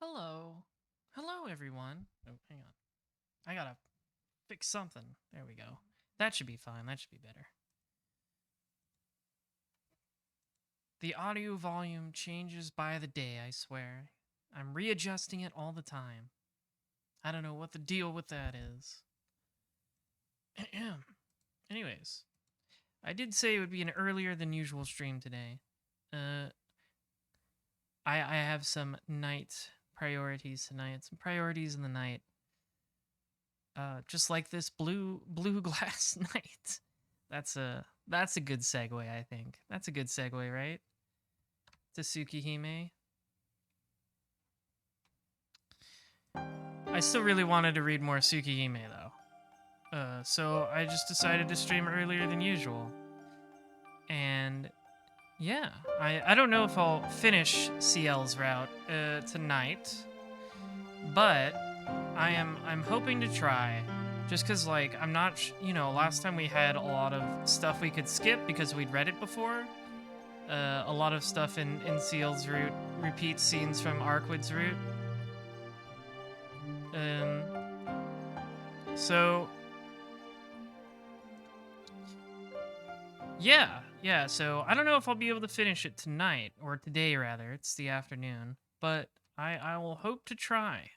Hello. Hello, everyone. Oh, hang on. I gotta fix something. There we go. That should be fine. That should be better. The audio volume changes by the day, I swear. I'm readjusting it all the time. I don't know what the deal with that is. Anyways, I did say it would be an earlier than usual stream today. I have some night priorities tonight. Some priorities in the night. Just like this blue glass night. That's a good segue, I think. That's a good segue, right? To Tsukihime. I still really wanted to read more Tsukihime though. So I just decided to stream earlier than usual. And yeah, I don't know if I'll finish CL's route tonight, but I'm hoping to try. Just because, like, I'm not, last time we had a lot of stuff we could skip because we'd read it before. A lot of stuff in CL's route repeats scenes from Arkwood's route. So, yeah, so I don't know if I'll be able to finish it tonight, or today, rather. It's the afternoon. But I will hope to try.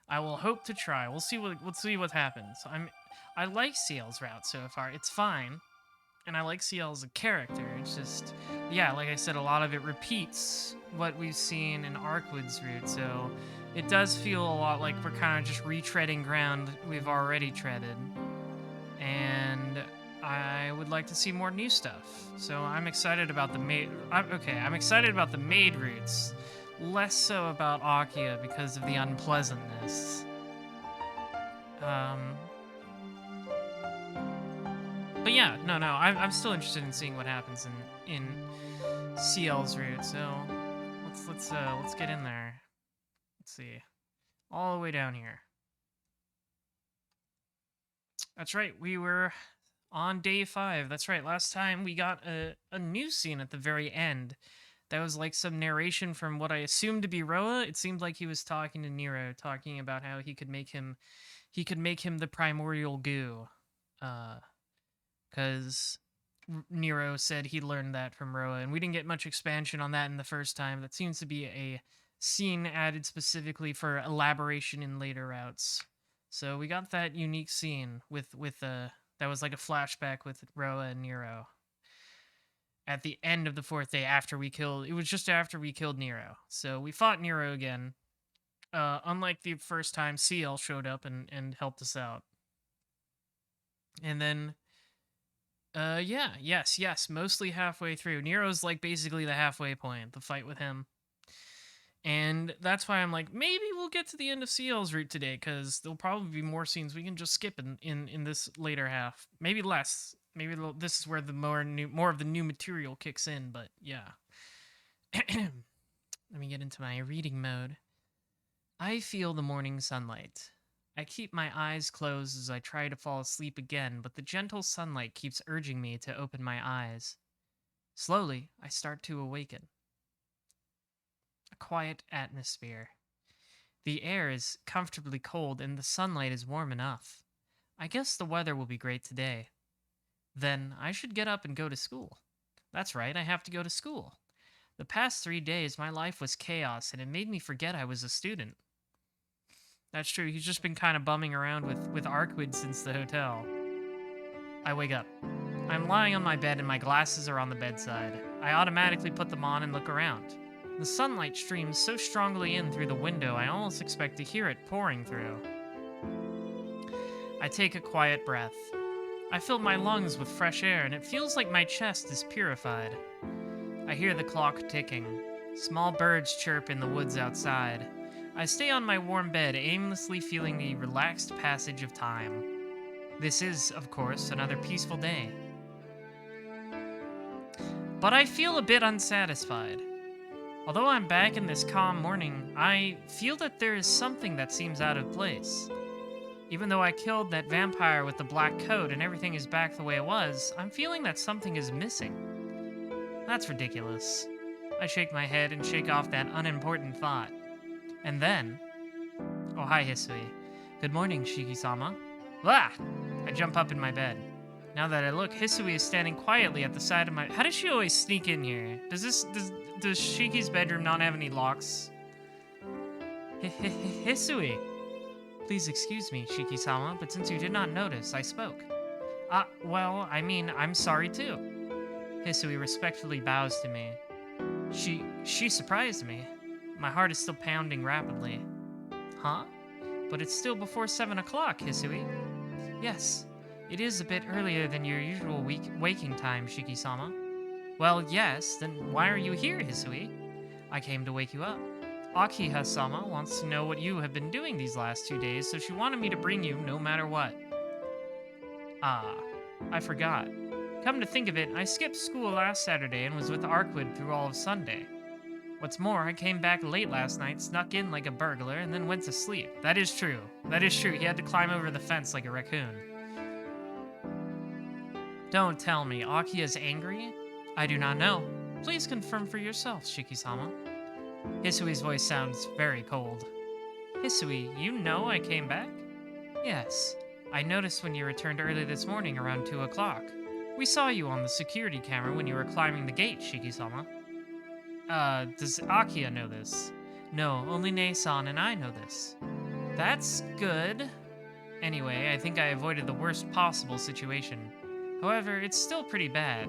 I will hope to try. We'll see what happens. I like CL's route so far. It's fine. And I like CL as a character. It's just, yeah, like I said, a lot of it repeats what we've seen in Arkwood's route, so it does feel a lot like we're kind of just retreading ground we've already treaded. And I would like to see more new stuff. So I'm excited about the maid. I'm excited about the maid routes, less so about Akia because of the unpleasantness. But yeah, no, I'm still interested in seeing what happens in CL's route. So let's get in there. Let's see, all the way down here. That's right, we were on day 5. That's right. Last time we got a new scene at the very end. That was like some narration from what I assumed to be Roa. It seemed like he was talking to Nero, talking about how he could make him the primordial goo. Because Nero said he learned that from Roa, and we didn't get much expansion on that in the first time. That seems to be a scene added specifically for elaboration in later routes. So we got that unique scene with that was like a flashback with Roa and Nero at the end of the 4th day after we killed. It was just after we killed Nero, so we fought Nero again. Unlike the first time, CL showed up and helped us out, and then. Yes, mostly halfway through. Nero's like basically the halfway point, the fight with him. And that's why I'm like, maybe we'll get to the end of CL's route today, because there'll probably be more scenes we can just skip in this later half. Maybe less. Maybe this is where the more of the new material kicks in, but yeah. Let me get into my reading mode. I feel the morning sunlight. I keep my eyes closed as I try to fall asleep again, but the gentle sunlight keeps urging me to open my eyes. Slowly, I start to awaken. A quiet atmosphere. The air is comfortably cold and the sunlight is warm enough. I guess the weather will be great today. Then I should get up and go to school. That's right, I have to go to school. The past 3 days, my life was chaos and it made me forget I was a student. That's true, he's just been kind of bumming around with Arkwood since the hotel. I wake up. I'm lying on my bed and my glasses are on the bedside. I automatically put them on and look around. The sunlight streams so strongly in through the window I almost expect to hear it pouring through. I take a quiet breath. I fill my lungs with fresh air and it feels like my chest is purified. I hear the clock ticking. Small birds chirp in the woods outside. I stay on my warm bed, aimlessly feeling the relaxed passage of time. This is, of course, another peaceful day. But I feel a bit unsatisfied. Although I'm back in this calm morning, I feel that there is something that seems out of place. Even though I killed that vampire with the black coat and everything is back the way it was, I'm feeling that something is missing. That's ridiculous. I shake my head and shake off that unimportant thought. And then... Oh, hi, Hisui. Good morning, Shiki-sama. Ah! I jump up in my bed. Now that I look, Hisui is standing quietly at the side of my... How does she always sneak in here? Does Shiki's bedroom not have any locks? Hisui! Please excuse me, Shiki-sama, but since you did not notice, I spoke. Well, I mean, I'm sorry too. Hisui respectfully bows to me. She surprised me. My heart is still pounding rapidly. Huh? But it's still before 7 o'clock, Hisui. Yes, it is a bit earlier than your usual waking time, Shiki-sama. Well, yes, then why are you here, Hisui? I came to wake you up. Akiha-sama wants to know what you have been doing these last 2 days, so she wanted me to bring you no matter what. Ah, I forgot. Come to think of it, I skipped school last Saturday and was with Arkwood through all of Sunday. What's more, I came back late last night, snuck in like a burglar, and then went to sleep. That is true. That is true. He had to climb over the fence like a raccoon. Don't tell me, Aki is angry? I do not know. Please confirm for yourself, Shiki-sama. Hisui's voice sounds very cold. Hisui, you know I came back? Yes. I noticed when you returned early this morning around 2 o'clock. We saw you on the security camera when you were climbing the gate, Shiki-sama. Does Akiya know this? No, only Ne-san and I know this. That's good. Anyway, I think I avoided the worst possible situation. However, it's still pretty bad.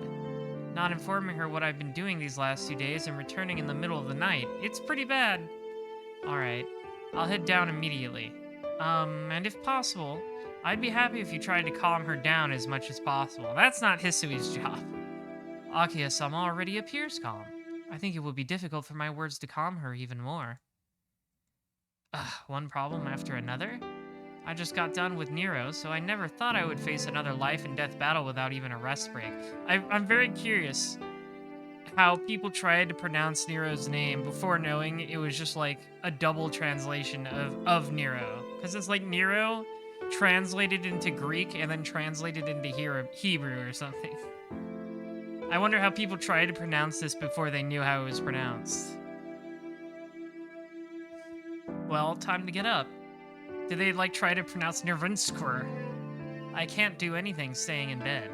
Not informing her what I've been doing these last 2 days and returning in the middle of the night, it's pretty bad. Alright, I'll head down immediately. And if possible, I'd be happy if you tried to calm her down as much as possible. That's not Hisui's job. Akiya-sama already appears calm. I think it would be difficult for my words to calm her even more. One problem after another? I just got done with Nero, so I never thought I would face another life and death battle without even a rest break. I'm very curious how people tried to pronounce Nero's name before knowing it was just like a double translation of Nero. Because it's like Nero translated into Greek and then translated into Hebrew or something. I wonder how people tried to pronounce this before they knew how it was pronounced. Well, time to get up. Did they, like, try to pronounce Nervinskwer? I can't do anything staying in bed.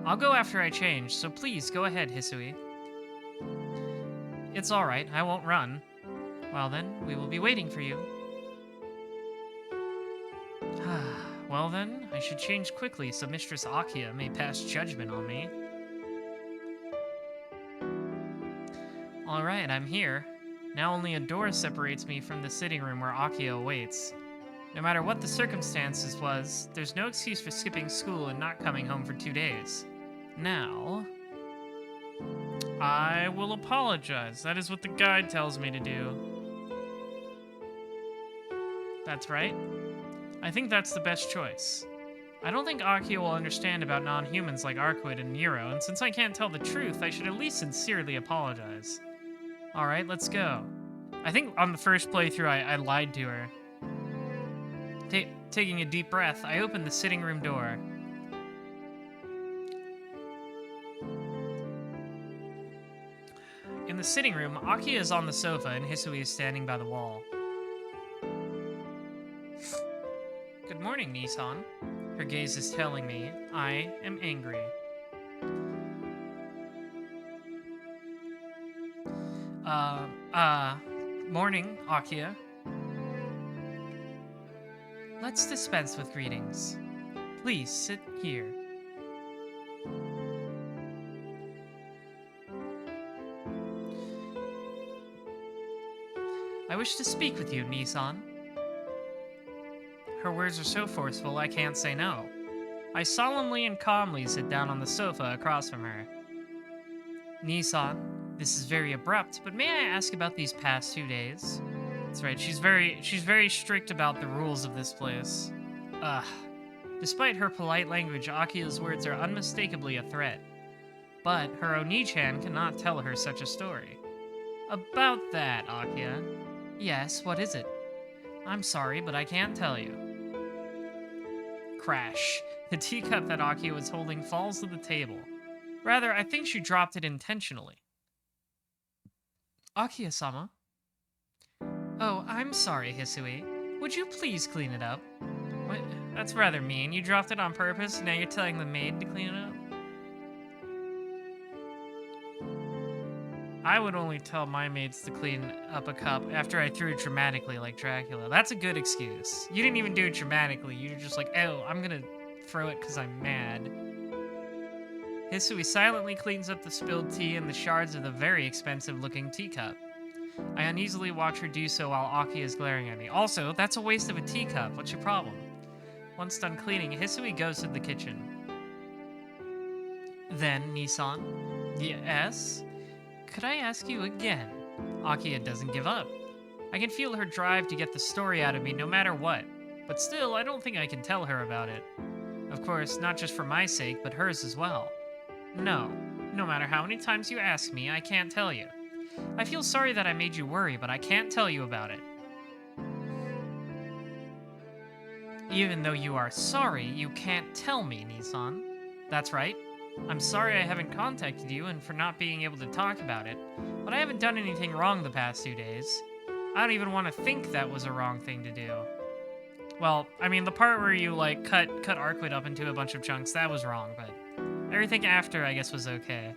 I'll go after I change, so please go ahead, Hisui. It's alright, I won't run. Well then, we will be waiting for you. Well then, I should change quickly so Mistress Akiya may pass judgment on me. Alright, I'm here. Now only a door separates me from the sitting room where Akiya awaits. No matter what the circumstances was, there's no excuse for skipping school and not coming home for 2 days. Now, I will apologize. That is what the guide tells me to do. That's right. I think that's the best choice. I don't think Akiya will understand about non-humans like Arkwood and Nero, and since I can't tell the truth, I should at least sincerely apologize. Alright, let's go. I think on the first playthrough I lied to her. Taking a deep breath, I open the sitting room door. In the sitting room, Akiya is on the sofa and Hisui is standing by the wall. Good morning, Ne-san. Her gaze is telling me I am angry. Morning, Akiya. Let's dispense with greetings. Please sit here. I wish to speak with you, Ne-san. Her words are so forceful I can't say no. I solemnly and calmly sit down on the sofa across from her. Ne-san, this is very abrupt, but may I ask about these past 2 days? That's right, she's very strict about the rules of this place. Despite her polite language, Akiya's words are unmistakably a threat. But her Oni-chan cannot tell her such a story. About that, Akiya. Yes, what is it? I'm sorry, but I can't tell you. Crash. The teacup that Akiya was holding falls to the table. Rather, I think she dropped it intentionally. Akiya-sama? Oh, I'm sorry, Hisui. Would you please clean it up? What? That's rather mean. You dropped it on purpose, and now you're telling the maid to clean it up? I would only tell my maids to clean up a cup after I threw it dramatically like Dracula. That's a good excuse. You didn't even do it dramatically. You're just like, oh, I'm gonna throw it because I'm mad. Hisui silently cleans up the spilled tea and the shards of the very expensive-looking teacup. I uneasily watch her do so while Aki is glaring at me. Also, that's a waste of a teacup. What's your problem? Once done cleaning, Hisui goes to the kitchen. Then, Nissan? Yes? Could I ask you again? Akiya doesn't give up. I can feel her drive to get the story out of me no matter what. But still, I don't think I can tell her about it. Of course, not just for my sake, but hers as well. No. No matter how many times you ask me, I can't tell you. I feel sorry that I made you worry, but I can't tell you about it. Even though you are sorry, you can't tell me, Nissan. That's right. I'm sorry I haven't contacted you and for not being able to talk about it, but I haven't done anything wrong the past 2 days. I don't even want to think that was a wrong thing to do. Well, I mean, the part where you, like, cut Arquid up into a bunch of chunks, that was wrong, but everything after, I guess, was okay.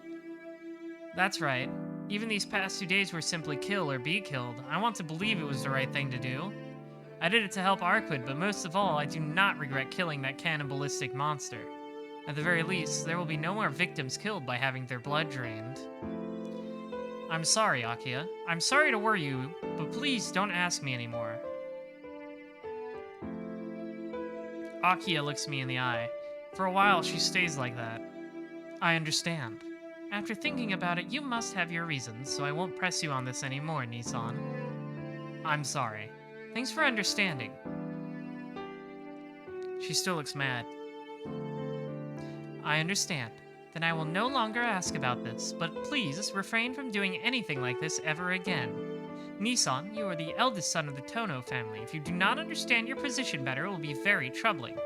That's right. Even these past 2 days were simply kill or be killed. I want to believe it was the right thing to do. I did it to help Arquid, but most of all, I do not regret killing that cannibalistic monster. At the very least, there will be no more victims killed by having their blood drained. I'm sorry, Akiya. I'm sorry to worry you, but please don't ask me anymore. Akiya looks me in the eye. For a while, she stays like that. I understand. After thinking about it, you must have your reasons, so I won't press you on this anymore, Nissan. I'm sorry. Thanks for understanding. She still looks mad. I understand. Then I will no longer ask about this, but please refrain from doing anything like this ever again. Nissan, you are the eldest son of the Tono family. If you do not understand your position better, it will be very troubling.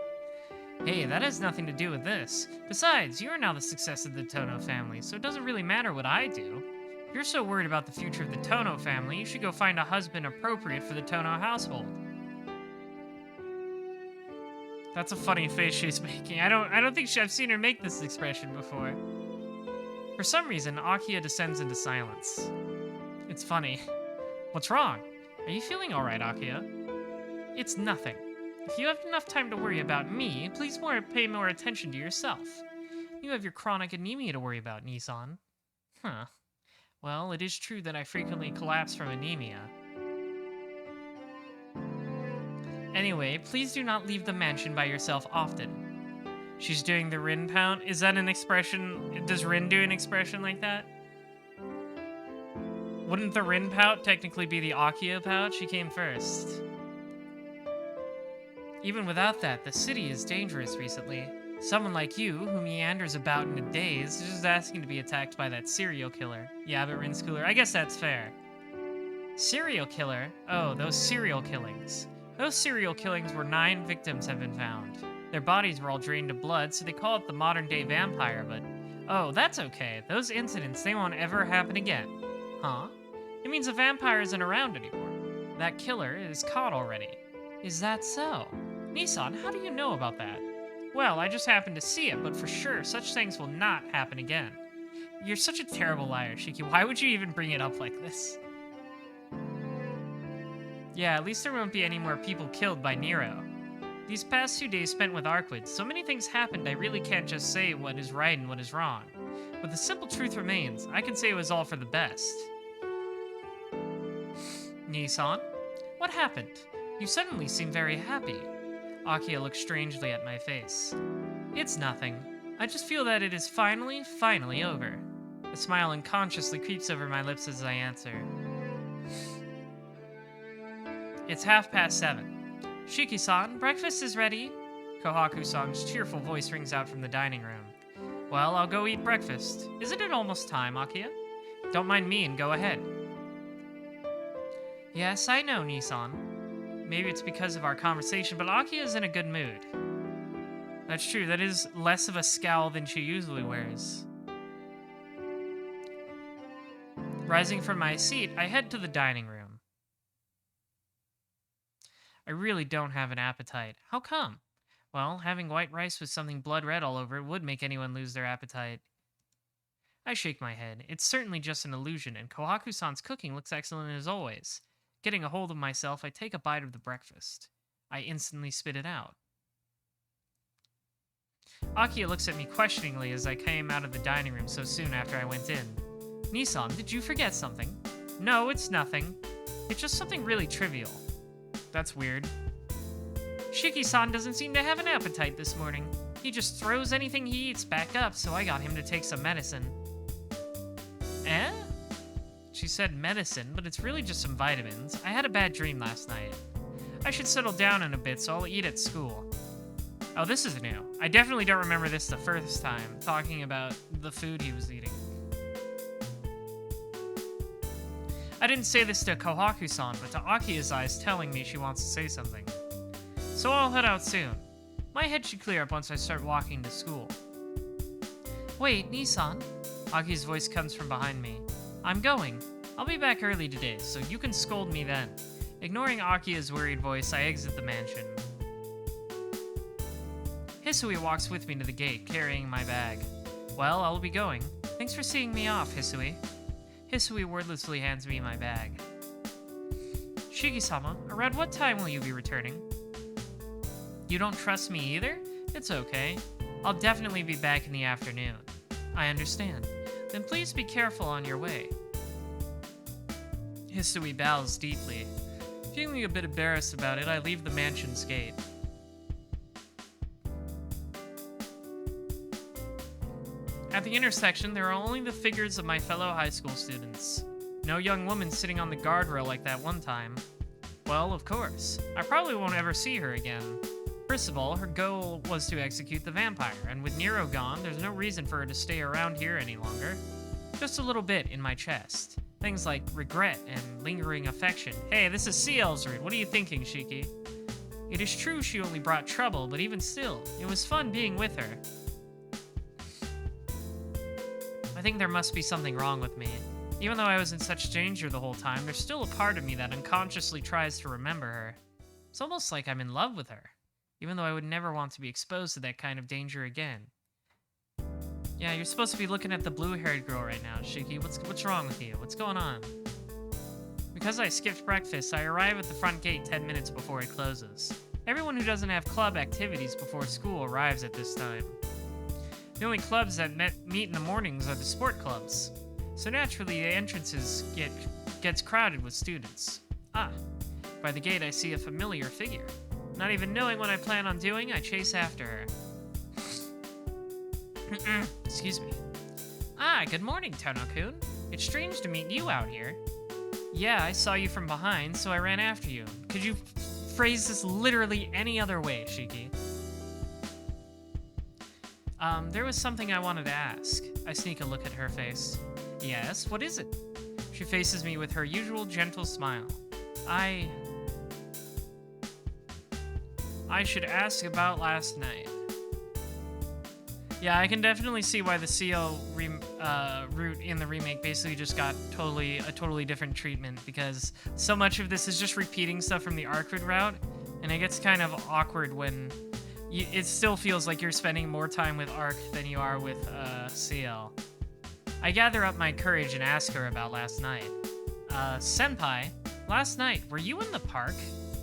Hey, that has nothing to do with this. Besides, you are now the success of the Tono family, so it doesn't really matter what I do. If you're so worried about the future of the Tono family, you should go find a husband appropriate for the Tono household. That's a funny face she's making. I don't think I've seen her make this expression before. For some reason, Akiya descends into silence. It's funny. What's wrong? Are you feeling alright, Akiya? It's nothing. If you have enough time to worry about me, please pay more attention to yourself. You have your chronic anemia to worry about, Nissan. Huh. Well, it is true that I frequently collapse from anemia. Anyway, please do not leave the mansion by yourself often. She's doing the Rin pout. Is that an expression? Does Rin do an expression like that? Wouldn't the Rin pout technically be the Akiya pout? She came first. Even without that, the city is dangerous recently. Someone like you, who meanders about in a daze, is just asking to be attacked by that serial killer. Yeah, but Rin's cooler. I guess that's fair. Serial killer? Oh, those serial killings. Those serial killings where 9 victims have been found. Their bodies were all drained of blood, so they call it the modern-day vampire, but... Oh, that's okay. Those incidents, they won't ever happen again. Huh? It means a vampire isn't around anymore. That killer is caught already. Is that so? Nissan, how do you know about that? Well, I just happened to see it, but for sure, such things will not happen again. You're such a terrible liar, Shiki. Why would you even bring it up like this? Yeah, at least there won't be any more people killed by Nero. These past 2 days spent with Arquid, so many things happened I really can't just say what is right and what is wrong. But the simple truth remains, I can say it was all for the best. Nissan? What happened? You suddenly seem very happy. Akiya looks strangely at my face. It's nothing. I just feel that it is finally over. A smile unconsciously creeps over my lips as I answer. It's 7:30. Shiki-san, breakfast is ready. Kohaku-san's cheerful voice rings out from the dining room. Well, I'll go eat breakfast. Isn't it almost time, Akiya? Don't mind me and go ahead. Yes, I know, Nissan. Maybe it's because of our conversation, but Akiya is in a good mood. That's true, that is less of a scowl than she usually wears. Rising from my seat, I head to the dining room. I really don't have an appetite. How come? Well, having white rice with something blood red all over it would make anyone lose their appetite. I shake my head. It's certainly just an illusion, and Kohaku-san's cooking looks excellent as always. Getting a hold of myself, I take a bite of the breakfast. I instantly spit it out. Akiya looks at me questioningly as I came out of the dining room so soon after I went in. Nissan, did you forget something? No, it's nothing. It's just something really trivial. That's weird. Shiki-san doesn't seem to have an appetite this morning. He just throws anything he eats back up, so I got him to take some medicine. Eh? She said medicine, but it's really just some vitamins. I had a bad dream last night. I should settle down in a bit, so I'll eat at school. Oh, this is new. I definitely don't remember this the first time, talking about the food he was eating. I didn't say this to Kohaku-san, but to Akiya's eyes telling me she wants to say something. So I'll head out soon. My head should clear up once I start walking to school. Wait, Nissan? Aki's voice comes from behind me. I'm going. I'll be back early today, so you can scold me then. Ignoring Aki's worried voice, I exit the mansion. Hisui walks with me to the gate, carrying my bag. Well, I'll be going. Thanks for seeing me off, Hisui. Hisui wordlessly hands me my bag. Shiki-sama, around what time will you be returning? You don't trust me either? It's okay. I'll definitely be back in the afternoon. I understand. Then please be careful on your way. Hisui bows deeply. Feeling a bit embarrassed about it, I leave the mansion's gate. At the intersection, there are only the figures of my fellow high school students. No young woman sitting on the guardrail like that one time. Well, of course. I probably won't ever see her again. First of all, her goal was to execute the vampire, and with Nero gone, there's no reason for her to stay around here any longer. Just a little bit in my chest. Things like regret and lingering affection. Hey, this is CL's route. What are you thinking, Shiki? It is true she only brought trouble, but even still, it was fun being with her. I think there must be something wrong with me. Even though I was in such danger the whole time, there's still a part of me that unconsciously tries to remember her. It's almost like I'm in love with her, even though I would never want to be exposed to that kind of danger again. Yeah, you're supposed to be looking at the blue-haired girl right now, Shiki. What's wrong with you? What's going on? Because I skipped breakfast, I arrive at the front gate 10 minutes before it closes. Everyone who doesn't have club activities before school arrives at this time. The only clubs that meet in the mornings are the sport clubs. So naturally, the entrances gets crowded with students. Ah, by the gate I see a familiar figure. Not even knowing what I plan on doing, I chase after her. Excuse me. Ah, good morning, Tono-kun. It's strange to meet you out here. Yeah, I saw you from behind, so I ran after you. Could you phrase this literally any other way, Shiki? There was something I wanted to ask. I sneak a look at her face. Yes, what is it? She faces me with her usual gentle smile. I should ask about last night. Yeah, I can definitely see why the CL route in the remake basically just got a totally different treatment, because so much of this is just repeating stuff from the Arkwood route, and it gets kind of awkward when it still feels like you're spending more time with Ark than you are with CL. I gather up my courage and ask her about last night. Senpai, last night, were you in the park?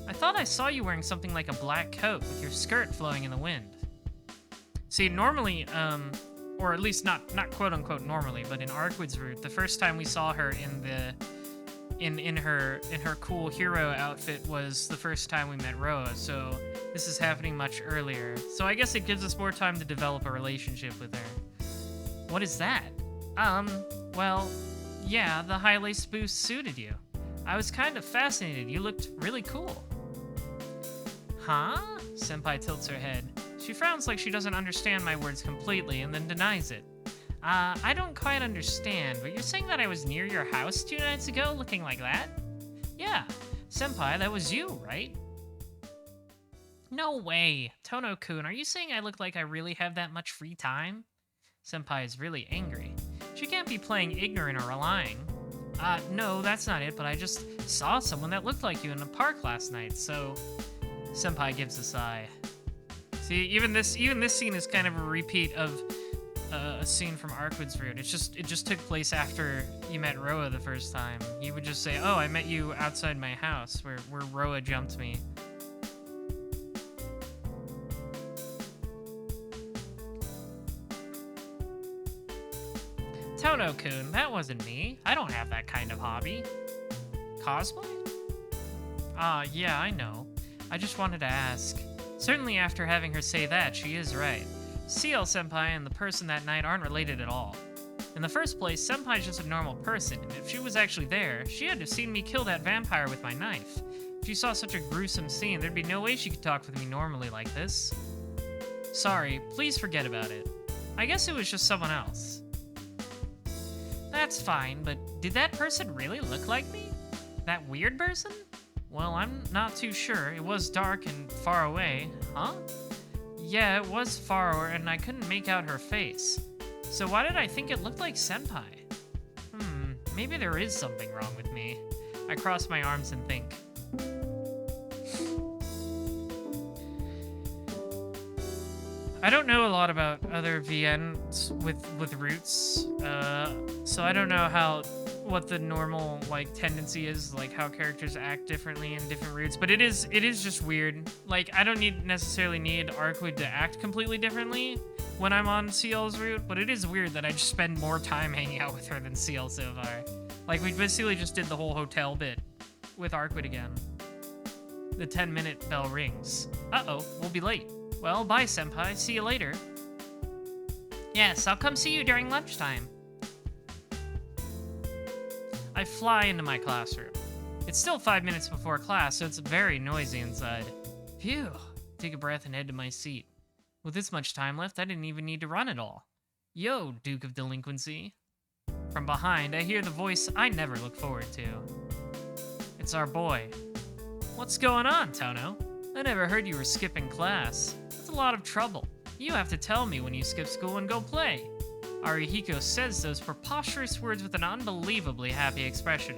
I thought I saw you wearing something like a black coat with your skirt flowing in the wind. See, normally, or at least not quote-unquote normally, but in Arkwood's route, the first time we saw her in her cool hero outfit was the first time we met Roa, so this is happening much earlier. So I guess it gives us more time to develop a relationship with her. What is that? Well, yeah, the high-lace boost suited you. I was kind of fascinated. You looked really cool. Huh? Senpai tilts her head. She frowns like she doesn't understand my words completely and then denies it. I don't quite understand, but you're saying that I was near your house 2 nights ago looking like that? Yeah. Senpai, that was you, right? No way. Tono-kun, are you saying I look like I really have that much free time? Senpai is really angry. She can't be playing ignorant or lying. No, that's not it, but I just saw someone that looked like you in a park last night, so... Senpai gives a sigh. See, even this scene is kind of a repeat of a scene from Arkwood's route. It just took place after you met Roa the first time. He would just say, "Oh, I met you outside my house, where Roa jumped me." Tono-kun, that wasn't me. I don't have that kind of hobby. Cosplay? Yeah, I know. I just wanted to ask. Certainly after having her say that, she is right. CL-senpai and the person that night aren't related at all. In the first place, Senpai's just a normal person, and if she was actually there, she had to have seen me kill that vampire with my knife. If she saw such a gruesome scene, there'd be no way she could talk with me normally like this. Sorry, please forget about it. I guess it was just someone else. That's fine, but did that person really look like me? That weird person? Well, I'm not too sure. It was dark and far away. Huh? Yeah, it was far, and I couldn't make out her face. So why did I think it looked like Senpai? Maybe there is something wrong with me. I cross my arms and think. I don't know a lot about other VNs with roots, so I don't know what the normal tendency is, how characters act differently in different roots. But it is just weird. I don't necessarily need Arkwood to act completely differently when I'm on CL's route, but it is weird that I just spend more time hanging out with her than CL so far. We basically just did the whole hotel bit with Arkwood again. The 10-minute bell rings. Uh-oh, we'll be late. Well, bye, Senpai. See you later. Yes, I'll come see you during lunchtime. I fly into my classroom. It's still 5 minutes before class, so it's very noisy inside. Phew. Take a breath and head to my seat. With this much time left, I didn't even need to run at all. Yo, Duke of Delinquency. From behind, I hear the voice I never look forward to. It's our boy. What's going on, Tono? I never heard you were skipping class. That's a lot of trouble. You have to tell me when you skip school and go play. Arihiko says those preposterous words with an unbelievably happy expression.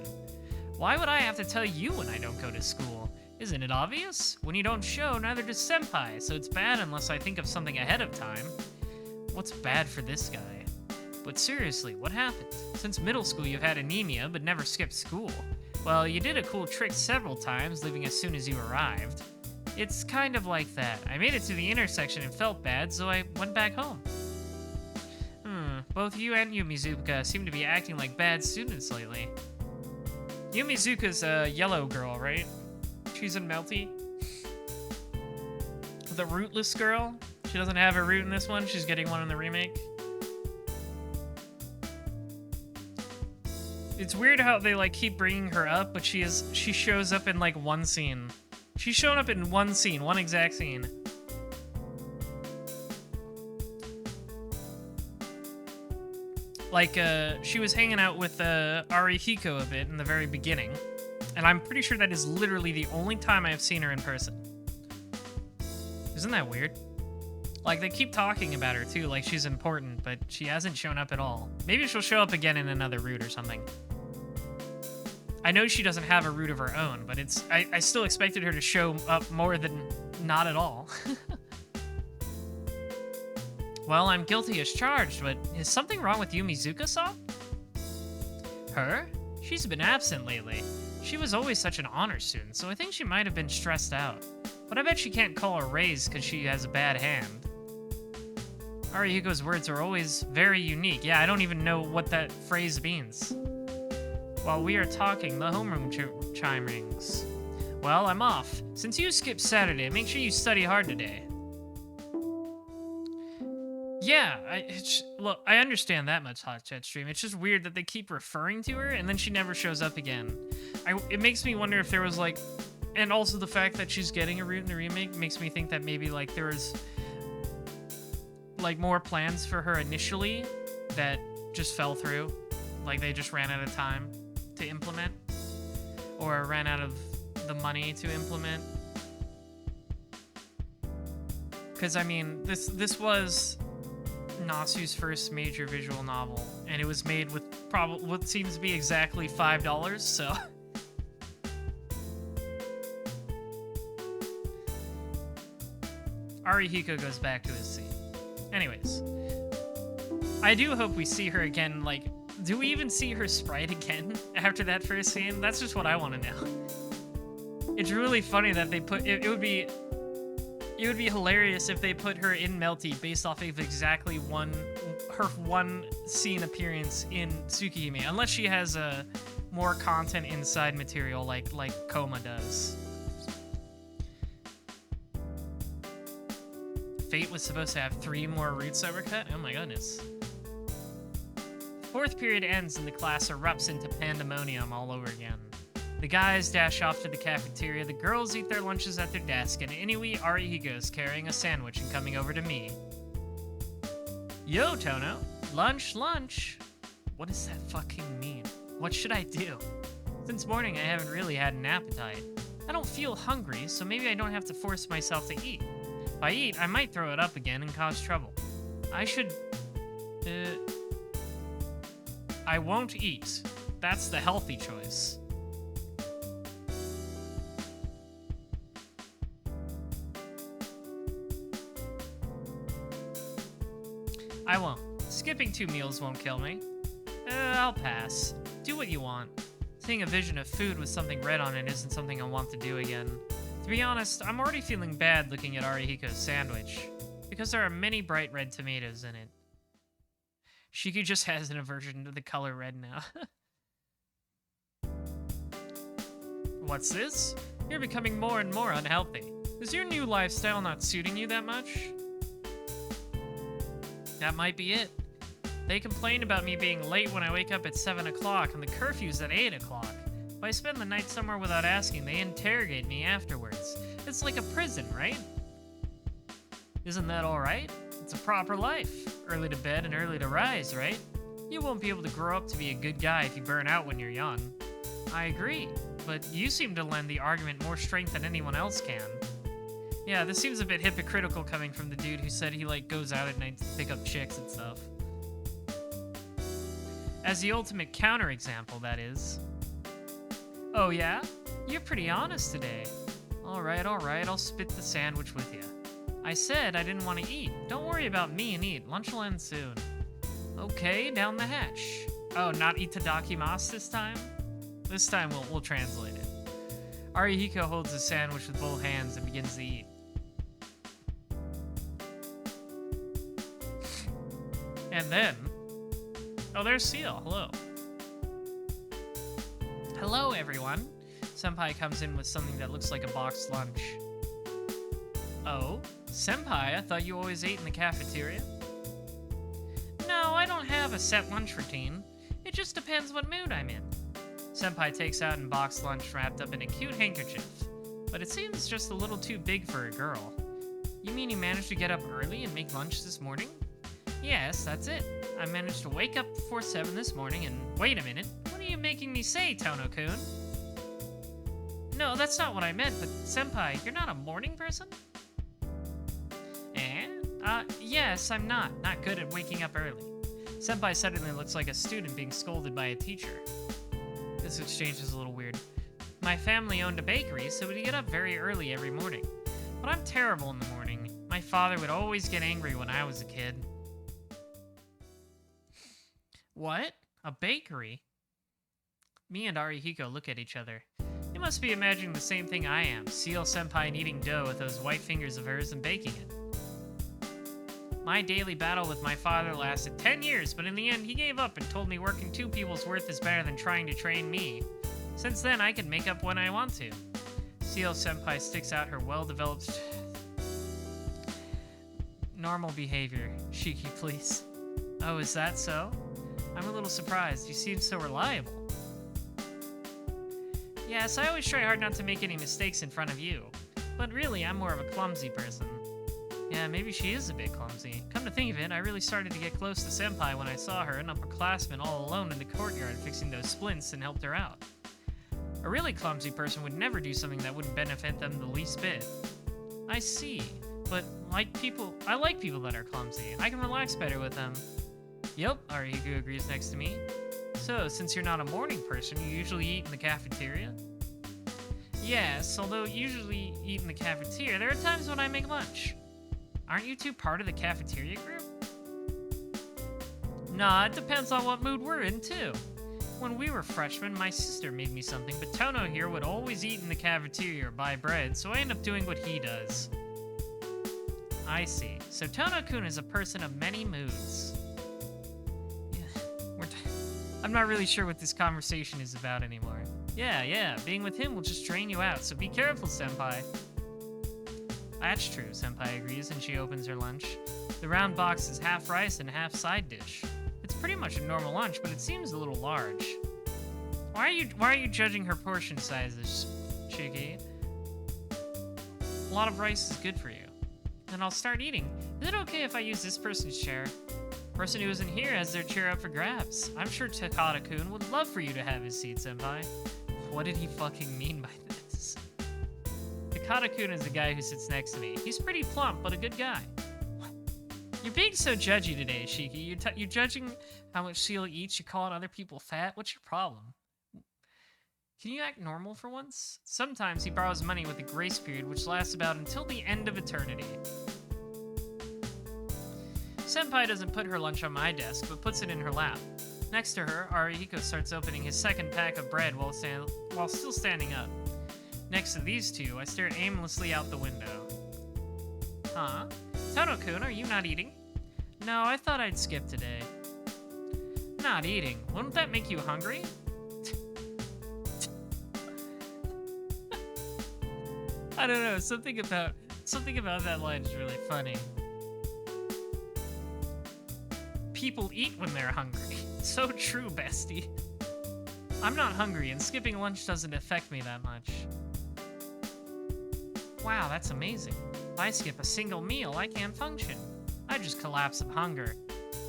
Why would I have to tell you when I don't go to school? Isn't it obvious? When you don't show, neither does Senpai, so it's bad unless I think of something ahead of time. What's bad for this guy? But seriously, what happened? Since middle school you've had anemia, but never skipped school. Well, you did a cool trick several times, leaving as soon as you arrived. It's kind of like that. I made it to the intersection and felt bad, so I went back home. Both you and Yumizuka seem to be acting like bad students lately. Yumizuka's a yellow girl, right? She's in Melty. The rootless girl. She doesn't have a root in this one. She's getting one in the remake. It's weird how they keep bringing her up, but she shows up in one scene. She's shown up in one scene, one exact scene. She was hanging out with Arihiko a bit in the very beginning, and I'm pretty sure that is literally the only time I have seen her in person. Isn't that weird? They keep talking about her too, like she's important, but she hasn't shown up at all. Maybe she'll show up again in another route or something. I know she doesn't have a route of her own, but I still expected her to show up more than not at all. Well, I'm guilty as charged, but is something wrong with Yumizuka-san? Her? She's been absent lately. She was always such an honor student, so I think she might have been stressed out. But I bet she can't call a raise because she has a bad hand. Arihiko's words are always very unique. Yeah, I don't even know what that phrase means. While we are talking, the homeroom chime rings. Well, I'm off. Since you skipped Saturday, make sure you study hard today. Yeah, look, I understand that much, Hot Chat Stream. It's just weird that they keep referring to her, and then she never shows up again. It makes me wonder if there was, and also the fact that she's getting a route in the remake makes me think that maybe, there was, more plans for her initially that just fell through. They just ran out of time to implement, or ran out of the money to implement. Because, I mean, this was Nasu's first major visual novel, And it was made with probably what seems to be exactly $5, so... Arihiko goes back to his seat. Anyways. I do hope we see her again, like... Do we even see her sprite again after that first scene? That's just what I want to know. It's really funny that they put... It would be hilarious if they put her in Melty based off of exactly her one scene appearance in Tsukihime, unless she has more content inside material like Koma does. Fate was supposed to have 3 more roots that were cut? Oh my goodness. Fourth period ends and the class erupts into pandemonium all over again. The guys dash off to the cafeteria, the girls eat their lunches at their desk, and Inoue Arihiko is carrying a sandwich and coming over to me. Yo, Tono. Lunch. What does that fucking mean? What should I do? Since morning, I haven't really had an appetite. I don't feel hungry, so maybe I don't have to force myself to eat. If I eat, I might throw it up again and cause trouble. I won't eat. That's the healthy choice. I won't. Skipping 2 meals won't kill me. I'll pass. Do what you want. Seeing a vision of food with something red on it isn't something I want to do again. To be honest, I'm already feeling bad looking at Arihiko's sandwich, because there are many bright red tomatoes in it. Shiki just has an aversion to the color red now. What's this? You're becoming more and more unhealthy. Is your new lifestyle not suiting you that much? That might be it. They complain about me being late when I wake up at 7 o'clock and the curfew's at 8 o'clock. If I spend the night somewhere without asking, they interrogate me afterwards. It's like a prison, right? Isn't that alright? It's a proper life. Early to bed and early to rise, right? You won't be able to grow up to be a good guy if you burn out when you're young. I agree, but you seem to lend the argument more strength than anyone else can. Yeah, this seems a bit hypocritical coming from the dude who said he, goes out at night to pick up chicks and stuff. As the ultimate counterexample, that is. Oh yeah? You're pretty honest today. Alright, I'll spit the sandwich with you. I said I didn't want to eat. Don't worry about me and eat. Lunch will end soon. Okay, down the hatch. Oh, not itadakimasu this time? This time we'll translate it. Arihiko holds the sandwich with both hands and begins to eat. And then... Oh, there's Seal. Hello. Hello, everyone. Senpai comes in with something that looks like a boxed lunch. Oh? Senpai, I thought you always ate in the cafeteria? No, I don't have a set lunch routine. It just depends what mood I'm in. Senpai takes out an boxed lunch wrapped up in a cute handkerchief. But it seems just a little too big for a girl. You mean you managed to get up early and make lunch this morning? Yes, that's it. I managed to wake up before 7 this morning and... Wait a minute. What are you making me say, Tono-kun? No, that's not what I meant, but Senpai, you're not a morning person? Yes, I'm not. Not good at waking up early. Senpai suddenly looks like a student being scolded by a teacher. This exchange is a little weird. My family owned a bakery, so we'd get up very early every morning. But I'm terrible in the morning. My father would always get angry when I was a kid. What? A bakery? Me and Arihiko look at each other. You must be imagining the same thing I am. Seal Senpai kneading dough with those white fingers of hers and baking it. My daily battle with my father lasted 10 years, but in the end he gave up and told me working 2 people's worth is better than trying to train me. Since then, I can make up when I want to. Seal Senpai sticks out her well-developed... Normal behavior. Shiki, please. Oh, is that so? I'm a little surprised. You seem so reliable. Yes, I always try hard not to make any mistakes in front of you. But really, I'm more of a clumsy person. Yeah, maybe she is a bit clumsy. Come to think of it, I really started to get close to Senpai when I saw her, an upperclassman, all alone in the courtyard fixing those splints and helped her out. A really clumsy person would never do something that wouldn't benefit them the least bit. I see, but I like people that are clumsy. I can relax better with them. Yup, Arihiko agrees next to me. So, since you're not a morning person, you usually eat in the cafeteria? Yes, although usually eat in the cafeteria, there are times when I make lunch. Aren't you two part of the cafeteria group? Nah, it depends on what mood we're in, too. When we were freshmen, my sister made me something, but Tono here would always eat in the cafeteria or buy bread, so I end up doing what he does. I see. So Tono-kun is a person of many moods. Yeah, I'm not really sure what this conversation is about anymore. Yeah, being with him will just drain you out, so be careful, senpai. That's true, senpai agrees, and she opens her lunch. The round box is half rice and half side dish. It's pretty much a normal lunch, but it seems a little large. Why are you judging her portion sizes, Chiki? A lot of rice is good for you. Then I'll start eating. Is it okay if I use this person's chair? The person who isn't here has their chair up for grabs. I'm sure Takata-kun would love for you to have his seat, senpai. What did he fucking mean by this? Takata-kun is the guy who sits next to me. He's pretty plump, but a good guy. You're being so judgy today, Shiki. You're judging how much Seal eats. You're calling other people fat. What's your problem? Can you act normal for once? Sometimes he borrows money with a grace period, which lasts about until the end of eternity. Senpai doesn't put her lunch on my desk, but puts it in her lap. Next to her, Arihiko starts opening his second pack of bread while still standing up. Next to these two, I stare aimlessly out the window. Huh? Tono-kun, are you not eating? No, I thought I'd skip today. Not eating? Wouldn't that make you hungry? I don't know, something about that line is really funny. People eat when they're hungry. So true, bestie. I'm not hungry, and skipping lunch doesn't affect me that much. Wow, that's amazing. If I skip a single meal, I can't function. I just collapse of hunger.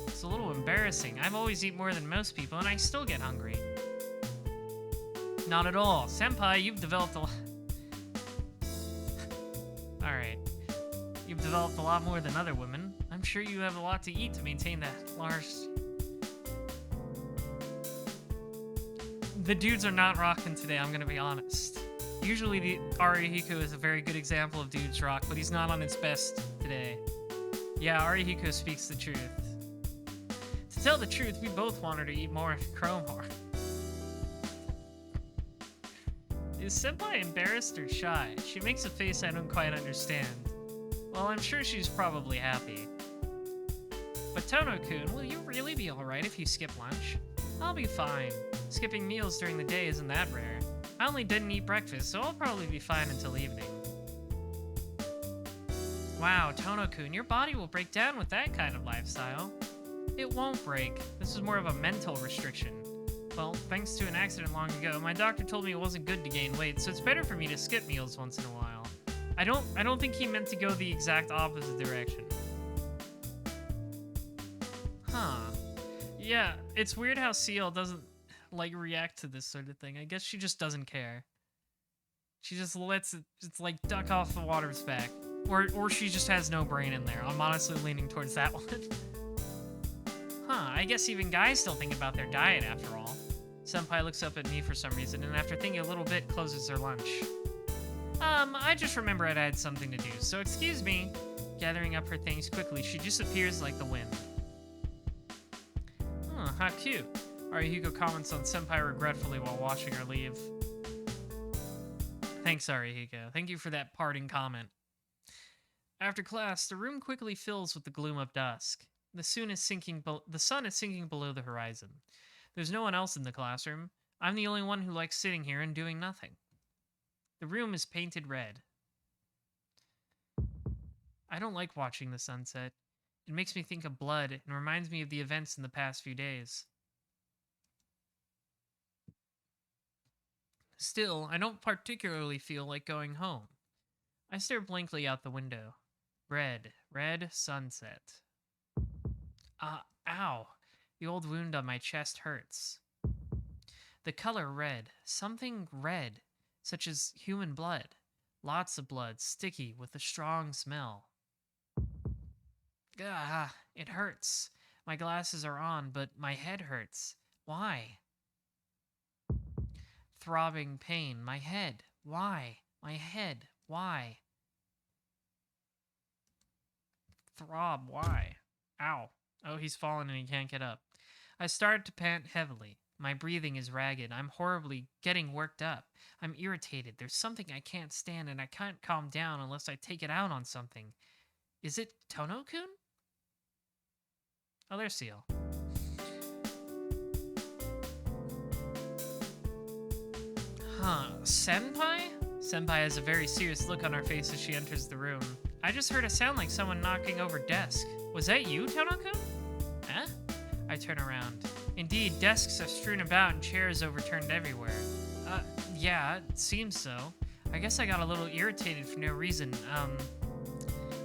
It's a little embarrassing. I've always eaten more than most people, and I still get hungry. Not at all. Senpai, you've developed a... Alright. You've developed a lot more than other women. I'm sure you have a lot to eat to maintain that large... The dudes are not rocking today, I'm gonna be honest. Usually the Arihiko is a very good example of dudes rock, but he's not on his best today. Yeah, Arihiko speaks the truth. To tell the truth, we both want her to eat more chrome horror. Is Senpai embarrassed or shy? She makes a face I don't quite understand. Well, I'm sure she's probably happy. But Tono-kun, will you really be alright if you skip lunch? I'll be fine. Skipping meals during the day isn't that rare. I only didn't eat breakfast, so I'll probably be fine until evening. Wow, Tono-kun, your body will break down with that kind of lifestyle. It won't break. This is more of a mental restriction. Well, thanks to an accident long ago, my doctor told me it wasn't good to gain weight, so it's better for me to skip meals once in a while. I don't think he meant to go the exact opposite direction. Huh. Yeah, it's weird how Seal doesn't, like, react to this sort of thing. I guess she just doesn't care. She just lets it just, like, duck off the water's back. Or she just has no brain in there. I'm honestly leaning towards that one. Huh, I guess even guys still think about their diet after all. Senpai looks up at me for some reason, and after thinking a little bit, closes her lunch. I just remembered I had something to do, so excuse me. Gathering up her things quickly, she disappears like the wind. Huh, how cute. Arihiko comments on Senpai regretfully while watching her leave. Thanks, Arihiko. Thank you for that parting comment. After class, the room quickly fills with the gloom of dusk. The sun is sinking below the horizon. There's no one else in the classroom. I'm the only one who likes sitting here and doing nothing. The room is painted red. I don't like watching the sunset. It makes me think of blood and reminds me of the events in the past few days. Still, I don't particularly feel like going home. I stare blankly out the window. Red sunset. Ow. The old wound on my chest hurts. The color red. Something red. Such as human blood. Lots of blood, sticky, with a strong smell. It hurts. My glasses are on, but my head hurts. Why? Throbbing pain. My head. Why? My head. Why? Throb. Why? Ow. Oh, he's fallen and he can't get up. I start to pant heavily. My breathing is ragged. I'm horribly getting worked up. I'm irritated. There's something I can't stand and I can't calm down unless I take it out on something. Is it Tono-kun? Oh, there's Seal. Huh. Senpai? Senpai has a very serious look on her face as she enters the room. I just heard a sound like someone knocking over desk. Was that you, Tono-kun? Huh? I turn around. Indeed, desks are strewn about and chairs overturned everywhere. Yeah, it seems so. I guess I got a little irritated for no reason.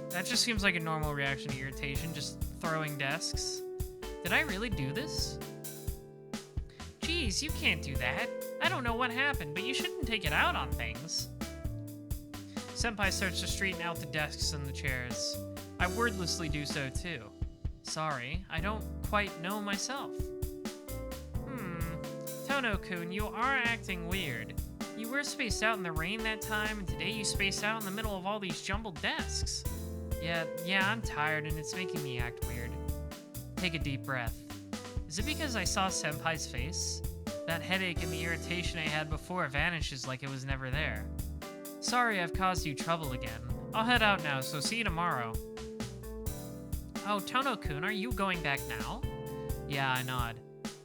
That just seems like a normal reaction to irritation, just throwing desks. Did I really do this? Geez, you can't do that. I don't know what happened, but you shouldn't take it out on things. Senpai starts to straighten out the desks and the chairs. I wordlessly do so too. Sorry, I don't quite know myself. Tono-kun, you are acting weird. You were spaced out in the rain that time, and today you spaced out in the middle of all these jumbled desks. Yeah, I'm tired and it's making me act weird. Take a deep breath. Is it because I saw Senpai's face? That headache and the irritation I had before vanishes like it was never there. Sorry I've caused you trouble again. I'll head out now, so see you tomorrow. Oh, Tono-kun, are you going back now? Yeah, I nod.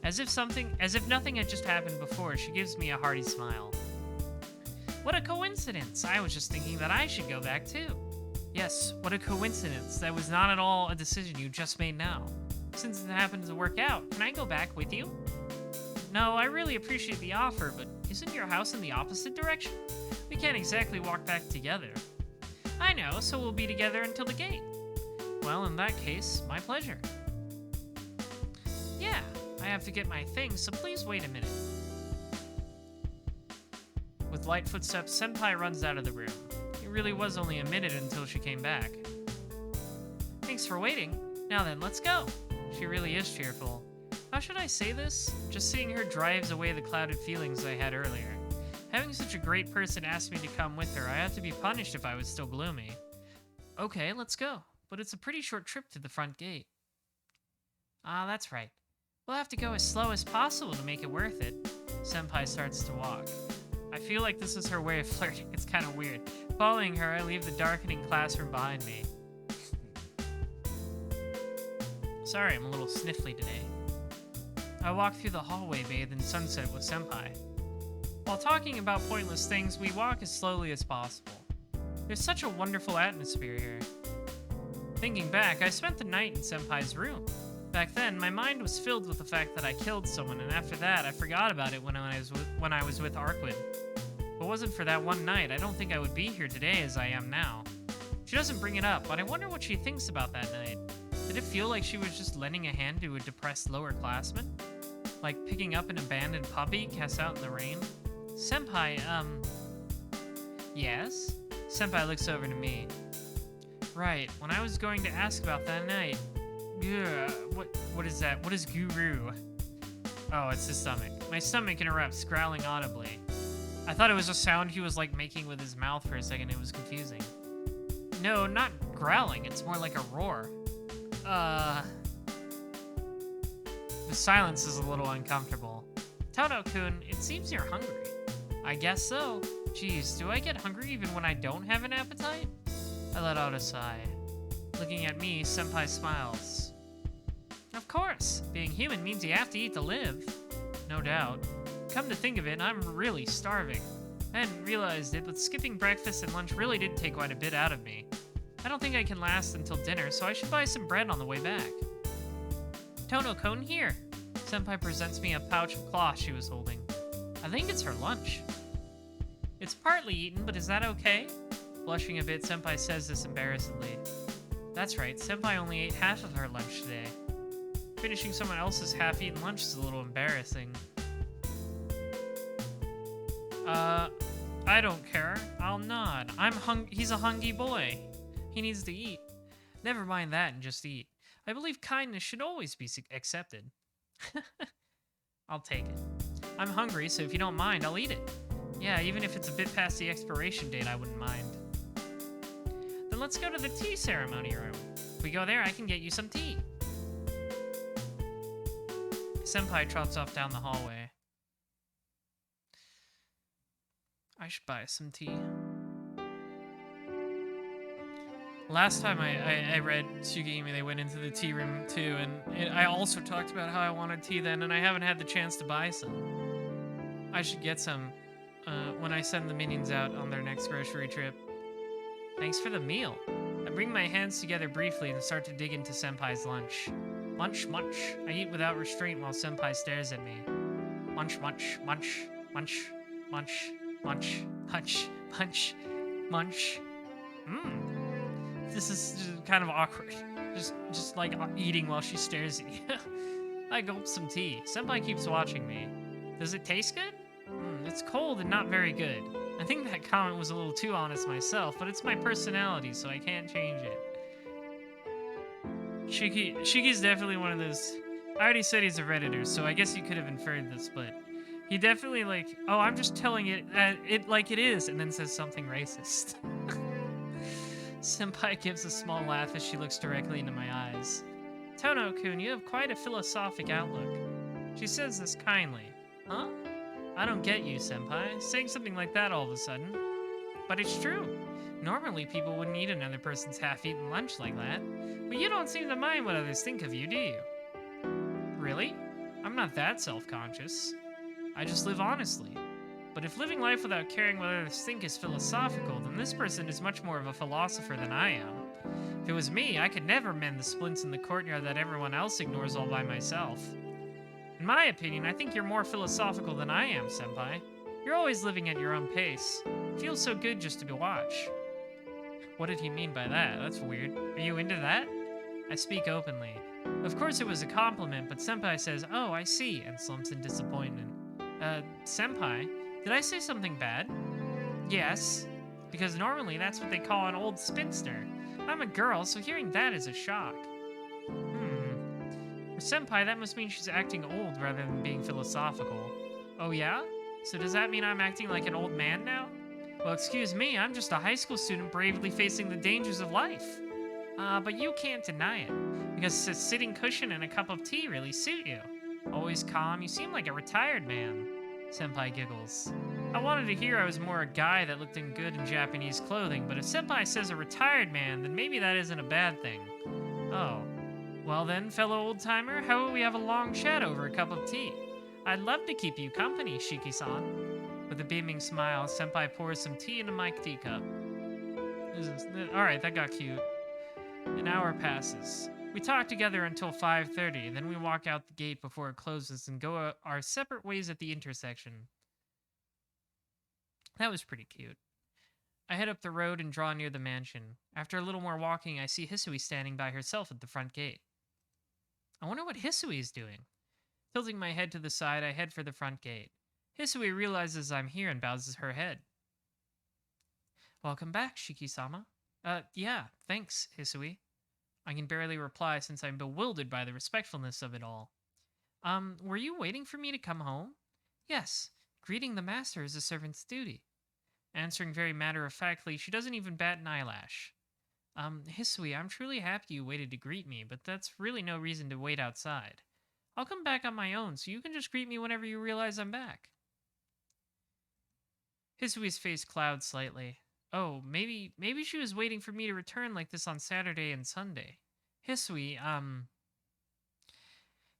As if nothing had just happened before, she gives me a hearty smile. What a coincidence! I was just thinking that I should go back too. Yes, what a coincidence. That was not at all a decision you just made now. Since it happened to work out, can I go back with you? No, I really appreciate the offer, but isn't your house in the opposite direction? We can't exactly walk back together. I know, so we'll be together until the gate. Well, in that case, my pleasure. Yeah, I have to get my things, so please wait a minute. With light footsteps, Senpai runs out of the room. It really was only a minute until she came back. Thanks for waiting. Now then, let's go. She really is cheerful. How should I say this? Just seeing her drives away the clouded feelings I had earlier. Having such a great person ask me to come with her, I have to be punished if I was still gloomy. Okay, let's go. But it's a pretty short trip to the front gate. Ah, that's right. We'll have to go as slow as possible to make it worth it. Senpai starts to walk. I feel like this is her way of flirting. It's kind of weird. Following her, I leave the darkening classroom behind me. Sorry, I'm a little sniffly today. I walk through the hallway bathed in sunset with Senpai. While talking about pointless things, we walk as slowly as possible. There's such a wonderful atmosphere here. Thinking back, I spent the night in Senpai's room. Back then, my mind was filled with the fact that I killed someone, and after that, I forgot about it when I was with Arkwin. If it wasn't for that one night, I don't think I would be here today as I am now. She doesn't bring it up, but I wonder what she thinks about that night. Did it feel like she was just lending a hand to a depressed lower-classman? Like picking up an abandoned puppy cast out in the rain? Senpai, Yes? Senpai looks over to me. Right, when I was going to ask about that night... Ugh, what is that? What is guru? Oh, it's his stomach. My stomach interrupts, growling audibly. I thought it was a sound he was like making with his mouth for a second. It was confusing. No, not growling. It's more like a roar. The silence is a little uncomfortable. Tono-kun, it seems you're hungry. I guess so. Geez, do I get hungry even when I don't have an appetite? I let out a sigh. Looking at me, Senpai smiles. Of course, being human means you have to eat to live. No doubt. Come to think of it, I'm really starving. I hadn't realized it, but skipping breakfast and lunch really did take quite a bit out of me. I don't think I can last until dinner, so I should buy some bread on the way back. Tono-kun, here. Senpai presents me a pouch of cloth she was holding. I think it's her lunch. It's partly eaten, but is that okay? Blushing a bit, Senpai says this embarrassedly. That's right, Senpai only ate half of her lunch today. Finishing someone else's half-eaten lunch is a little embarrassing. I don't care. I'll nod. He's a hungry boy. He needs to eat. Never mind that and just eat. I believe kindness should always be accepted. I'll take it. I'm hungry, so if you don't mind, I'll eat it. Yeah, even if it's a bit past the expiration date, I wouldn't mind. Then let's go to the tea ceremony room. If we go there, I can get you some tea. Senpai trots off down the hallway. I should buy some tea. Last time I read Tsukihime, they went into the tea room too, and I also talked about how I wanted tea then, and I haven't had the chance to buy some. I should get some when I send the minions out on their next grocery trip. Thanks for the meal. I bring my hands together briefly and start to dig into Senpai's lunch. Munch, munch. I eat without restraint while Senpai stares at me. Munch, munch, munch, munch, munch, munch, munch, munch, munch. Mmm. This is just kind of awkward. Just like eating while she stares at you. I gulp some tea. Senpai keeps watching me. Does it taste good? It's cold and not very good. I think that comment was a little too honest myself, but it's my personality, so I can't change it. Shiki's definitely one of those... I already said he's a Redditor, so I guess you could have inferred this, but... He definitely like, oh, I'm just telling it like it is, and then says something racist. Senpai gives a small laugh as she looks directly into my eyes. Tono-kun, you have quite a philosophic outlook. She says this kindly. Huh? I don't get you, Senpai. Saying something like that all of a sudden. But it's true. Normally, people wouldn't eat another person's half-eaten lunch like that. But you don't seem to mind what others think of you, do you? Really? I'm not that self-conscious. I just live honestly. But if living life without caring what others think is philosophical, then this person is much more of a philosopher than I am. If it was me, I could never mend the splints in the courtyard that everyone else ignores all by myself. In my opinion, I think you're more philosophical than I am, Senpai. You're always living at your own pace. It feels so good just to watch. What did he mean by that? That's weird. Are you into that? I speak openly. Of course it was a compliment, but Senpai says, oh, I see, and slumps in disappointment. Senpai, did I say something bad? Yes, because normally that's what they call an old spinster. I'm a girl, so hearing that is a shock. For Senpai, that must mean she's acting old rather than being philosophical. Oh yeah? So does that mean I'm acting like an old man now? Well, excuse me, I'm just a high school student bravely facing the dangers of life. But you can't deny it, because a sitting cushion and a cup of tea really suit you. Always calm, you seem like a retired man. Senpai giggles. I wanted to hear I was more a guy that looked in good in Japanese clothing, but if Senpai says a retired man, then maybe that isn't a bad thing. Oh. Well then, fellow old-timer, how about we have a long chat over a cup of tea? I'd love to keep you company, Shiki-san. With a beaming smile, Senpai pours some tea into my teacup. Alright, that got cute. An hour passes. We talk together until 5:30, then we walk out the gate before it closes and go our separate ways at the intersection. That was pretty cute. I head up the road and draw near the mansion. After a little more walking, I see Hisui standing by herself at the front gate. I wonder what Hisui is doing. Tilting my head to the side, I head for the front gate. Hisui realizes I'm here and bows her head. Welcome back, Shiki-sama. Yeah, thanks, Hisui. I can barely reply since I'm bewildered by the respectfulness of it all. Were you waiting for me to come home? Yes, greeting the master is a servant's duty. Answering very matter-of-factly, she doesn't even bat an eyelash. Hisui, I'm truly happy you waited to greet me, but that's really no reason to wait outside. I'll come back on my own, so you can just greet me whenever you realize I'm back. Hisui's face clouds slightly. Oh, maybe she was waiting for me to return like this on Saturday and Sunday. Hisui,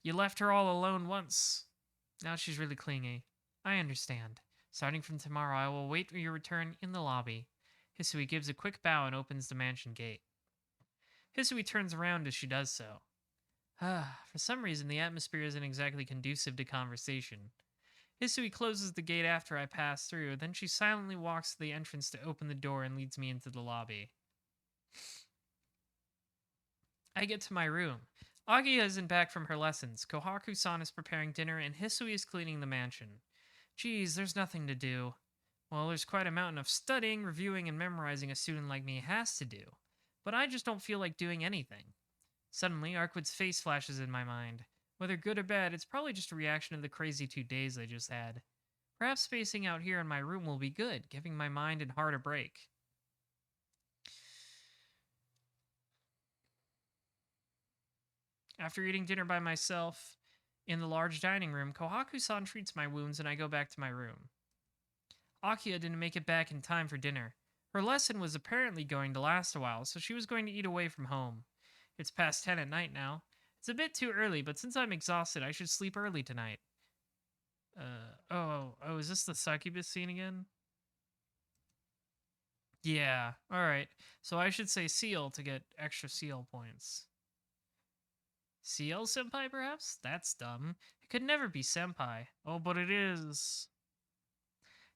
you left her all alone once. Now she's really clingy. I understand. Starting from tomorrow, I will wait for your return in the lobby. Hisui gives a quick bow and opens the mansion gate. Hisui turns around as she does so. For some reason, the atmosphere isn't exactly conducive to conversation. Hisui closes the gate after I pass through, then she silently walks to the entrance to open the door and leads me into the lobby. I get to my room. Agia isn't back from her lessons, Kohaku-san is preparing dinner, and Hisui is cleaning the mansion. Geez, there's nothing to do. Well, there's quite a mountain of studying, reviewing, and memorizing a student like me has to do. But I just don't feel like doing anything. Suddenly, Arkwood's face flashes in my mind. Whether good or bad, it's probably just a reaction to the crazy 2 days I just had. Perhaps spacing out here in my room will be good, giving my mind and heart a break. After eating dinner by myself in the large dining room, Kohaku-san treats my wounds and I go back to my room. Akia didn't make it back in time for dinner. Her lesson was apparently going to last a while, so she was going to eat away from home. It's past 10 at night now. It's a bit too early, but since I'm exhausted, I should sleep early tonight. Is this the succubus scene again? Yeah, alright. So I should say seal to get extra seal points. CL Senpai, perhaps? That's dumb. It could never be Senpai. Oh, but it is.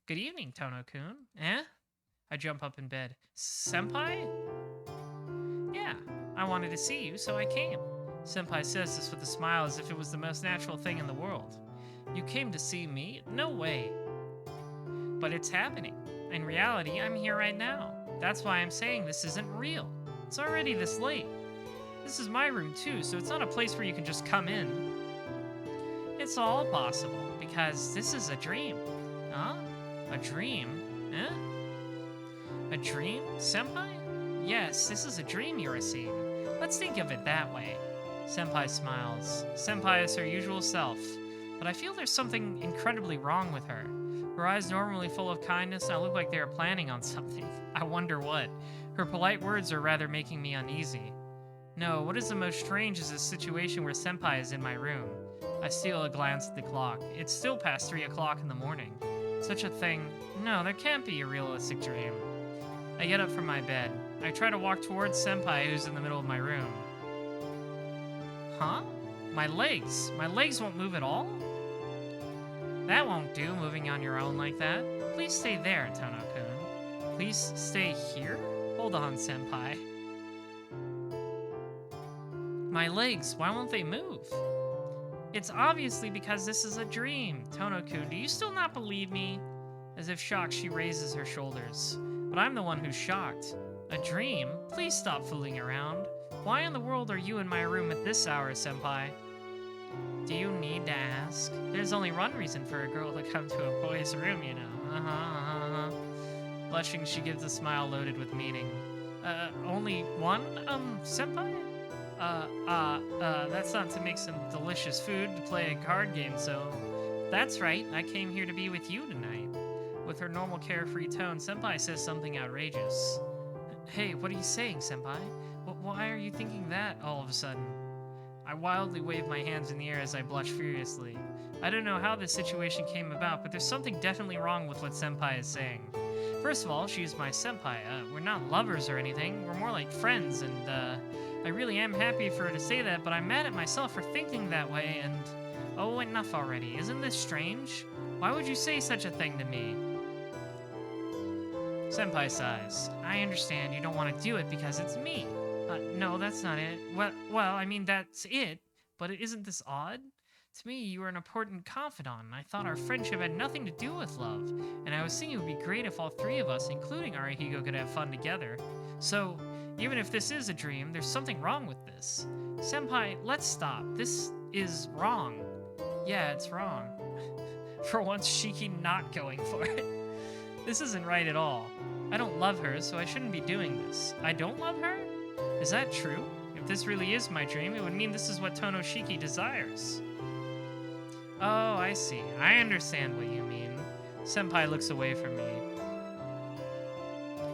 Good evening, Tono-kun. Eh? I jump up in bed. Senpai? Yeah, I wanted to see you, so I came. Senpai says this with a smile as if it was the most natural thing in the world. You came to see me? No way. But it's happening. In reality, I'm here right now. That's why I'm saying this isn't real. It's already this late. This is my room too, so it's not a place where you can just come in. It's all possible, because this is a dream. Huh? A dream? Eh? A dream, Senpai? Yes, this is a dream you are seeing. Let's think of it that way. Senpai smiles. Senpai is her usual self, but I feel there's something incredibly wrong with her. Her eyes normally full of kindness now look like they are planning on something. I wonder what. Her polite words are rather making me uneasy. No, what is the most strange is this situation where Senpai is in my room. I steal a glance at the clock. It's still past 3 o'clock in the morning. Such a thing. No, there can't be a realistic dream. I get up from my bed. I try to walk towards Senpai, who's in the middle of my room. Huh? My legs. My legs won't move at all? That won't do, moving on your own like that. Please stay there, Tono-kun. Please stay here? Hold on, Senpai. My legs, why won't they move? It's obviously because this is a dream. Tono-kun, do you still not believe me? As if shocked, she raises her shoulders. But I'm the one who's shocked. A dream? Please stop fooling around. Why in the world are you in my room at this hour, Senpai? Do you need to ask? There's only one reason for a girl to come to a boy's room, you know. Blushing, she gives a smile loaded with meaning. Only one, Senpai? That's not to make some delicious food to play a card game, so... That's right, I came here to be with you tonight. With her normal carefree tone, Senpai says something outrageous. Hey, what are you saying, Senpai? Why are you thinking that all of a sudden? I wildly wave my hands in the air as I blush furiously. I don't know how this situation came about, but there's something definitely wrong with what Senpai is saying. First of all, she's my senpai. We're not lovers or anything, we're more like friends, and I really am happy for her to say that, but I'm mad at myself for thinking that way, and... Oh, enough already. Isn't this strange? Why would you say such a thing to me? Senpai sighs. I understand you don't want to do it because it's me. No, that's not it. Well, I mean, that's it, but isn't this odd? To me, you were an important confidant, and I thought our friendship had nothing to do with love, and I was thinking it would be great if all three of us, including Arihigo, could have fun together. So, even if this is a dream, there's something wrong with this. Senpai, let's stop. This is wrong. Yeah, it's wrong. For once, Shiki not going for it. This isn't right at all. I don't love her, so I shouldn't be doing this. I don't love her? Is that true? If this really is my dream, it would mean this is what Tonoshiki desires. Oh, I see. I understand what you mean. Senpai looks away from me.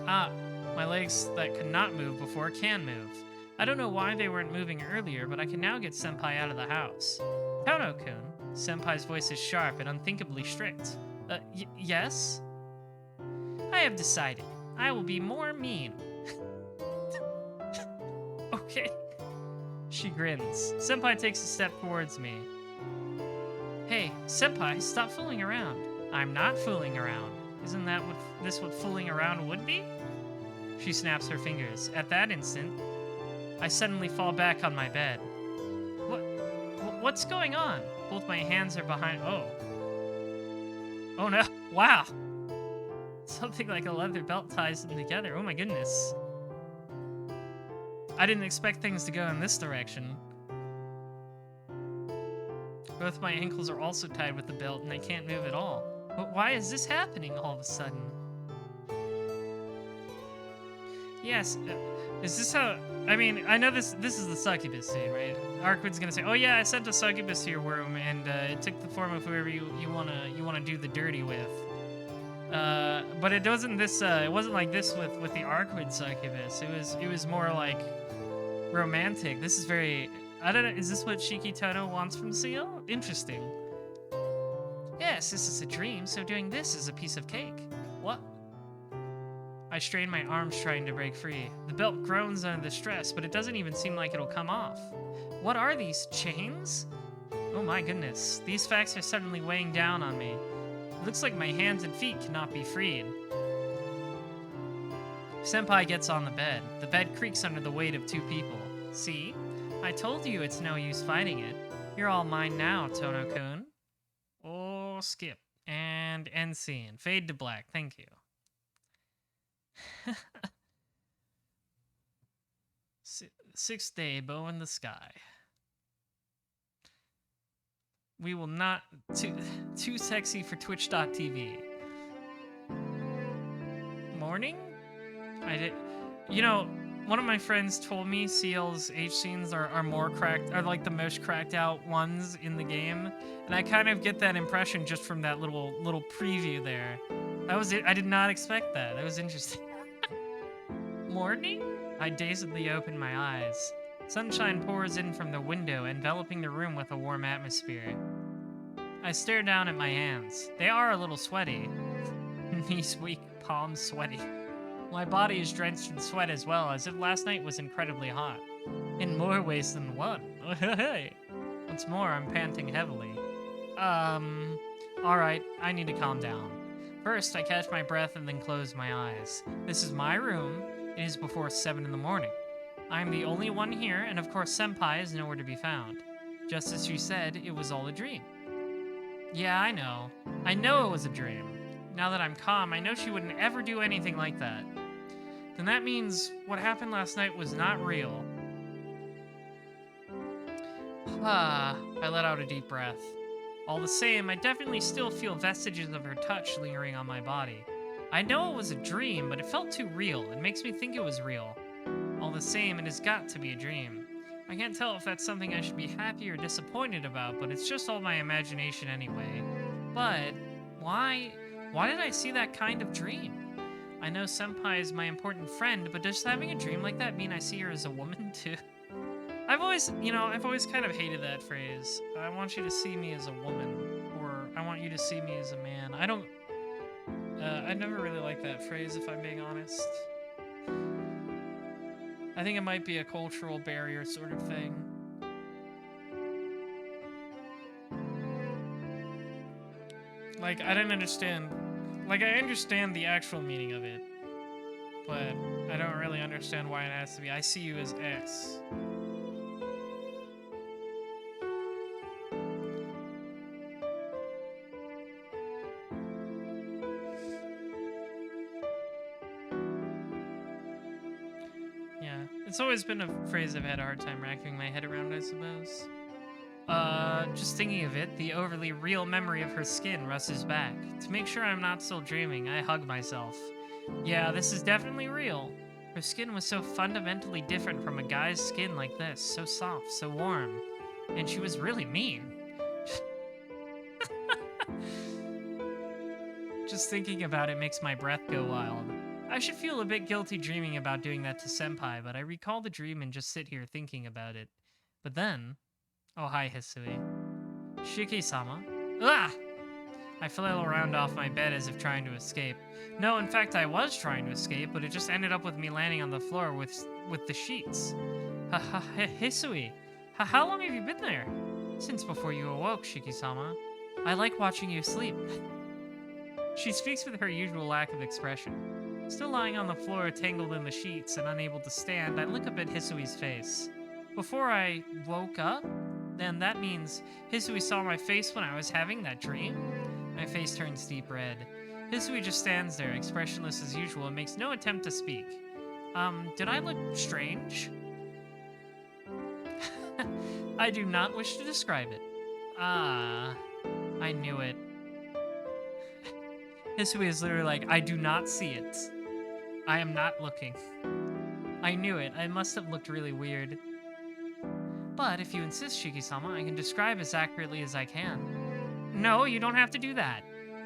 Ah, my legs that could not move before can move. I don't know why they weren't moving earlier, but I can now get Senpai out of the house. Tono-kun. Senpai's voice is sharp and unthinkably strict. Yes? I have decided. I will be more mean. Okay. She grins. Senpai takes a step towards me. Hey, Senpai, stop fooling around. I'm not fooling around. Isn't that what fooling around would be? She snaps her fingers. At that instant, I suddenly fall back on my bed. What's going on? Both my hands are behind... Oh no. Wow. Something like a leather belt ties them together. Oh my goodness. I didn't expect things to go in this direction. Both my ankles are also tied with the belt, and I can't move at all. But why is this happening all of a sudden? Yes, is this how... I mean, I know this is the succubus scene, right? Arkwin's gonna say, oh yeah, I sent a succubus to your room, and it took the form of whoever you wanna do the dirty with. But it wasn't this, it wasn't like this with the Arkwin succubus. It was more like romantic. This is very... I don't know, is this what Shiki Toto wants from Seal? Interesting. Yes, this is a dream, so doing this is a piece of cake. What? I strain my arms trying to break free. The belt groans under the stress, but it doesn't even seem like it'll come off. What are these, chains? Oh my goodness, these facts are suddenly weighing down on me. It looks like my hands and feet cannot be freed. Senpai gets on the bed. The bed creaks under the weight of two people. See? I told you it's no use fighting it. You're all mine now, Tono-kun. Oh, skip. And end scene. Fade to black. Thank you. Sixth day, bow in the sky. We will not... Too sexy for Twitch.tv. Morning? I did... You know... One of my friends told me Seal's H scenes are more cracked, are like the most cracked out ones in the game, and I kind of get that impression just from that little preview there. That was it. I did not expect that. That was interesting. Morning? I dazedly open my eyes. Sunshine pours in from the window, enveloping the room with a warm atmosphere. I stare down at my hands. They are a little sweaty. Knees weak, palms sweaty. My body is drenched in sweat as well, as if last night was incredibly hot. In more ways than one. What's more, I'm panting heavily. Alright, I need to calm down. First, I catch my breath and then close my eyes. This is my room. It is before 7 in the morning. I am the only one here, and of course Senpai is nowhere to be found. Just as she said, it was all a dream. Yeah, I know. I know it was a dream. Now that I'm calm, I know she wouldn't ever do anything like that. Then that means what happened last night was not real. I let out a deep breath. All the same, I definitely still feel vestiges of her touch lingering on my body. I know it was a dream, but it felt too real. It makes me think it was real. All the same, it has got to be a dream. I can't tell if that's something I should be happy or disappointed about, but it's just all my imagination anyway. But why did I see that kind of dream? I know Senpai is my important friend, but does having a dream like that mean I see her as a woman too? I've always kind of hated that phrase. I want you to see me as a woman, or I want you to see me as a man. I never really liked that phrase, if I'm being honest. I think it might be a cultural barrier sort of thing. Like, I don't understand. Like, I understand the actual meaning of it, but I don't really understand why it has to be, I see you as S. Yeah, it's always been a phrase I've had a hard time wrapping my head around, I suppose. Just thinking of it, the overly real memory of her skin rushes back. To make sure I'm not still dreaming, I hug myself. Yeah, this is definitely real. Her skin was so fundamentally different from a guy's skin like this, so soft, so warm. And she was really mean. Just thinking about it makes my breath go wild. I should feel a bit guilty dreaming about doing that to Senpai, but I recall the dream and just sit here thinking about it. But then... Oh, hi, Hisui. Shiki-sama. Ah! I flail around off my bed as if trying to escape. No, in fact, I was trying to escape, but it just ended up with me landing on the floor with the sheets. Hisui. How long have you been there? Since before you awoke, Shiki-sama. I like watching you sleep. She speaks with her usual lack of expression. Still lying on the floor, tangled in the sheets and unable to stand, I look up at Hisui's face. Before I woke up? Then that means Hisui saw my face when I was having that dream? My face turns deep red. Hisui just stands there, expressionless as usual, and makes no attempt to speak. Did I look strange? I do not wish to describe it. Ah, I knew it. Hisui is literally like, I do not see it. I am not looking. I knew it. I must have looked really weird. But if you insist, Shiki-sama, I can describe as accurately as I can. No, you don't have to do that.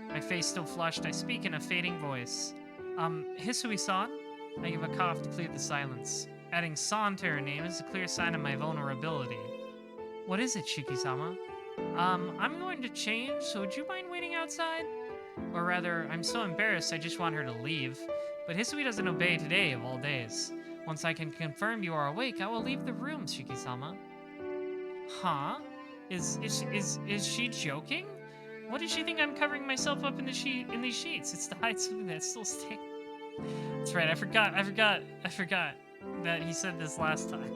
My face still flushed, I speak in a fading voice. Hisui-san? I give a cough to clear the silence. Adding san to her name is a clear sign of my vulnerability. What is it, Shiki-sama? I'm going to change, so would you mind waiting outside? Or rather, I'm so embarrassed I just want her to leave. But Hisui doesn't obey today of all days. Once I can confirm you are awake, I will leave the room, Shiki-sama. Huh? Is she joking? What does she think I'm covering myself up in these sheets? It's to hide something that's still staying. That's right, I forgot that he said this last time.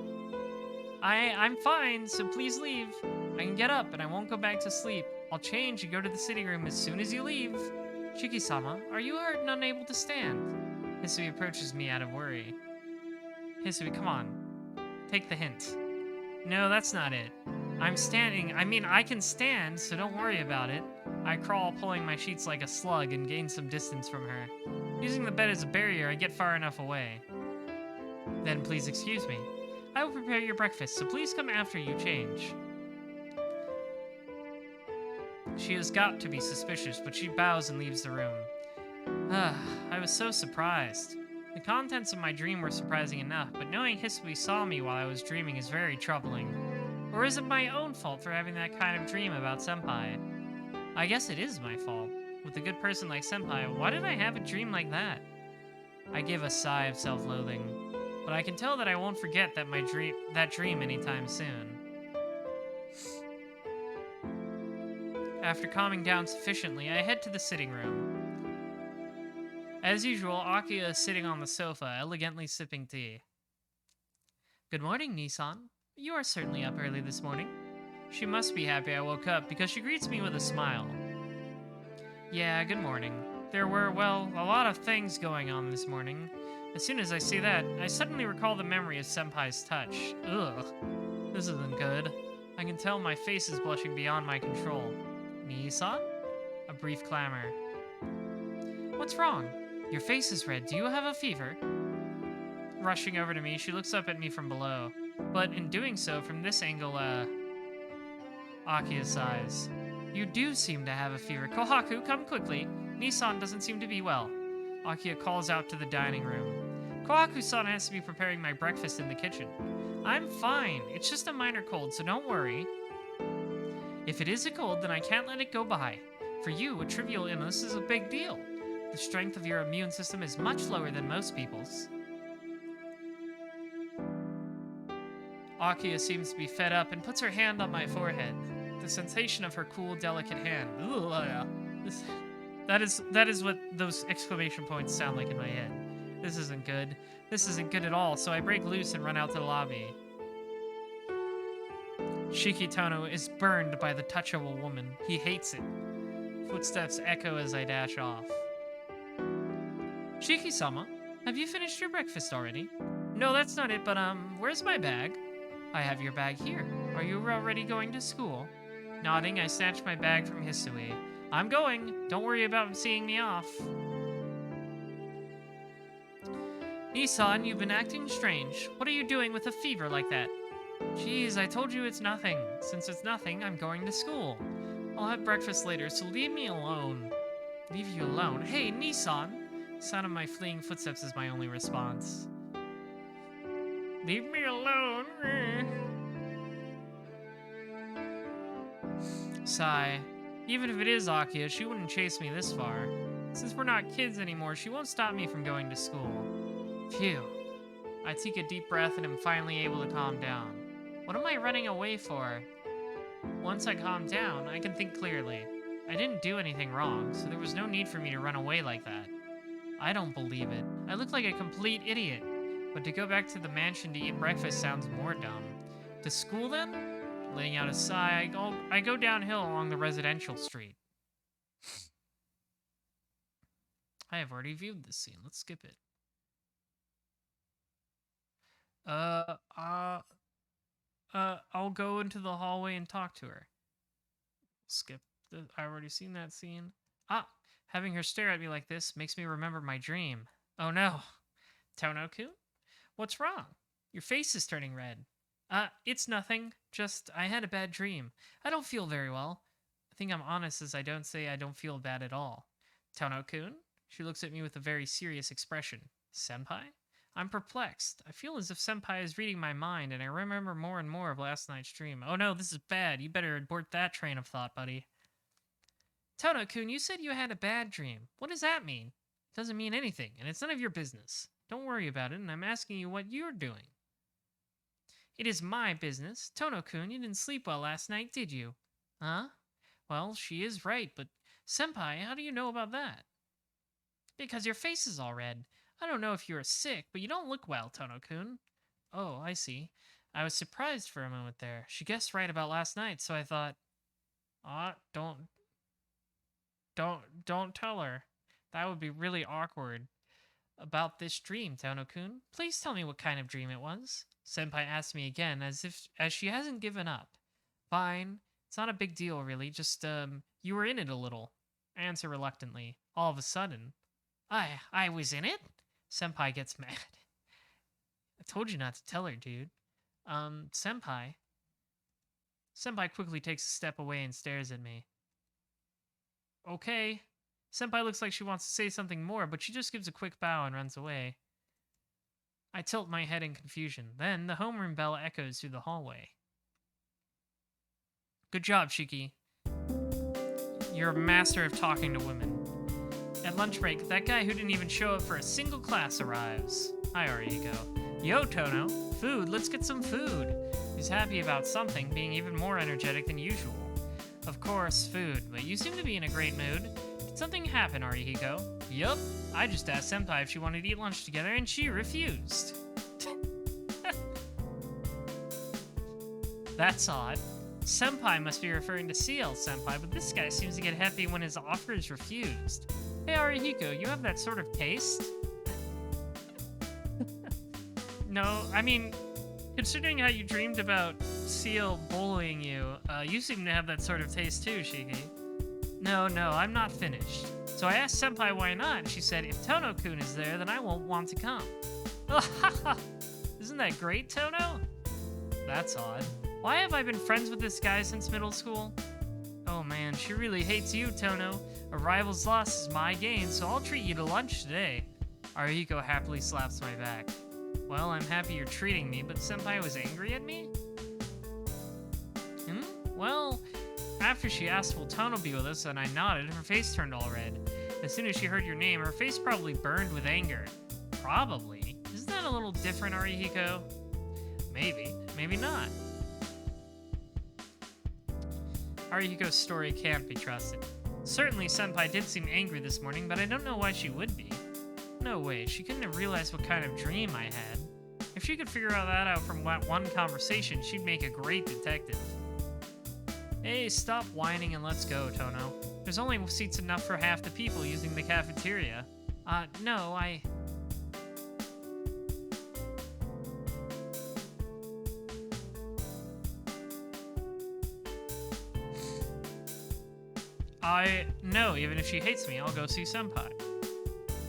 I'm fine, so please leave. I can get up and I won't go back to sleep. I'll change and go to the sitting room as soon as you leave. Shiki-sama, are you hurt and unable to stand? Hisui approaches me out of worry. Hisui, come on. Take the hint. No, that's not it. I'm standing. I mean, I can stand, so don't worry about it. I crawl, pulling my sheets like a slug, and gain some distance from her. Using the bed as a barrier, I get far enough away. Then please excuse me. I will prepare your breakfast, so please come after you change. She has got to be suspicious, but she bows and leaves the room. I was so surprised. The contents of my dream were surprising enough, but knowing Hisui saw me while I was dreaming is very troubling. Or is it my own fault for having that kind of dream about Senpai? I guess it is my fault. With a good person like Senpai, why did I have a dream like that? I give a sigh of self-loathing, but I can tell that I won't forget that dream anytime soon. After calming down sufficiently, I head to the sitting room. As usual, Akiya is sitting on the sofa, elegantly sipping tea. Good morning, Nissan. You are certainly up early this morning. She must be happy I woke up because she greets me with a smile. Yeah, good morning. There were, well, a lot of things going on this morning. As soon as I see that, I suddenly recall the memory of Senpai's touch. Ugh. This isn't good. I can tell my face is blushing beyond my control. Nissan? A brief clamor. What's wrong? Your face is red. Do you have a fever? Rushing over to me, she looks up at me from below. But in doing so, from this angle, Akiya sighs. You do seem to have a fever. Kohaku, come quickly. Nissan doesn't seem to be well. Akiya calls out to the dining room. Kohaku-san has to be preparing my breakfast in the kitchen. I'm fine. It's just a minor cold, so don't worry. If it is a cold, then I can't let it go by. For you, a trivial illness is a big deal. The strength of your immune system is much lower than most people's. Akiya seems to be fed up and puts her hand on my forehead. The sensation of her cool, delicate hand. That is what those exclamation points sound like in my head. This isn't good. This isn't good at all, so I break loose and run out to the lobby. Shikitono is burned by the touch of a woman. He hates it. Footsteps echo as I dash off. Shiki-sama, have you finished your breakfast already? No, that's not it, but where's my bag? I have your bag here. Are you already going to school? Nodding, I snatch my bag from Hisui. I'm going. Don't worry about seeing me off. Nissan, you've been acting strange. What are you doing with a fever like that? Jeez, I told you it's nothing. Since it's nothing, I'm going to school. I'll have breakfast later, so leave me alone. Leave you alone? Hey, Nissan! The sound of my fleeing footsteps is my only response. Leave me alone. Sigh. Even if it is Akiya, she wouldn't chase me this far. Since we're not kids anymore, she won't stop me from going to school. Phew. I take a deep breath and am finally able to calm down. What am I running away for? Once I calm down, I can think clearly. I didn't do anything wrong, so there was no need for me to run away like that. I don't believe it. I look like a complete idiot. But to go back to the mansion to eat breakfast sounds more dumb. To school then? Letting out a sigh, I go downhill along the residential street. I have already viewed this scene. Let's skip it. I'll go into the hallway and talk to her. Skip. I already seen that scene. Ah, having her stare at me like this makes me remember my dream. Oh no. Tono-kun? What's wrong? Your face is turning red. It's nothing. Just, I had a bad dream. I don't feel very well. I think I'm honest as I don't say I don't feel bad at all. Tono-kun? She looks at me with a very serious expression. Senpai? I'm perplexed. I feel as if Senpai is reading my mind, and I remember more and more of last night's dream. Oh no, this is bad. You better abort that train of thought, buddy. Tono-kun, you said you had a bad dream. What does that mean? It doesn't mean anything, and it's none of your business. Don't worry about it, and I'm asking you what you're doing. It is my business. Tono-kun, you didn't sleep well last night, did you? Huh? Well, she is right, but Senpai, how do you know about that? Because your face is all red. I don't know if you are sick, but you don't look well, Tono-kun. Oh, I see. I was surprised for a moment there. She guessed right about last night, so I thought, don't tell her. That would be really awkward. About this dream, Tono-kun. Please tell me what kind of dream it was. Senpai asked me again, as she hasn't given up. Fine. It's not a big deal, really. Just, you were in it a little. I answer reluctantly. All of a sudden. I was in it? Senpai gets mad. I told you not to tell her, dude. Senpai. Senpai quickly takes a step away and stares at me. Okay. Senpai looks like she wants to say something more, but she just gives a quick bow and runs away. I tilt my head in confusion. Then the homeroom bell echoes through the hallway. Good job, Shiki. You're a master of talking to women. At lunch break, that guy who didn't even show up for a single class arrives. Hi, Arihiko. Yo, Tono. Food, let's get some food. He's happy about something, being even more energetic than usual. Of course, food, but you seem to be in a great mood. Did something happen, Arihiko? Yup. I just asked Senpai if she wanted to eat lunch together, and she refused. That's odd. Senpai must be referring to CL Senpai, but this guy seems to get happy when his offer is refused. Hey Arihiko, you have that sort of taste? No, I mean, considering how you dreamed about CL bullying you, you seem to have that sort of taste too, Shiki. No, I'm not finished. So I asked Senpai why not, and she said, if Tono-kun is there, then I won't want to come. Isn't that great, Tono? That's odd. Why have I been friends with this guy since middle school? Oh man, she really hates you, Tono. A rival's loss is my gain, so I'll treat you to lunch today. Arihiko happily slaps my back. Well, I'm happy you're treating me, but Senpai was angry at me? Well, after she asked will Tono be with us and I nodded, her face turned all red. As soon as she heard your name, her face probably burned with anger. Probably? Isn't that a little different, Arihiko? Maybe not. Arihiko's story can't be trusted. Certainly, Senpai did seem angry this morning, but I don't know why she would be. No way, she couldn't have realized what kind of dream I had. If she could figure that out from that one conversation, she'd make a great detective. Hey, stop whining and let's go, Tono. There's only seats enough for half the people using the cafeteria. No, No, even if she hates me, I'll go see Senpai.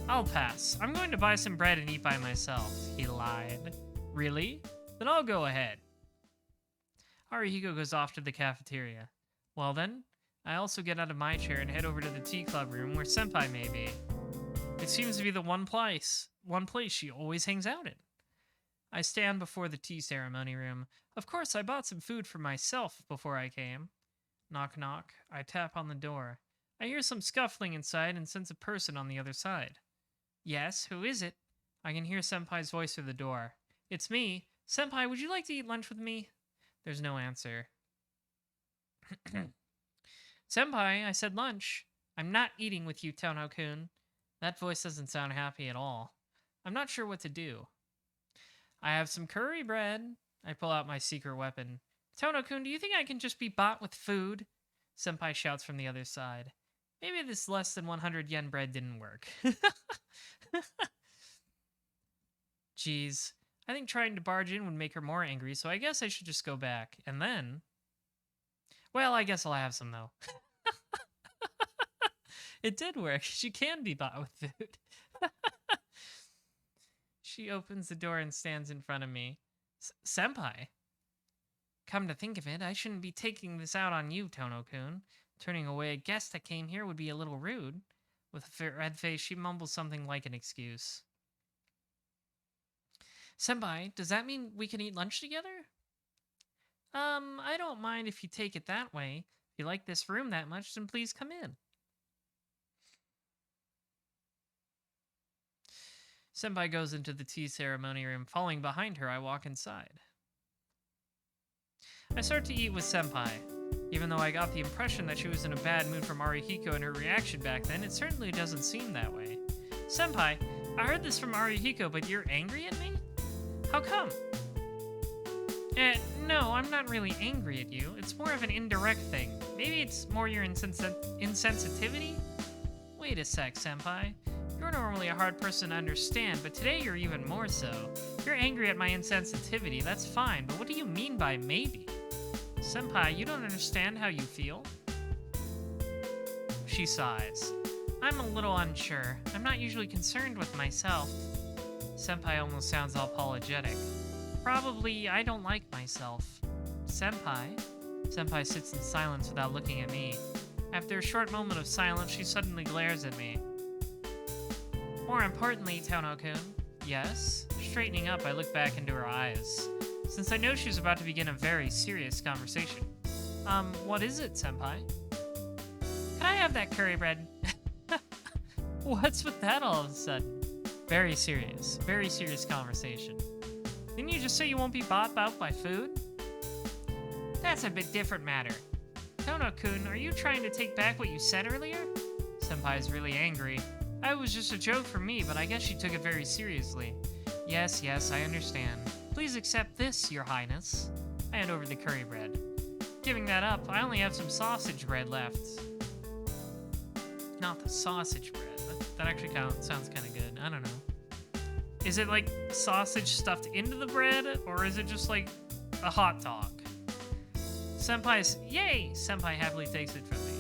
I'll pass. I'm going to buy some bread and eat by myself. He lied. Really? Then I'll go ahead. Arihiko goes off to the cafeteria. Well then, I also get out of my chair and head over to the tea club room where Senpai may be. It seems to be the one place she always hangs out in. I stand before the tea ceremony room. Of course, I bought some food for myself before I came. Knock knock. I tap on the door. I hear some scuffling inside and sense a person on the other side. Yes, who is it? I can hear Senpai's voice through the door. It's me. Senpai, would you like to eat lunch with me? There's no answer. Senpai, I said lunch. I'm not eating with you, Tono-kun. That voice doesn't sound happy at all. I'm not sure what to do. I have some curry bread. I pull out my secret weapon. Tono-kun, do you think I can just be bought with food? Senpai shouts from the other side. Maybe this less than 100 yen bread didn't work. Jeez, I think trying to barge in would make her more angry, so I guess I should just go back. And then... Well, I guess I'll have some, though. It did work. She can be bought with food. She opens the door and stands in front of me. Senpai? Come to think of it, I shouldn't be taking this out on you, Tono-kun. Turning away a guest that came here would be a little rude. With a red face, she mumbles something like an excuse. Senpai, does that mean we can eat lunch together? I don't mind if you take it that way. If you like this room that much, then please come in. Senpai goes into the tea ceremony room. Following behind her, I walk inside. I start to eat with Senpai. Even though I got the impression that she was in a bad mood from Arihiko and her reaction back then, it certainly doesn't seem that way. Senpai, I heard this from Arihiko, but you're angry at me? How come? No, I'm not really angry at you. It's more of an indirect thing. Maybe it's more your insensitivity? Wait a sec, Senpai. You're normally a hard person to understand, but today you're even more so. You're angry at my insensitivity, that's fine, but what do you mean by maybe? Senpai, you don't understand how you feel? She sighs. I'm a little unsure. I'm not usually concerned with myself. Senpai almost sounds apologetic. Probably I don't like myself. Senpai? Senpai sits in silence without looking at me. After a short moment of silence, she suddenly glares at me. More importantly, Tono-kun. Yes? Straightening up, I look back into her eyes. Since I know she's about to begin a very serious conversation. What is it, Senpai? Can I have that curry bread? What's with that all of a sudden? Very serious conversation. Didn't you just say you won't be bought out by food? That's a bit different matter. Tono-kun, are you trying to take back what you said earlier? Senpai's really angry. It was just a joke for me, but I guess she took it very seriously. Yes, I understand. Please accept this, Your Highness. I hand over the curry bread. Giving that up, I only have some sausage bread left. Not the sausage bread. That actually sounds kind of good. I don't know. Is it like sausage stuffed into the bread, or is it just like a hot dog? Yay! Senpai happily takes it from me.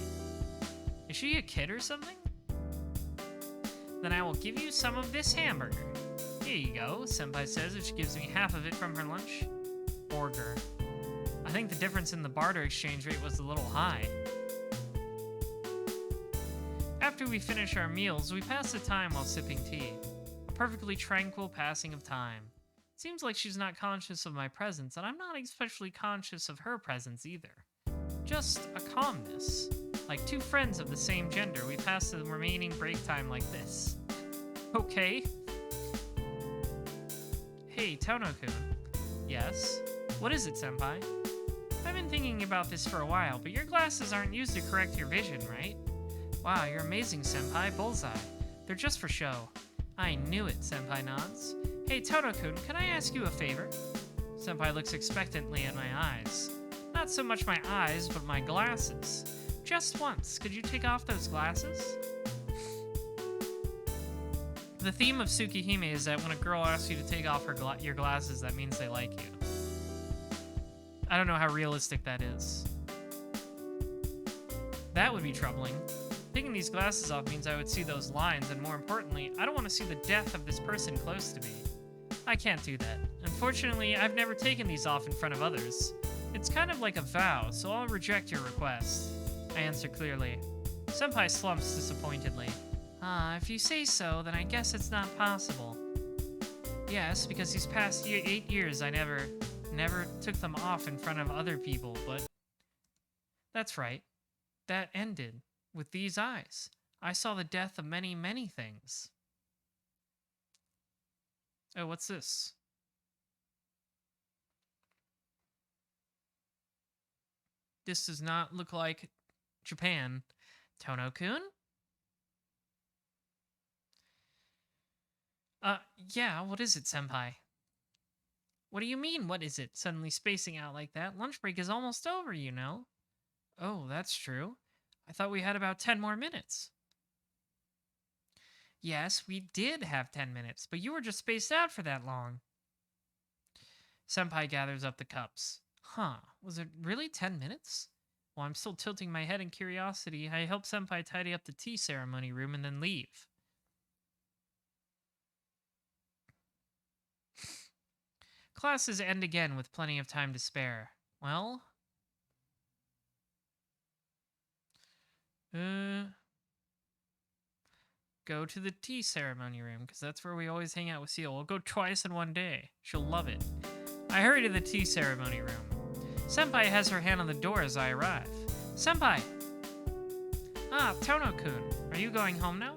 Is she a kid or something? Then I will give you some of this hamburger. Here you go, Senpai says as she gives me half of it from her lunch. Burger. I think the difference in the barter exchange rate was a little high. After we finish our meals, we pass the time while sipping tea. A perfectly tranquil passing of time. It seems like she's not conscious of my presence, and I'm not especially conscious of her presence either. Just a calmness. Like two friends of the same gender, we pass the remaining break time like this. Okay. Hey, Tono-kun. Yes? What is it, Senpai? I've been thinking about this for a while, but your glasses aren't used to correct your vision, right? Wow, you're amazing, Senpai. Bullseye. They're just for show. I knew it, Senpai nods. Hey, Tono-kun, can I ask you a favor? Senpai looks expectantly at my eyes. Not so much my eyes, but my glasses. Just once, could you take off those glasses? The theme of Tsukihime is that when a girl asks you to take off your glasses, that means they like you. I don't know how realistic that is. That would be troubling. Taking these glasses off means I would see those lines, and more importantly, I don't want to see the death of this person close to me. I can't do that. Unfortunately, I've never taken these off in front of others. It's kind of like a vow, so I'll reject your request. I answer clearly. Senpai slumps disappointedly. If you say so, then I guess it's not possible. Yes, because these past 8 years I never took them off in front of other people, but... That's right. That ended with these eyes. I saw the death of many, many things. Oh, what's this? This does not look like Japan. Tono-kun? Yeah, what is it, Senpai? What do you mean, what is it? Suddenly spacing out like that? Lunch break is almost over, you know. Oh, that's true. I thought we had about 10 more minutes. Yes, we did have 10 minutes, but you were just spaced out for that long. Senpai gathers up the cups. Huh, was it really 10 minutes? While I'm still tilting my head in curiosity, I help Senpai tidy up the tea ceremony room and then leave. Classes end again with plenty of time to spare. Well, go to the tea ceremony room, because that's where we always hang out with Seal. We'll go twice in one day. She'll love it. I hurry to the tea ceremony room. Senpai has her hand on the door as I arrive. Senpai! Ah, Tono-kun. Are you going home now?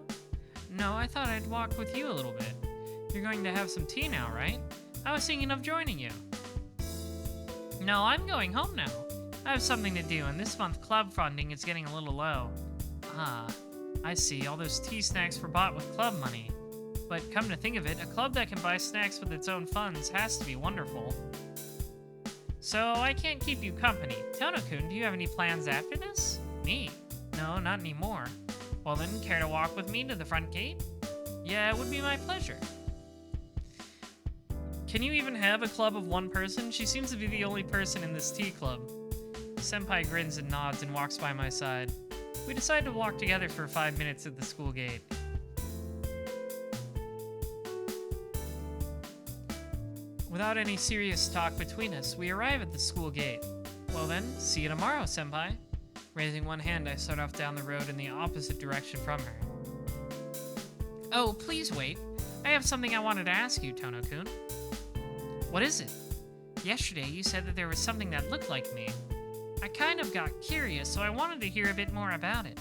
No, I thought I'd walk with you a little bit. You're going to have some tea now, right? I was thinking of joining you. No, I'm going home now. I have something to do, and this month club funding is getting a little low. Ah, I see. All those tea snacks were bought with club money. But come to think of it, a club that can buy snacks with its own funds has to be wonderful. So I can't keep you company. Tono-kun, do you have any plans after this? Me? No, not anymore. Well then, care to walk with me to the front gate? Yeah, it would be my pleasure. Can you even have a club of one person? She seems to be the only person in this tea club. Senpai grins and nods and walks by my side. We decide to walk together for 5 minutes at the school gate. Without any serious talk between us, we arrive at the school gate. Well then, see you tomorrow, Senpai. Raising one hand, I start off down the road in the opposite direction from her. Oh, please wait. I have something I wanted to ask you, Tono-kun. What is it? Yesterday, you said that there was something that looked like me. I kind of got curious, so I wanted to hear a bit more about it.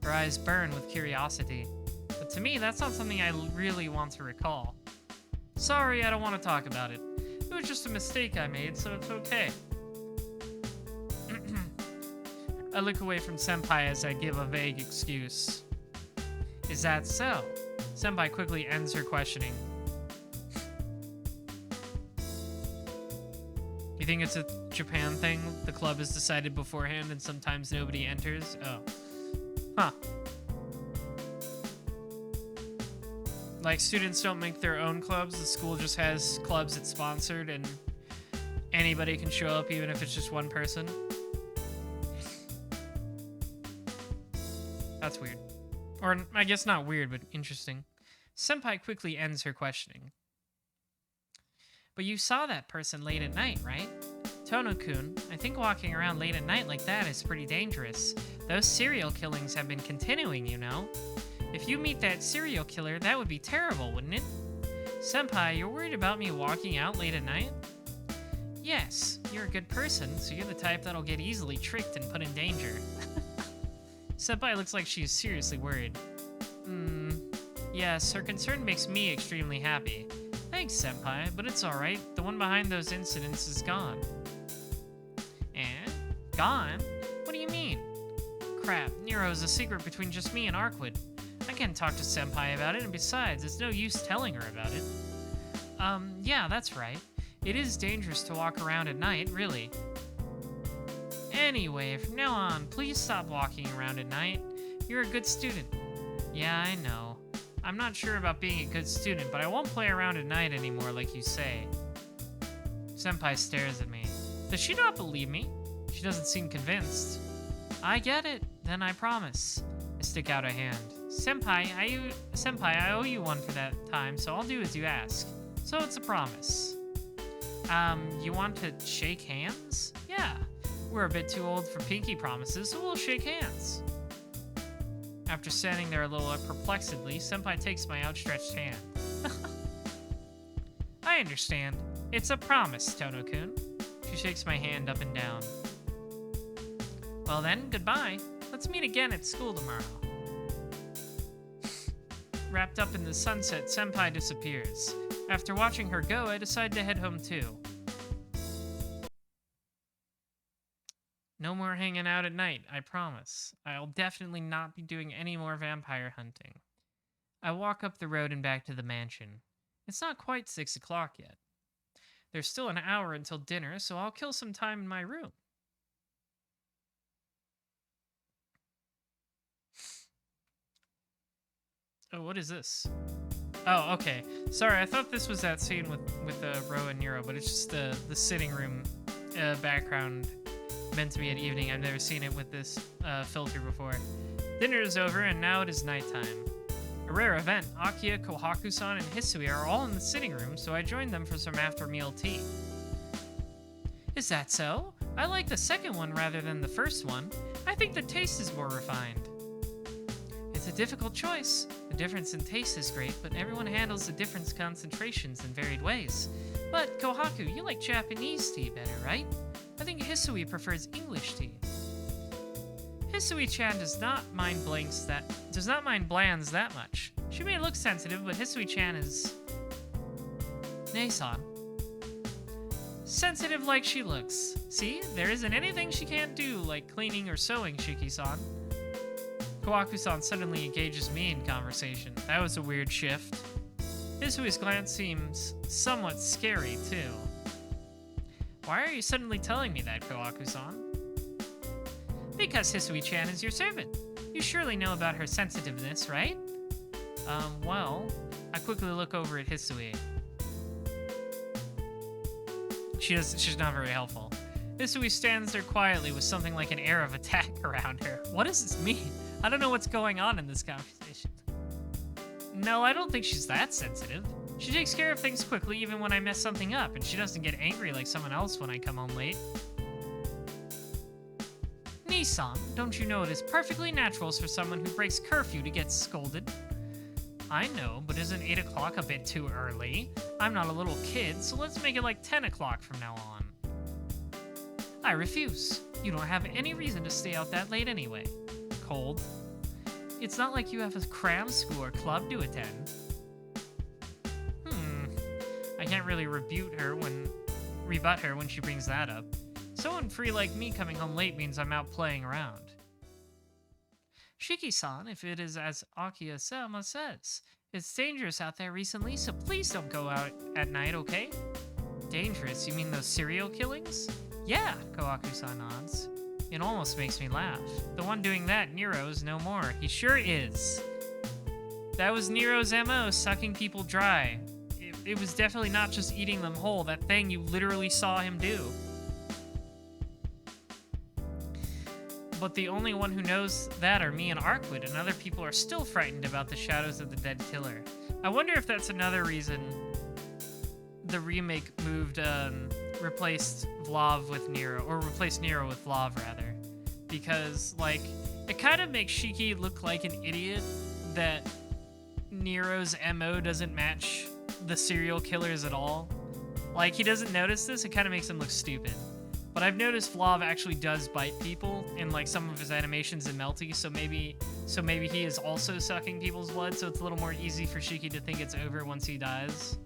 Her eyes burn with curiosity. But to me, that's not something I really want to recall. Sorry, I don't want to talk about it. It was just a mistake I made, so it's okay. I look away from Senpai as I give a vague excuse. Is that so? Senpai quickly ends her questioning. You think it's a Japan thing? The club is decided beforehand and sometimes nobody enters? Oh. Huh. Like, students don't make their own clubs. The school just has clubs it's sponsored and anybody can show up even if it's just one person. That's weird. Or, I guess not weird, but interesting. Senpai quickly ends her questioning. But you saw that person late at night, right? Tono-kun, I think walking around late at night like that is pretty dangerous. Those serial killings have been continuing, you know? If you meet that serial killer, that would be terrible, wouldn't it? Senpai, you're worried about me walking out late at night? Yes, you're a good person, so you're the type that'll get easily tricked and put in danger. Senpai looks like she's seriously worried. Yes, her concern makes me extremely happy. Thanks, Senpai, but it's alright. The one behind those incidents is gone. And? Gone? What do you mean? Crap, Nero is a secret between just me and Arkwood. I can't talk to Senpai about it, and besides, it's no use telling her about it. Yeah, that's right. It is dangerous to walk around at night, really. Anyway, from now on, please stop walking around at night. You're a good student. Yeah, I know. I'm not sure about being a good student, but I won't play around at night anymore like you say. Senpai stares at me. Does she not believe me? She doesn't seem convinced. I get it. Then I promise. I stick out a hand. Senpai, I owe you one for that time, so I'll do as you ask. So it's a promise. You want to shake hands? Yeah. We're a bit too old for pinky promises, so we'll shake hands. After standing there a little perplexedly, Senpai takes my outstretched hand. I understand. It's a promise, Tono-kun. She shakes my hand up and down. Well then, goodbye. Let's meet again at school tomorrow. Wrapped up in the sunset, Senpai disappears. After watching her go, I decide to head home too. No more hanging out at night, I promise. I'll definitely not be doing any more vampire hunting. I walk up the road and back to the mansion. It's not quite 6 o'clock yet. There's still an hour until dinner, so I'll kill some time in my room. Oh, what is this? Oh, okay. Sorry, I thought this was that scene with Ro and Nero, but it's just the sitting room background meant to be at evening. I've never seen it with this filter before. Dinner is over, and now it is nighttime. A rare event. Akiya, Kohaku-san, and Hisui are all in the sitting room, so I joined them for some after-meal tea. Is that so? I like the second one rather than the first one. I think the taste is more refined. It's a difficult choice. The difference in taste is great, but everyone handles the different concentrations in varied ways. But, Kohaku, you like Japanese tea better, right? I think Hisui prefers English tea. Hisui-chan does not mind blands that much. She may look sensitive, but Hisui-chan is... Nei-san. Sensitive like she looks. See? There isn't anything she can't do, like cleaning or sewing, Shiki-san. Kawaku-san suddenly engages me in conversation. That was a weird shift. Hisui's glance seems somewhat scary, too. Why are you suddenly telling me that, Kawaku-san? Because Hisui-chan is your servant. You surely know about her sensitiveness, right? Well... I quickly look over at Hisui. She's not very helpful. Hisui stands there quietly with something like an air of attack around her. What does this mean? I don't know what's going on in this conversation. No, I don't think she's that sensitive. She takes care of things quickly even when I mess something up, and she doesn't get angry like someone else when I come home late. Nissan, don't you know it is perfectly natural for someone who breaks curfew to get scolded? I know, but isn't 8 o'clock a bit too early? I'm not a little kid, so let's make it like 10 o'clock from now on. I refuse. You don't have any reason to stay out that late anyway. Cold. It's not like you have a cram school or club to attend. I can't really rebut her when she brings that up. Someone free like me coming home late means I'm out playing around. Shiki-san, if it is as Akiya-sama says, it's dangerous out there recently, so please don't go out at night, okay? Dangerous? You mean those serial killings? Yeah, Kawaku-san nods. It almost makes me laugh. The one doing that, Nero's no more. He sure is. That was Nero's MO, sucking people dry. It was definitely not just eating them whole, that thing you literally saw him do. But the only one who knows that are me and Arkwood, and other people are still frightened about the shadows of the dead killer. I wonder if that's another reason the remake replaced Vlav with Nero, or replaced Nero with Vlav, rather. Because, like, it kind of makes Shiki look like an idiot that Nero's MO doesn't match the serial killers at all. Like, he doesn't notice this, it kind of makes him look stupid. But I've noticed Vlav actually does bite people in like some of his animations in Melty, so maybe he is also sucking people's blood, so it's a little more easy for Shiki to think it's over once he dies.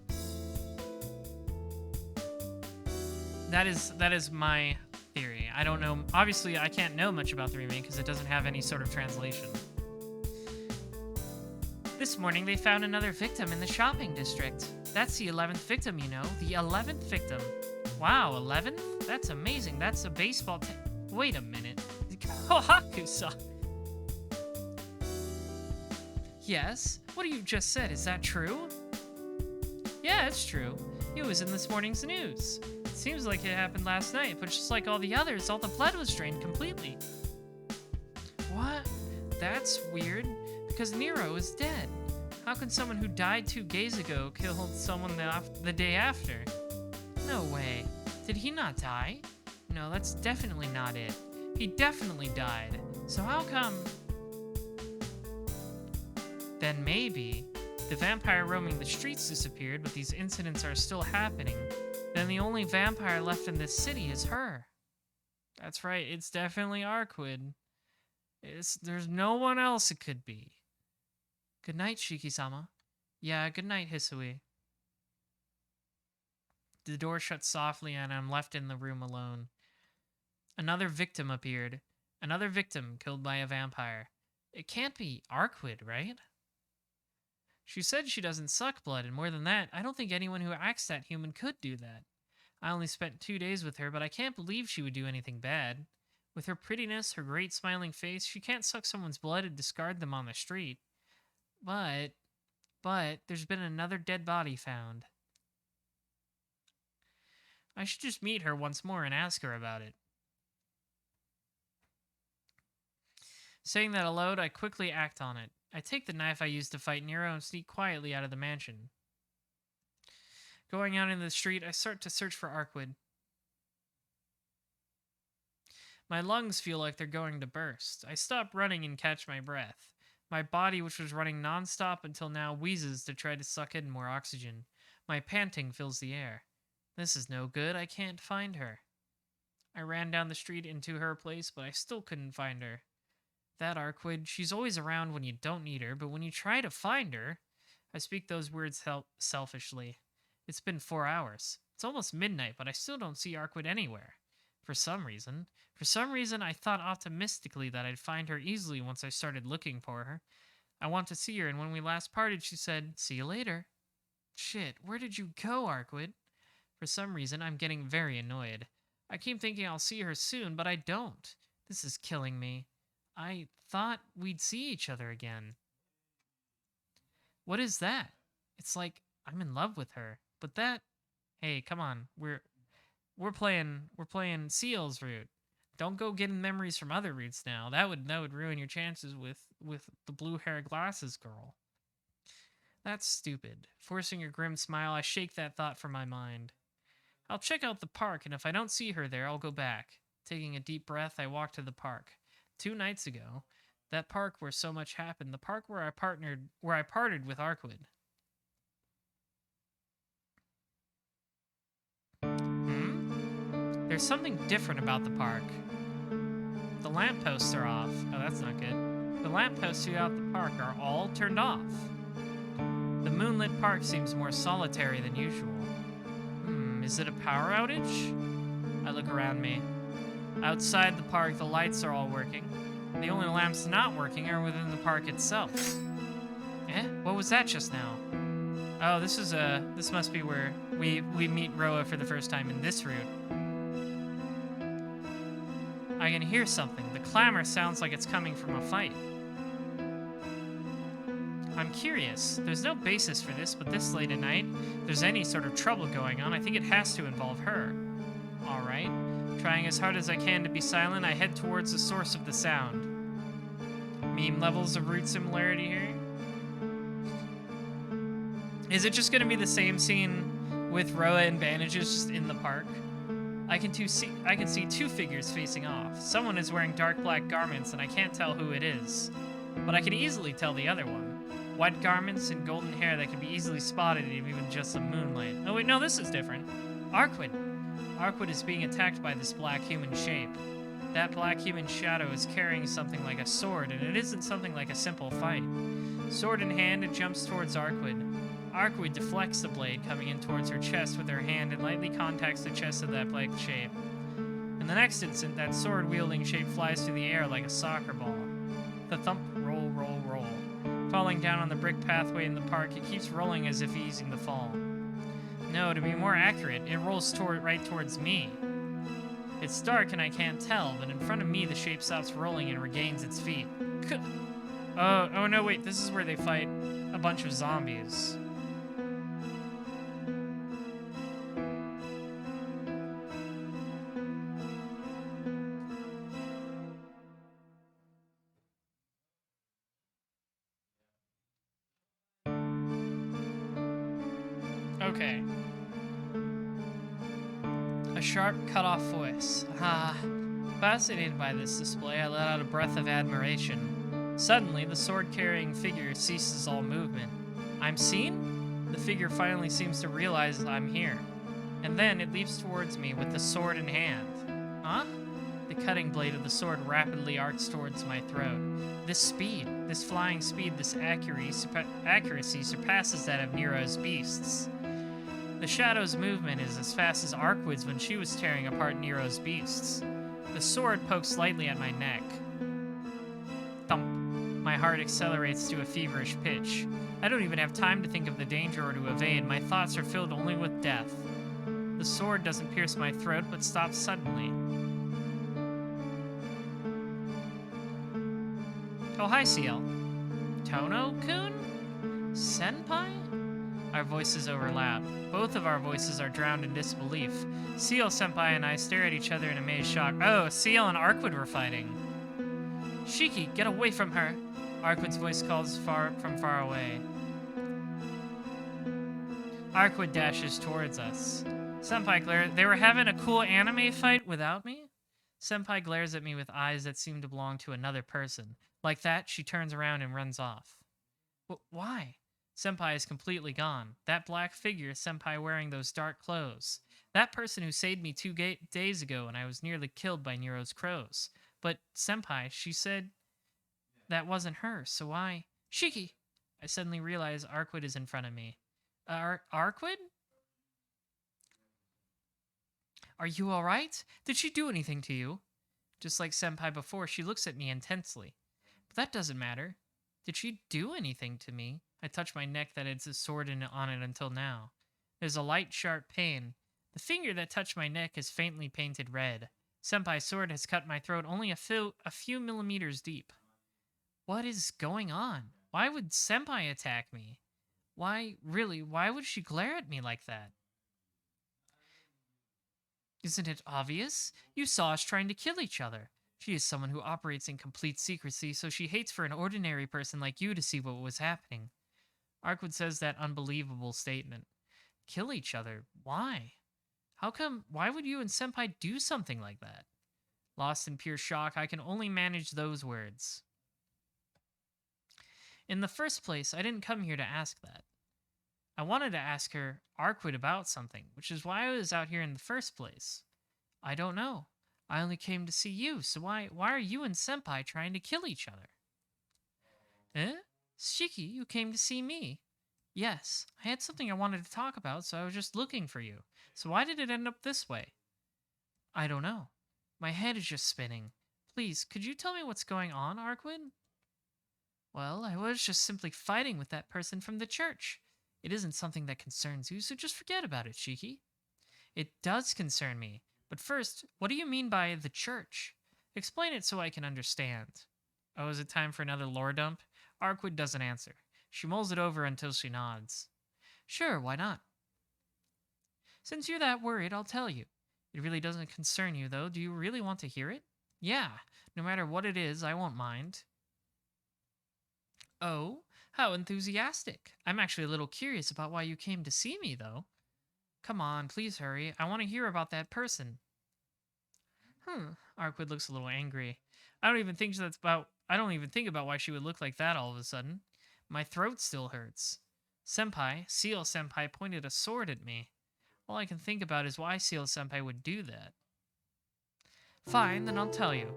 That is my theory. I don't know. Obviously, I can't know much about the remake because it doesn't have any sort of translation. This morning, they found another victim in the shopping district. That's the 11th victim, you know. The 11th victim. Wow, 11th? That's amazing. That's a baseball team. Wait a minute. Kohaku-san. Yes? What you just said, is that true? Yeah, it's true. It was in this morning's news. It seems like it happened last night, but just like all the others, all the blood was drained completely. What? That's weird, because Nero is dead. How can someone who died 2 days ago kill someone the day after? No way. Did he not die? No, that's definitely not it. He definitely died. So how come... Then maybe the vampire roaming the streets disappeared, but these incidents are still happening. Then the only vampire left in this city is her. That's right, it's definitely Arkwood. There's no one else it could be. Good night, Shiki-sama. Yeah, good night, Hisui. The door shuts softly and I'm left in the room alone. Another victim appeared. Another victim killed by a vampire. It can't be Arkwood, right? She said she doesn't suck blood, and more than that, I don't think anyone who acts that human could do that. I only spent 2 days with her, but I can't believe she would do anything bad. With her prettiness, her great smiling face, she can't suck someone's blood and discard them on the street. But but there's been another dead body found. I should just meet her once more and ask her about it. Saying that aloud, I quickly act on it. I take the knife I used to fight Nero and sneak quietly out of the mansion. Going out into the street, I start to search for Arkwood. My lungs feel like they're going to burst. I stop running and catch my breath. My body, which was running non-stop until now, wheezes to try to suck in more oxygen. My panting fills the air. This is no good. I can't find her. I ran down the street into her place, but I still couldn't find her. That Arkwood, she's always around when you don't need her, but when you try to find her... I speak those words selfishly. It's been 4 hours. It's almost midnight, but I still don't see Arkwood anywhere. For some reason, I thought optimistically that I'd find her easily once I started looking for her. I want to see her, and when we last parted, she said, "See you later." Shit, where did you go, Arkwood? For some reason, I'm getting very annoyed. I keep thinking I'll see her soon, but I don't. This is killing me. I thought we'd see each other again. What is that? It's like I'm in love with her, but that... Hey, come on, we're playing Seal's route. Don't go getting memories from other routes now. That would ruin your chances with the blue hair glasses girl. That's stupid. Forcing a grim smile, I shake that thought from my mind. I'll check out the park, and if I don't see her there, I'll go back. Taking a deep breath, I walk to the park. 2 nights ago, that park where so much happened, the park where I parted with Arkwood. There's something different about the park. The lampposts are off. Oh, that's not good. The lampposts throughout the park are all turned off. The moonlit park seems more solitary than usual. Is it a power outage? I look around me. Outside the park, the lights are all working. The only lamps not working are within the park itself. What was that just now? Oh, this must be where we meet Roa for the first time in this route. I can hear something. The clamor sounds like it's coming from a fight. I'm curious. There's no basis for this, but this late at night, if there's any sort of trouble going on, I think it has to involve her. Alright. Trying as hard as I can to be silent, I head towards the source of the sound. Meme levels of route similarity here. Is it just going to be the same scene with Roa and bandages just in the park? I can see 2 figures facing off. Someone is wearing dark black garments, and I can't tell who it is. But I can easily tell the other one. White garments and golden hair that can be easily spotted in even just some moonlight. Oh wait, no, this is different. Arkwood. Arkwood is being attacked by this black human shape. That black human shadow is carrying something like a sword, and it isn't something like a simple fight. Sword in hand, it jumps towards Arkwood. Arkwood deflects the blade, coming in towards her chest with her hand and lightly contacts the chest of that black shape. In the next instant, that sword-wielding shape flies through the air like a soccer ball. The thump, roll, roll, roll. Falling down on the brick pathway in the park, it keeps rolling as if easing the fall. No, to be more accurate, it rolls right towards me. It's dark and I can't tell, but in front of me the shape stops rolling and regains its feet. Oh no, wait, this is where they fight a bunch of zombies. Okay. A sharp, cut-off voice. Fascinated by this display, I let out a breath of admiration. Suddenly, the sword-carrying figure ceases all movement. I'm seen? The figure finally seems to realize I'm here. And then it leaps towards me with the sword in hand. Huh? The cutting blade of the sword rapidly arcs towards my throat. This speed, this flying speed, this accuracy surpasses that of Nero's beasts. The Shadow's movement is as fast as Arkwood's when she was tearing apart Nero's beasts. The sword pokes lightly at my neck. Thump. My heart accelerates to a feverish pitch. I don't even have time to think of the danger or to evade. My thoughts are filled only with death. The sword doesn't pierce my throat, but stops suddenly. Oh, hi, CL. Tono-kun? Senpai? Our voices overlap. Both of our voices are drowned in disbelief. Seal Senpai and I stare at each other in amazed shock. Oh, Seal and Arkwood were fighting. Shiki, get away from her! Arkwood's voice calls from far away. Arkwood dashes towards us. Senpai glares. They were having a cool anime fight without me? Senpai glares at me with eyes that seem to belong to another person. Like that, she turns around and runs off. Why? Senpai is completely gone. That black figure is Senpai wearing those dark clothes. That person who saved me 2 days ago when I was nearly killed by Nero's crows. But Senpai, she said that wasn't her, so why? Shiki! I suddenly realize Arkwood is in front of me. Arkwood? Are you alright? Did she do anything to you? Just like Senpai before, she looks at me intensely. But that doesn't matter. Did she do anything to me? I touch my neck that had a sword on it until now. There's a light, sharp pain. The finger that touched my neck is faintly painted red. Senpai's sword has cut my throat only a few millimeters deep. What is going on? Why would Senpai attack me? Why would she glare at me like that? Isn't it obvious? You saw us trying to kill each other. She is someone who operates in complete secrecy, so she hates for an ordinary person like you to see what was happening. Arkwood says that unbelievable statement. Kill each other? Why? Why would you and Senpai do something like that? Lost in pure shock, I can only manage those words. In the first place, I didn't come here to ask that. I wanted to ask her, Arkwood, about something, which is why I was out here in the first place. I don't know. I only came to see you, so why are you and Senpai trying to kill each other? Eh? Shiki, you came to see me. Yes, I had something I wanted to talk about, so I was just looking for you. So why did it end up this way? I don't know. My head is just spinning. Please, could you tell me what's going on, Arkwood? Well, I was just simply fighting with that person from the church. It isn't something that concerns you, so just forget about it, Shiki. It does concern me. But first, what do you mean by the church? Explain it so I can understand. Oh, is it time for another lore dump? Arkwood doesn't answer. She mulls it over until she nods. Sure, why not? Since you're that worried, I'll tell you. It really doesn't concern you, though. Do you really want to hear it? Yeah, no matter what it is, I won't mind. Oh, how enthusiastic. I'm actually a little curious about why you came to see me, though. Come on, please hurry. I want to hear about that person. Arkwood looks a little angry. I don't even think about why she would look like that all of a sudden. My throat still hurts. Senpai, Seal Senpai, pointed a sword at me. All I can think about is why Seal Senpai would do that. Fine, then I'll tell you.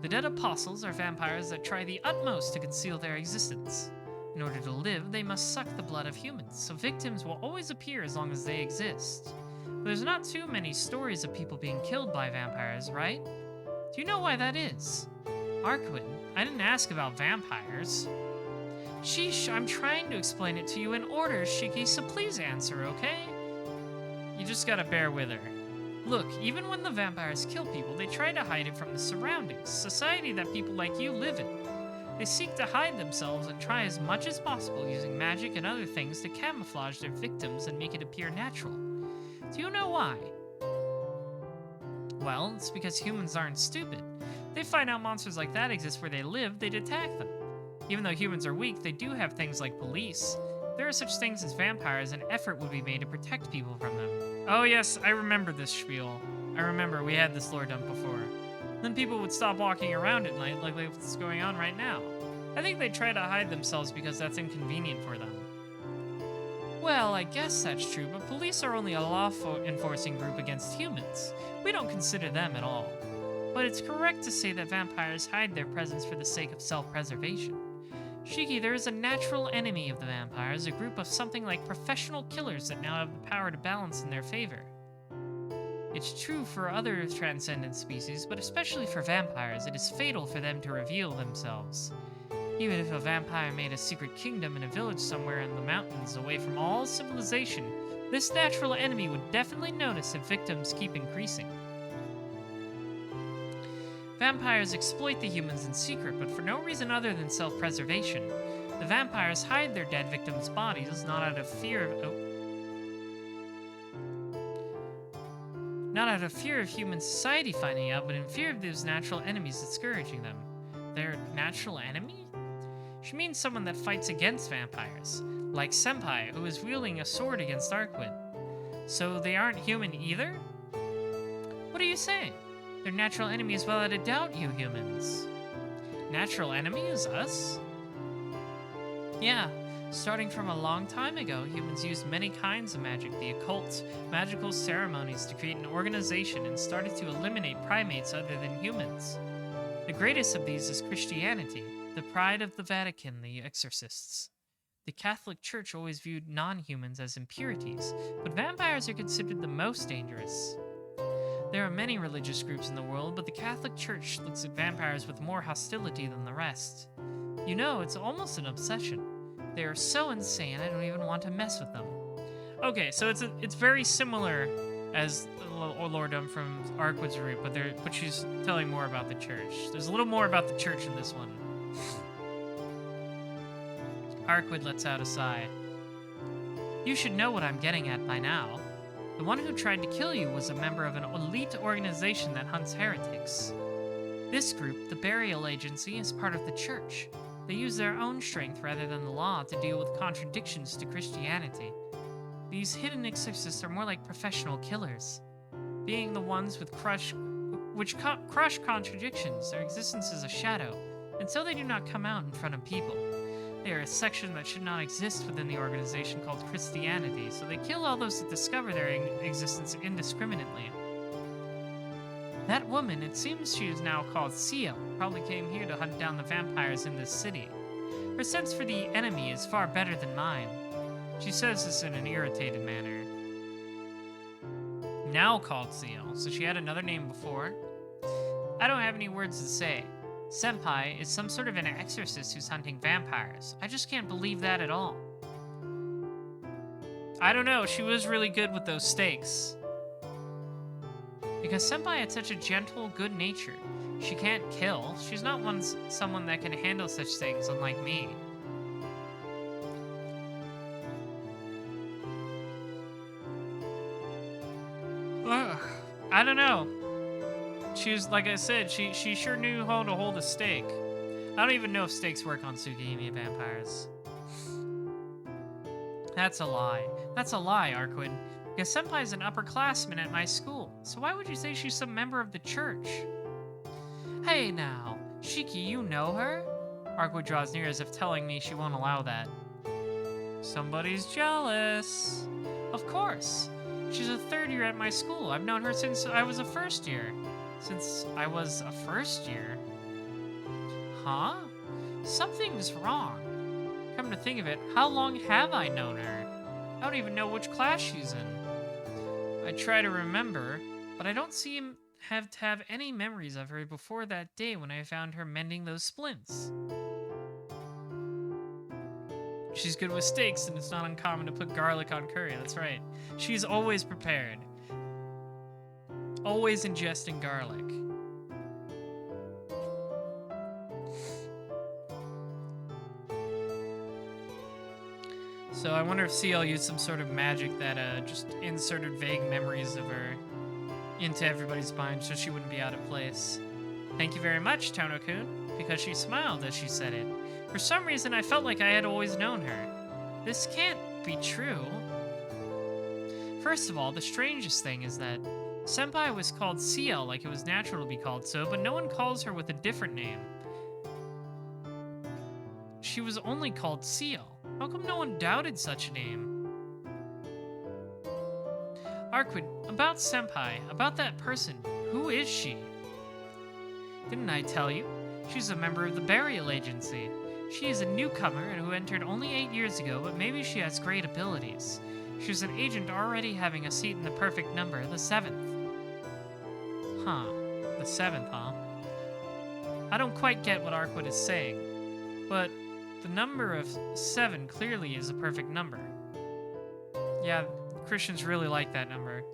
The dead apostles are vampires that try the utmost to conceal their existence. In order to live, they must suck the blood of humans, so victims will always appear as long as they exist. But there's not too many stories of people being killed by vampires, right? Do you know why that is? Arkwood, I didn't ask about vampires. Sheesh, I'm trying to explain it to you in order, Shiki, so please answer, okay? You just gotta bear with her. Look, even when the vampires kill people, they try to hide it from the surroundings, society that people like you live in. They seek to hide themselves and try as much as possible using magic and other things to camouflage their victims and make it appear natural. Do you know why? Well, it's because humans aren't stupid. They find out monsters like that exist where they live, they'd attack them. Even though humans are weak, they do have things like police. If there are such things as vampires, an effort would be made to protect people from them. Oh yes, I remember this spiel. I remember we had this lore dump before. Then people would stop walking around at night like what's going on right now. I think they try to hide themselves because that's inconvenient for them. Well, I guess that's true, but police are only a law enforcing group against humans. We don't consider them at all. But it's correct to say that vampires hide their presence for the sake of self-preservation. Shiki, there is a natural enemy of the vampires, a group of something like professional killers that now have the power to balance in their favor. It's true for other transcendent species, but especially for vampires, it is fatal for them to reveal themselves. Even if a vampire made a secret kingdom in a village somewhere in the mountains away from all civilization, this natural enemy would definitely notice if victims keep increasing. Vampires exploit the humans in secret, but for no reason other than self-preservation. The vampires hide their dead victims' bodies not out of fear of not out of fear of human society finding out, but in fear of those natural enemies discouraging them. Their natural enemy? She means someone that fights against vampires, like Senpai, who is wielding a sword against Arquid. So they aren't human either? What are you saying? They're natural enemies without a doubt, you humans. Natural enemies? Us? Yeah. Starting from a long time ago, humans used many kinds of magic, the occult, magical ceremonies to create an organization and started to eliminate primates other than humans. The greatest of these is Christianity, the pride of the Vatican, the exorcists. The Catholic Church always viewed non-humans as impurities, but vampires are considered the most dangerous. There are many religious groups in the world, but the Catholic Church looks at vampires with more hostility than the rest. You know, it's almost an obsession. They are so insane, I don't even want to mess with them. Okay, so it's very similar as Lordum from Arquid's Root, but she's telling more about the church. There's a little more about the church in this one. Arquid lets out a sigh. You should know what I'm getting at by now. The one who tried to kill you was a member of an elite organization that hunts heretics. This group, the Burial Agency, is part of the church. They use their own strength rather than the law to deal with contradictions to Christianity. These hidden exorcists are more like professional killers, being the ones which crush contradictions. Their existence is a shadow, and so they do not come out in front of people. They are a section that should not exist within the organization called Christianity, so they kill all those that discover their existence indiscriminately. That woman, it seems she is now called Ciel, probably came here to hunt down the vampires in this city. Her sense for the enemy is far better than mine. She says this in an irritated manner. Now called Ciel, so she had another name before. I don't have any words to say. Senpai is some sort of an exorcist who's hunting vampires. I just can't believe that at all. I don't know, she was really good with those stakes. Because Senpai had such a gentle, good nature. She can't kill. She's not someone that can handle such things, unlike me. Ugh, I don't know. She's, like I said, she sure knew how to hold a stake. I don't even know if stakes work on Tsukihime vampires. That's a lie. That's a lie, Arquid. Because Senpai's an upperclassman at my school, so why would you say she's some member of the church? Hey now, Shiki, you know her? Arquid draws near as if telling me she won't allow that. Somebody's jealous. Of course. She's a third year at my school. I've known her since I was a first year. Since I was a first year? Huh? Something's wrong. Come to think of it, how long have I known her? I don't even know which class she's in. I try to remember, but I don't seem to have any memories of her before that day when I found her mending those splints. She's good with steaks, and it's not uncommon to put garlic on curry. That's right. She's always prepared. Always ingesting garlic. So I wonder if CL used some sort of magic that just inserted vague memories of her into everybody's mind so she wouldn't be out of place. Thank you very much, Tono-kun, because she smiled as she said it. For some reason, I felt like I had always known her. This can't be true. First of all, the strangest thing is that Senpai was called CL like it was natural to be called so, but no one calls her with a different name. She was only called CL. How come no one doubted such a name? Arquid, about Senpai, about that person, who is she? Didn't I tell you? She's a member of the Burial Agency. She is a newcomer who entered only 8 years ago, but maybe she has great abilities. She's an agent already having a seat in the perfect number, the 7th. Huh. The 7th, huh? I don't quite get what Arquid is saying, but the number of 7 clearly is a perfect number. Yeah, Christians really like that number.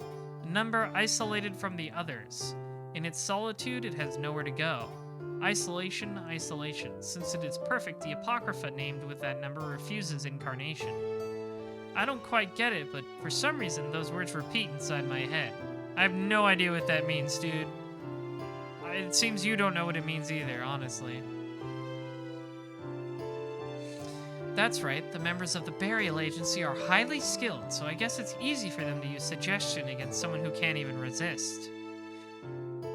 A number isolated from the others. In its solitude, it has nowhere to go. Isolation, isolation. Since it is perfect, the Apocrypha named with that number refuses incarnation. I don't quite get it, but for some reason, those words repeat inside my head. I have no idea what that means, dude. It seems you don't know what it means either, honestly. That's right, the members of the burial agency are highly skilled, so I guess it's easy for them to use suggestion against someone who can't even resist.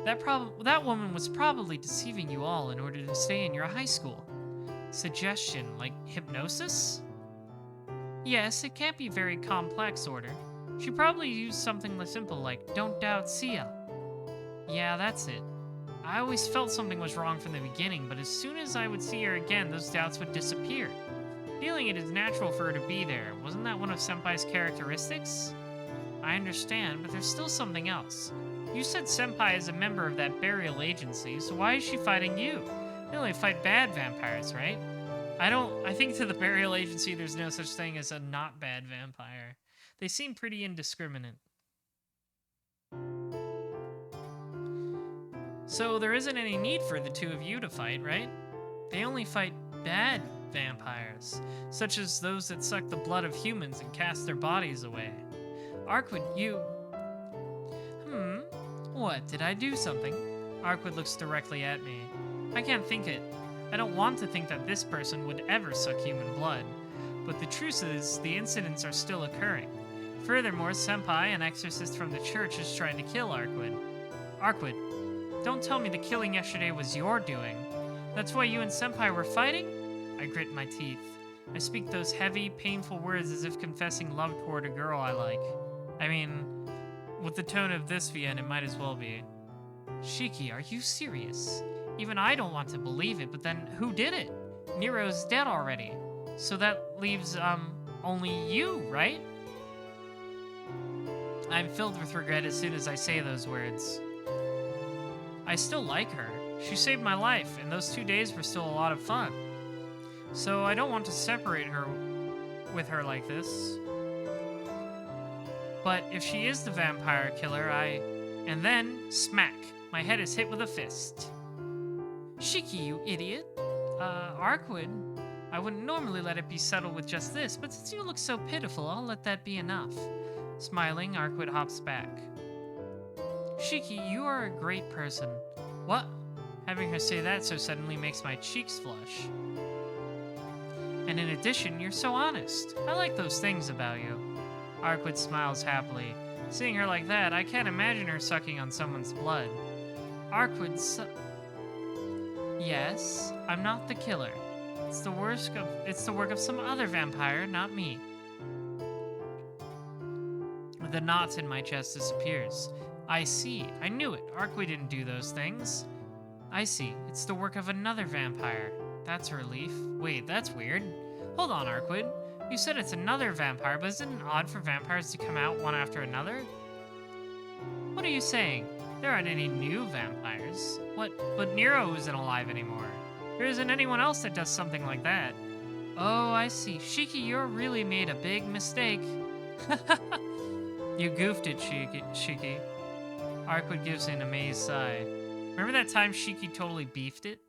That woman was probably deceiving you all in order to stay in your high school. Suggestion, like hypnosis? Yes, it can't be very complex order. She probably used something simple like, don't doubt Sia. Yeah, that's it. I always felt something was wrong from the beginning, but as soon as I would see her again, those doubts would disappear. Feeling it is natural for her to be there. Wasn't that one of Senpai's characteristics? I understand, but there's still something else. You said Senpai is a member of that burial agency, so why is she fighting you? They only fight bad vampires, right? I think to the burial agency there's no such thing as a not bad vampire. They seem pretty indiscriminate. So there isn't any need for the two of you to fight, right? They only fight bad vampires, such as those that suck the blood of humans and cast their bodies away. Arkwood, you... What, did I do something? Arkwood looks directly at me. I can't think it. I don't want to think that this person would ever suck human blood. But the truth is, the incidents are still occurring. Furthermore, Senpai, an exorcist from the church, is trying to kill Arkwood. Arkwood, don't tell me the killing yesterday was your doing. That's why you and Senpai were fighting? I grit my teeth. I speak those heavy, painful words as if confessing love toward a girl I like. I mean, with the tone of this VN, it might as well be. Shiki, are you serious? Even I don't want to believe it, but then who did it? Nero's dead already. So that leaves, only you, right? I'm filled with regret as soon as I say those words. I still like her. She saved my life, and those 2 days were still a lot of fun. So I don't want to separate her with her like this. But if she is the vampire killer, And then, smack, my head is hit with a fist. Shiki, you idiot. Arkwood, I wouldn't normally let it be settled with just this, but since you look so pitiful, I'll let that be enough. Smiling, Arkwood hops back. Shiki, you are a great person. What? Having her say that so suddenly makes my cheeks flush. And in addition, you're so honest. I like those things about you. Arkwood smiles happily. Seeing her like that, I can't imagine her sucking on someone's blood. Arkwood Yes, I'm not the killer. It's the work of some other vampire, not me. The knot in my chest disappears. I see. I knew it. Arkwood didn't do those things. I see. It's the work of another vampire. That's a relief. Wait, that's weird. Hold on, Arkwood. You said it's another vampire, but isn't it odd for vampires to come out one after another? What are you saying? There aren't any new vampires. What? But Nero isn't alive anymore. There isn't anyone else that does something like that. Oh, I see. Shiki, you really made a big mistake. You goofed it, Shiki. Arkwood gives an amazed sigh. Remember that time Shiki totally beefed it?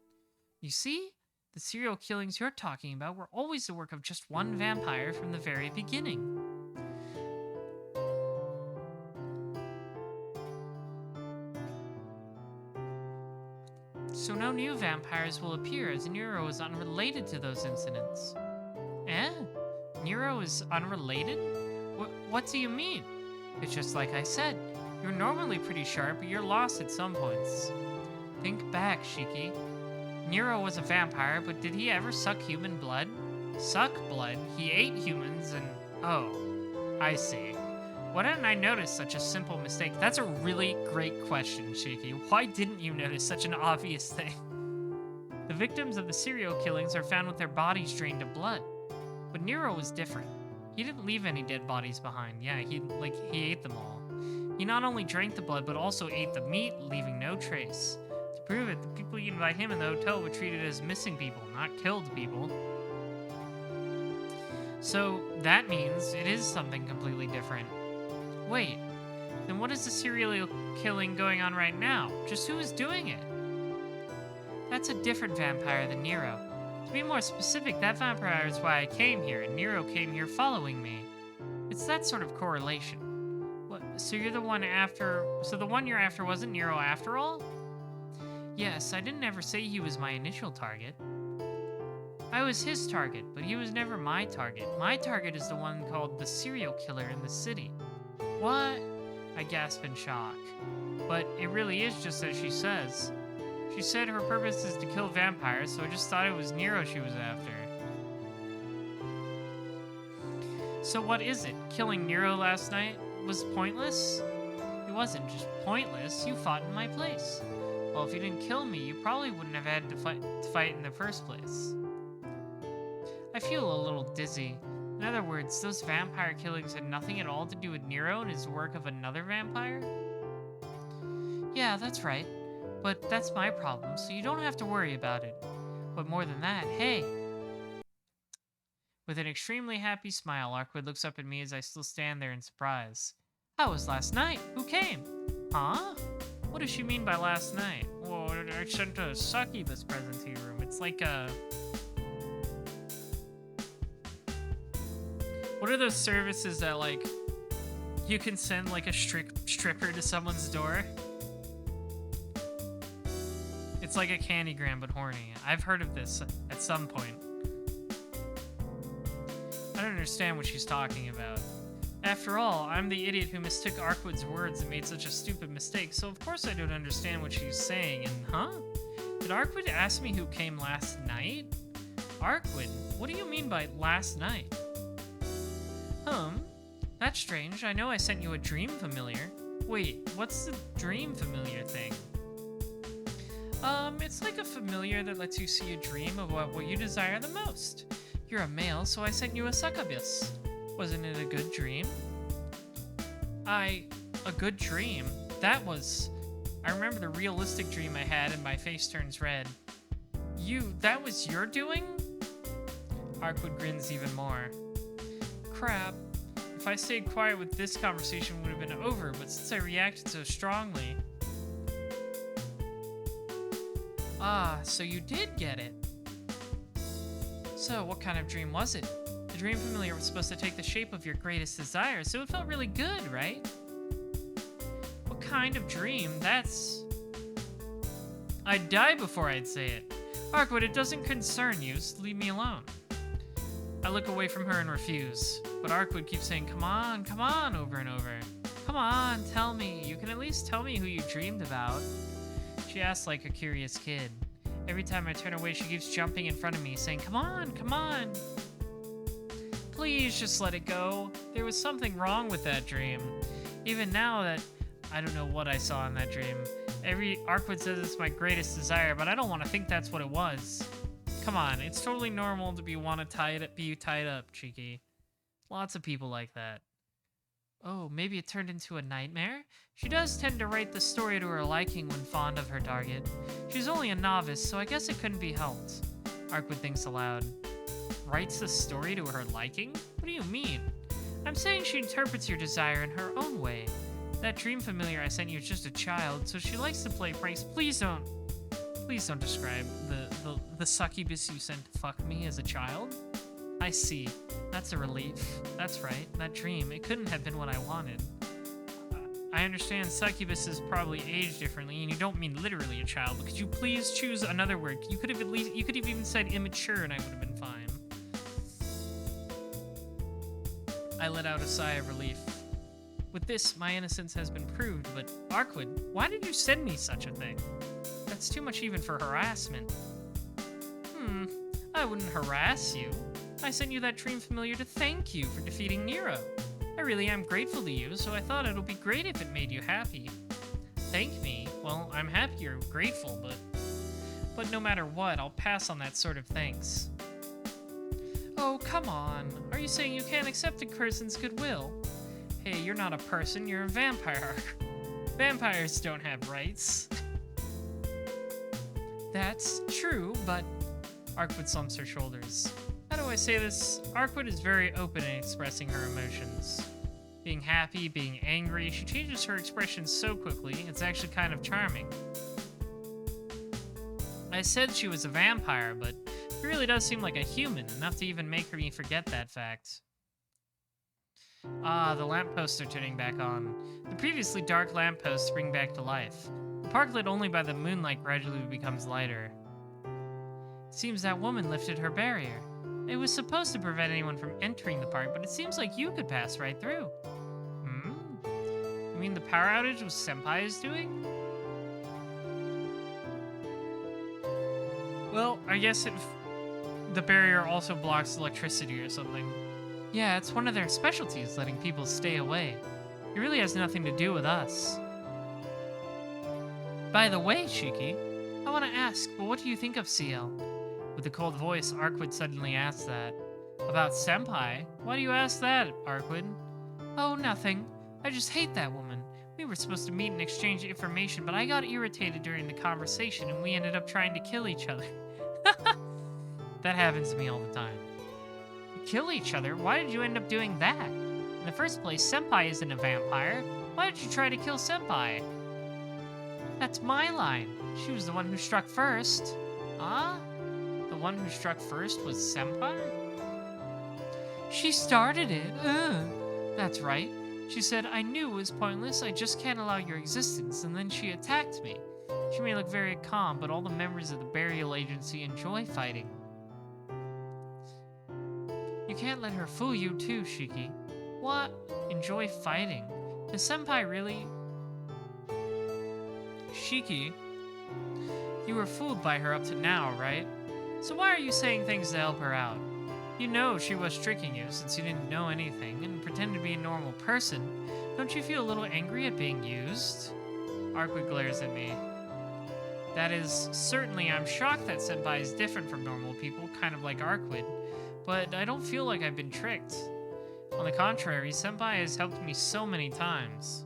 You see? The serial killings you're talking about were always the work of just one vampire from the very beginning. So no new vampires will appear, as Nero is unrelated to those incidents. Eh? Nero is unrelated? What do you mean? It's just like I said. You're normally pretty sharp, but you're lost at some points. Think back, Shiki. Nero was a vampire, but did he ever suck human blood? Suck blood? He ate humans and... Oh, I see. Why didn't I notice such a simple mistake? That's a really great question, Shiki. Why didn't you notice such an obvious thing? The victims of the serial killings are found with their bodies drained of blood. But Nero was different. He didn't leave any dead bodies behind. Yeah, he ate them all. He not only drank the blood, but also ate the meat, leaving no trace. To prove it, the people eaten by him in the hotel were treated as missing people, not killed people. So, that means it is something completely different. Wait, then what is the serial killing going on right now? Just who is doing it? That's a different vampire than Nero. To be more specific, that vampire is why I came here, and Nero came here following me. It's that sort of correlation. What, so you're the one after... So the one you're after wasn't Nero after all? Yes, I didn't ever say he was my initial target. I was his target, but he was never my target. My target is the one called the serial killer in the city. What? I gasp in shock. But it really is just as she says. She said her purpose is to kill vampires, so I just thought it was Nero she was after. So what is it? Killing Nero last night was pointless? It wasn't just pointless, you fought in my place. Well, if you didn't kill me, you probably wouldn't have had to fight in the first place. I feel a little dizzy. In other words, those vampire killings had nothing at all to do with Nero and his work of another vampire? Yeah, that's right. But that's my problem, so you don't have to worry about it. But more than that, hey! With an extremely happy smile, Arkwood looks up at me as I still stand there in surprise. How was last night? Who came? Huh? What does she mean by last night? Well, I sent a succubus present to your room. It's like a... What are those services that, like, you can send, like, a stripper to someone's door? It's like a candygram, but horny. I've heard of this at some point. I don't understand what she's talking about. After all, I'm the idiot who mistook Arkwood's words and made such a stupid mistake, so of course I don't understand what she's saying, and huh? Did Arkwood ask me who came last night? Arkwood, what do you mean by last night? That's strange. I know I sent you a dream familiar. Wait, what's the dream familiar thing? It's like a familiar that lets you see a dream of what you desire the most. You're a male, so I sent you a succubus. Wasn't it a good dream? A good dream? That was... I remember the realistic dream I had and my face turns red. That was your doing? Arkwood grins even more. Crap. If I stayed quiet with this conversation would have been over, but since I reacted so strongly... Ah, so you did get it. So, what kind of dream was it? The dream familiar was supposed to take the shape of your greatest desire, so it felt really good, right? What kind of dream? That's... I'd die before I'd say it. Arkwood, it doesn't concern you, so leave me alone. I look away from her and refuse, but Arkwood keeps saying, come on, over and over. Come on, tell me. You can at least tell me who you dreamed about. She asks like a curious kid. Every time I turn away, she keeps jumping in front of me, saying, come on. Please just let it go. There was something wrong with that dream. Even now that I don't know what I saw in that dream. Arkwood says it's my greatest desire, but I don't want to think that's what it was. Come on, it's totally normal to be tied up, Cheeky. Lots of people like that. Oh, maybe it turned into a nightmare? She does tend to write the story to her liking when fond of her target. She's only a novice, so I guess it couldn't be helped. Arkwood thinks aloud. Writes the story to her liking? What do you mean? I'm saying she interprets your desire in her own way. That dream familiar I sent you is just a child, so she likes to play pranks. Please don't describe the succubus you sent to fuck me as a child. I see. That's a relief. That's right. That dream, it couldn't have been what I wanted. I understand succubuses probably age differently, and you don't mean literally a child, but could you please choose another word? You could have even said immature and I would have been fine. I let out a sigh of relief. With this, my innocence has been proved, but Arkwood, why did you send me such a thing? That's too much even for harassment. I wouldn't harass you. I sent you that dream familiar to thank you for defeating Nero. I really am grateful to you, so I thought it'll be great if it made you happy. Thank me? Well, I'm happy you're grateful, but no matter what, I'll pass on that sort of thanks. Oh, come on. Are you saying you can't accept a person's goodwill? Hey, you're not a person, you're a vampire. Vampires don't have rights. That's true, but... Arkwood slumps her shoulders. How do I say this? Arkwood is very open in expressing her emotions. Being happy, being angry, she changes her expressions so quickly, it's actually kind of charming. I I said she was a vampire, but she really does seem like a human, enough to even make me forget that fact. Ah, the lampposts are turning back on. The previously dark lampposts spring back to life. The park lit only by the moonlight gradually becomes lighter. It seems that woman lifted her barrier. It was supposed to prevent anyone from entering the park, but it seems like you could pass right through. Hmm? You mean the power outage was Senpai is doing? Well, I guess the barrier also blocks electricity or something. Yeah, it's one of their specialties, letting people stay away. It really has nothing to do with us. By the way, Shiki, I want to ask, but what do you think of CL? With a cold voice, Arkwid suddenly asked that. About Senpai? Why do you ask that, Arkwid? Oh, nothing. I just hate that woman. We were supposed to meet and exchange information, but I got irritated during the conversation and we ended up trying to kill each other. That happens to me all the time. Kill each other? Why did you end up doing that? In the first place, Senpai isn't a vampire. Why did you try to kill Senpai? That's my line. She was the one who struck first. Huh? The one who struck first was Senpai? She started it. That's right. She said, I knew it was pointless. I just can't allow your existence. And then she attacked me. She may look very calm, but all the members of the burial agency enjoy fighting. You can't let her fool you too, Shiki. What? Enjoy fighting? Does Senpai really... Shiki, you were fooled by her up to now, right? So why are you saying things to help her out? You know she was tricking you since you didn't know anything and pretended to be a normal person. Don't you feel a little angry at being used? Arkwid glares at me. That is, certainly I'm shocked that Senpai is different from normal people, kind of like Arkwid. But I don't feel like I've been tricked. On the contrary, Senpai has helped me so many times.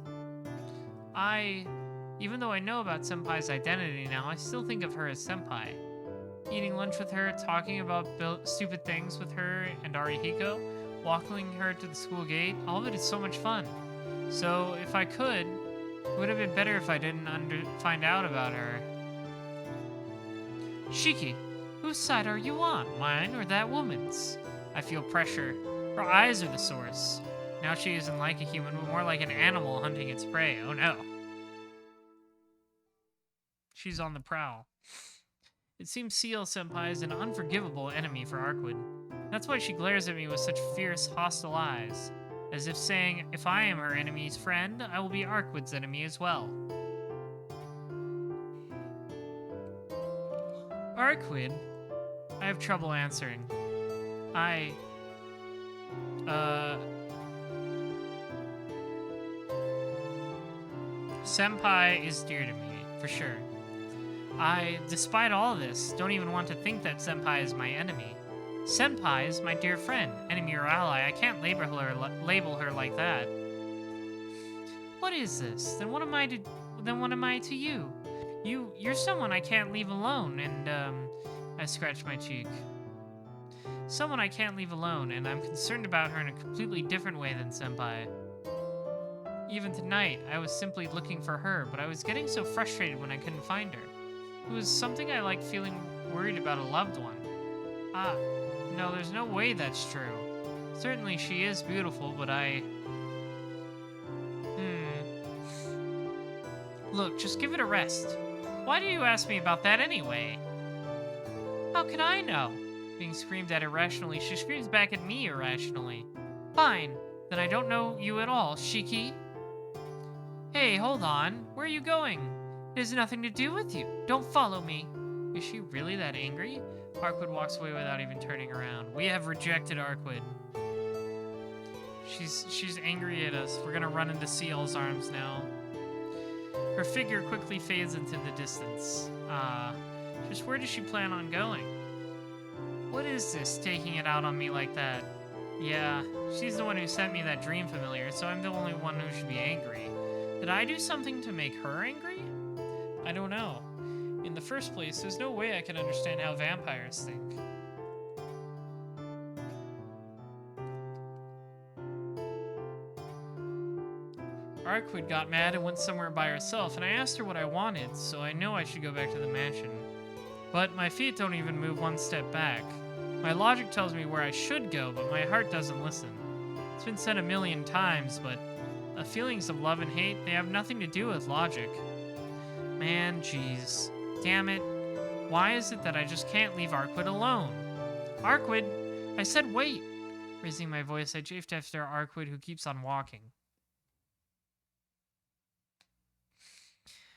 Even though I know about Senpai's identity now, I still think of her as Senpai. Eating lunch with her, talking about stupid things with her and Arihiko, walking her to the school gate, all of it is so much fun. So, if I could, it would have been better if I didn't find out about her. Shiki, whose side are you on, mine or that woman's? I feel pressure. Her eyes are the source. Now she isn't like a human, but more like an animal hunting its prey. Oh no. She's on the prowl. It seems CL-senpai is an unforgivable enemy for Arkwid. That's why she glares at me with such fierce, hostile eyes. As if saying, if I am her enemy's friend, I will be Arkwid's enemy as well. Arkwid? I have trouble answering. Senpai is dear to me, for sure. Despite all this, don't even want to think that Senpai is my enemy. Senpai is my dear friend, enemy or ally. I can't label her like that. What is this? Then what am I to you? You're someone I can't leave alone, and, I scratched my cheek. Someone I can't leave alone, and I'm concerned about her in a completely different way than Senpai. Even tonight, I was simply looking for her, but I was getting so frustrated when I couldn't find her. It was something I like feeling worried about a loved one. No, there's no way that's true. Certainly she is beautiful, but Look, just give it a rest. Why do you ask me about that anyway? How could I know? Being screamed at irrationally, she screams back at me irrationally. Fine, then I don't know you at all, Shiki. Hey, hold on. Where are you going? It has nothing to do with you. Don't follow me. Is she really that angry? Arkwid walks away without even turning around. We have rejected Arkwid. She's angry at us. We're gonna run into CL's arms now. Her figure quickly fades into the distance. Just where does she plan on going? What is this, taking it out on me like that? Yeah, she's the one who sent me that dream familiar, so I'm the only one who should be angry. Did I do something to make her angry? I don't know. In the first place, there's no way I can understand how vampires think. Arkwid got mad and went somewhere by herself, and I asked her what I wanted, so I know I should go back to the mansion. But my feet don't even move one step back. My logic tells me where I should go, but my heart doesn't listen. It's been said a million times, but feelings of love and hate, they have nothing to do with logic. Man, jeez. Damn it. Why is it that I just can't leave Arquid alone? Arquid! I said wait! Raising my voice, I chafed after Arquid, who keeps on walking.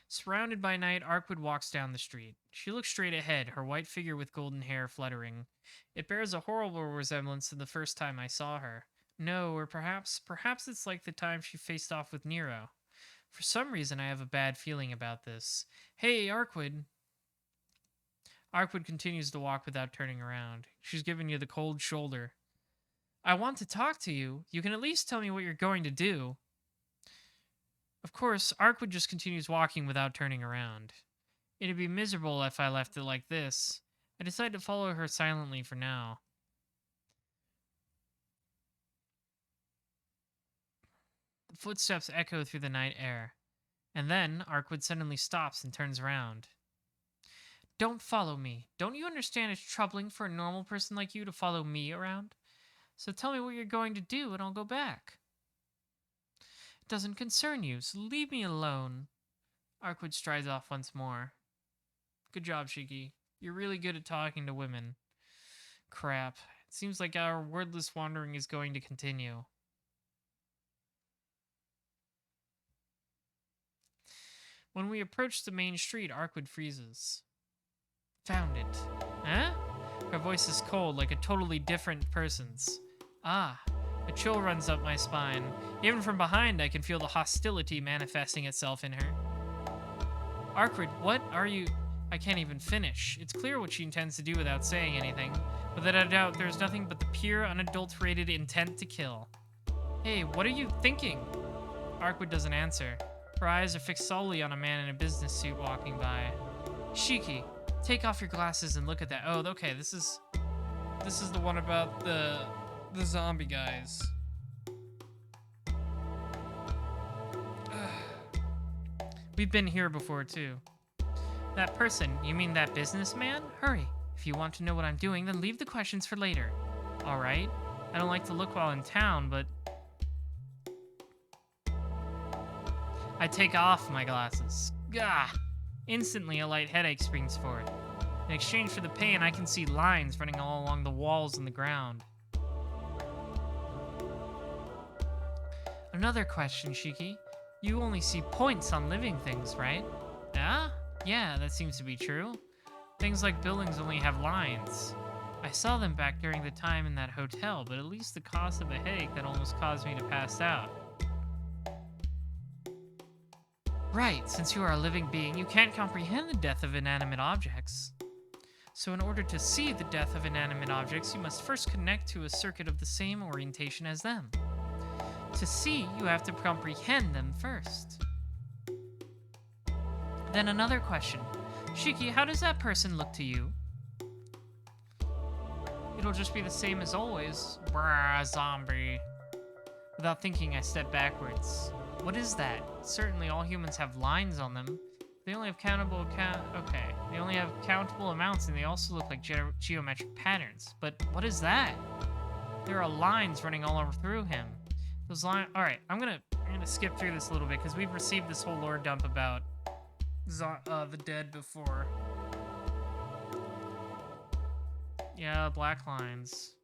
Surrounded by night, Arquid walks down the street. She looks straight ahead, her white figure with golden hair fluttering. It bears a horrible resemblance to the first time I saw her. No, or perhaps it's like the time she faced off with Nero. For some reason, I have a bad feeling about this. Hey, Arquid. Arquid continues to walk without turning around. She's giving you the cold shoulder. I want to talk to you. You can at least tell me what you're going to do. Of course, Arquid just continues walking without turning around. It'd be miserable if I left it like this. I decide to follow her silently for now. The footsteps echo through the night air. And then, Arquid suddenly stops and turns around. Don't follow me. Don't you understand it's troubling for a normal person like you to follow me around? So tell me what you're going to do and I'll go back. It doesn't concern you, so leave me alone. Arquid strides off once more. Good job, Shiki. You're really good at talking to women. Crap. It seems like our wordless wandering is going to continue. When we approach the main street, Arquid freezes. Found it. Huh? Her voice is cold, like a totally different person's. Ah, a chill runs up my spine. Even from behind, I can feel the hostility manifesting itself in her. Arquid, what are you... I can't even finish. It's clear what she intends to do without saying anything, but that I doubt there's nothing but the pure, unadulterated intent to kill. Hey, what are you thinking? Arquid doesn't answer. Her eyes are fixed solely on a man in a business suit walking by. Shiki, take off your glasses and look at that. Oh, okay, this is the one about the zombie guys. We've been here before, too. That person, you mean that businessman? Hurry. If you want to know what I'm doing, then leave the questions for later. Alright. I don't like to look while in town, but... I take off my glasses. Gah! Instantly, a light headache springs forth. In exchange for the pain, I can see lines running all along the walls and the ground. Another question, Shiki. You only see points on living things, right? Ah? Yeah, that seems to be true. Things like buildings only have lines. I saw them back during the time in that hotel, but at least the cost of a headache that almost caused me to pass out. Right, since you are a living being, you can't comprehend the death of inanimate objects. So in order to see the death of inanimate objects, you must first connect to a circuit of the same orientation as them. To see, you have to comprehend them first. Then another question. Shiki, how does that person look to you? It'll just be the same as always. Brah, zombie. Without thinking, I step backwards. What is that? Certainly all humans have lines on them. They only have They only have countable amounts and they also look like geometric patterns. But what is that? There are lines running all over through him. Those lines... Alright, I'm gonna skip through this a little bit because we've received this whole lore dump about the dead before. Yeah, black lines.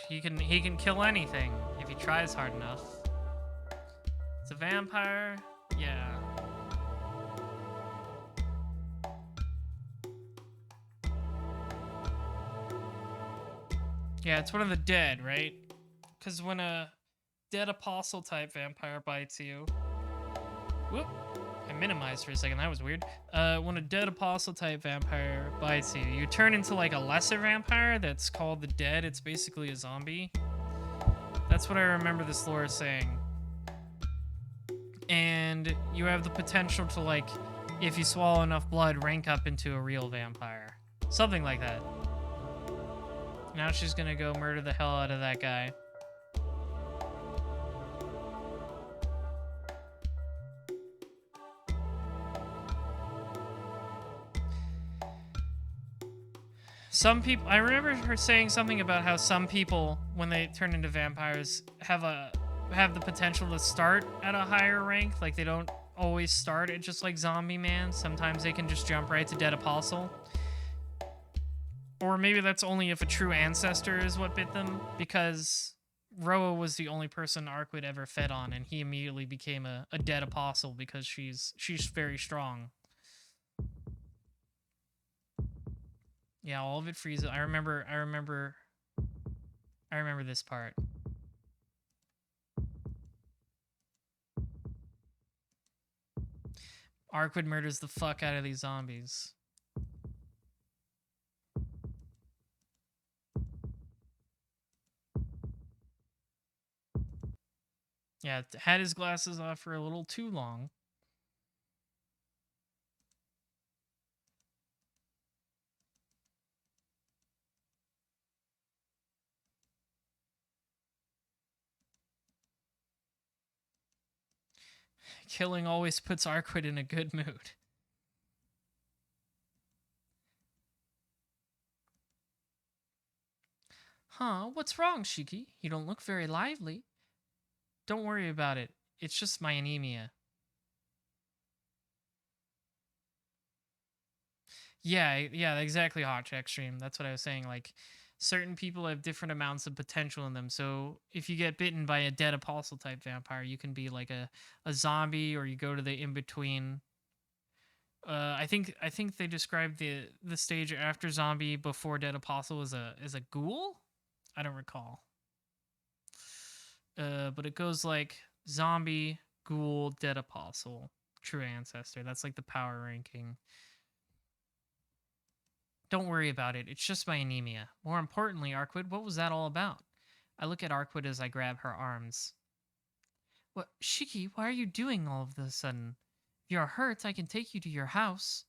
He can kill anything if he tries hard enough. It's a vampire? Yeah. Yeah, it's one of the dead, right? Because when a dead apostle type vampire bites you... Whoop! I minimized for a second, that was weird. When a dead apostle type vampire bites you, you turn into like a lesser vampire that's called the dead. It's basically a zombie. That's what I remember this lore saying. And you have the potential to, like, if you swallow enough blood, rank up into a real vampire. Something like that. Now she's gonna go murder the hell out of that guy. Some people, I remember her saying something about how some people, when they turn into vampires, have the potential to start at a higher rank. Like they don't always start at just like Zombie Man. Sometimes they can just jump right to Dead Apostle. Or maybe that's only if a true ancestor is what bit them, because Roa was the only person Arkwood ever fed on, and he immediately became a Dead Apostle because she's very strong. Yeah, all of it freezes. I remember this part. Arkwood murders the fuck out of these zombies. Yeah, had his glasses off for a little too long. Killing always puts Arkwood in a good mood. Huh, what's wrong, Shiki? You don't look very lively. Don't worry about it. It's just my anemia. Yeah, exactly, Hot Check Stream. That's what I was saying. Like, certain people have different amounts of potential in them. So if you get bitten by a Dead Apostle type vampire, you can be like a zombie, or you go to the in-between. I think they described the stage after zombie before Dead Apostle as a ghoul. I don't recall. But it goes like zombie, ghoul, Dead Apostle, true ancestor. That's like the power ranking. Don't worry about it. It's just my anemia. More importantly, Arkwood, what was that all about? I look at Arkwood as I grab her arms. What, Shiki, why are you doing all of a sudden? If you're hurt, I can take you to your house.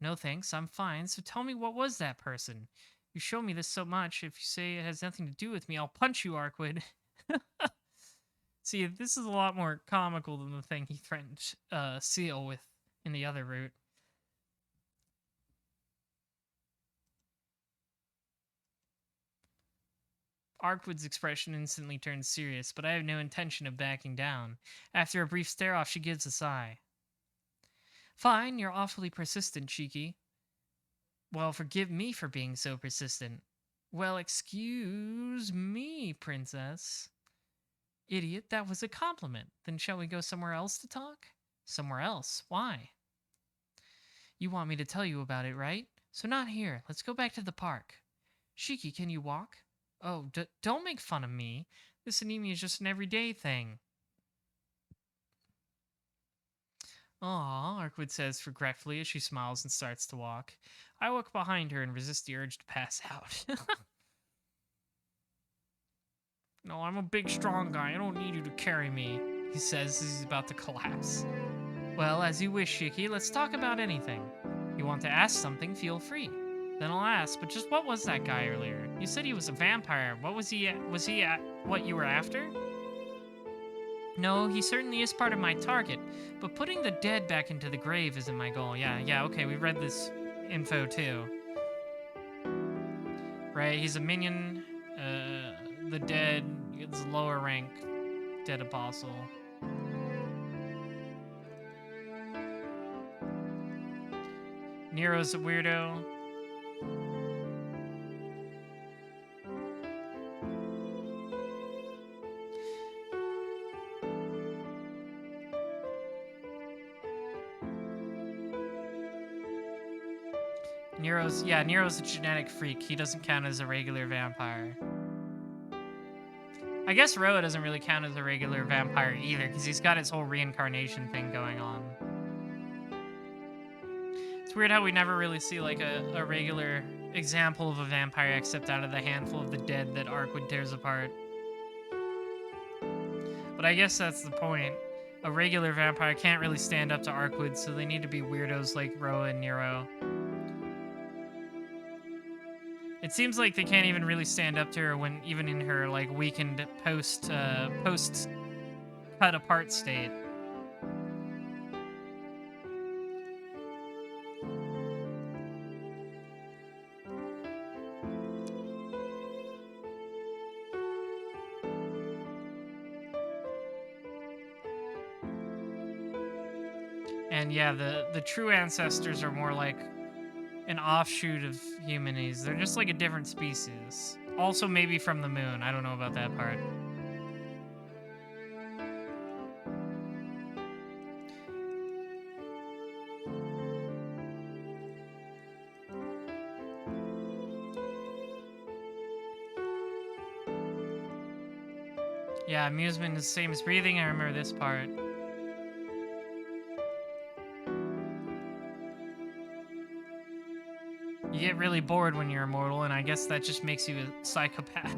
No thanks, I'm fine. So tell me, what was that person? You show me this so much. If you say it has nothing to do with me, I'll punch you, Arkwood. See, this is a lot more comical than the thing he threatened Seal with in the other route. Arkwood's expression instantly turns serious, but I have no intention of backing down. After a brief stare-off, she gives a sigh. Fine, you're awfully persistent, Shiki. Well, forgive me for being so persistent. Well, excuse me, princess. Idiot, that was a compliment. Then shall we go somewhere else to talk? Somewhere else? Why? You want me to tell you about it, right? So not here. Let's go back to the park. Shiki, can you walk? Oh, don't make fun of me. This anemia is just an everyday thing. Aw, Arkwood says regretfully as she smiles and starts to walk. I walk behind her and resist the urge to pass out. No, I'm a big, strong guy. I don't need you to carry me, he says as he's about to collapse. Well, as you wish, Shiki. Let's talk about anything. You want to ask something, feel free. Then I'll ask, but just what was that guy earlier? You said he was a vampire. What was he what you were after? No, he certainly is part of my target, but putting the dead back into the grave isn't my goal. Yeah, okay, we read this info too. Right, he's a minion, the dead, it's lower rank, Dead Apostle. Nero's a weirdo. Nero's a genetic freak. He doesn't count as a regular vampire. I guess Roa doesn't really count as a regular vampire either, because he's got his whole reincarnation thing going on. It's weird how we never really see like a regular example of a vampire except out of the handful of the dead that Arkwood tears apart. But I guess that's the point. A regular vampire can't really stand up to Arkwood, so they need to be weirdos like Roa and Nero. It seems like they can't even really stand up to her when even in her like weakened post cut apart state. And yeah, the true ancestors are more like an offshoot of humanies. They're just like a different species. Also maybe from the moon. I don't know about that part. Yeah, amusement is the same as breathing. I remember this part. You get really bored when you're immortal, and I guess that just makes you a psychopath.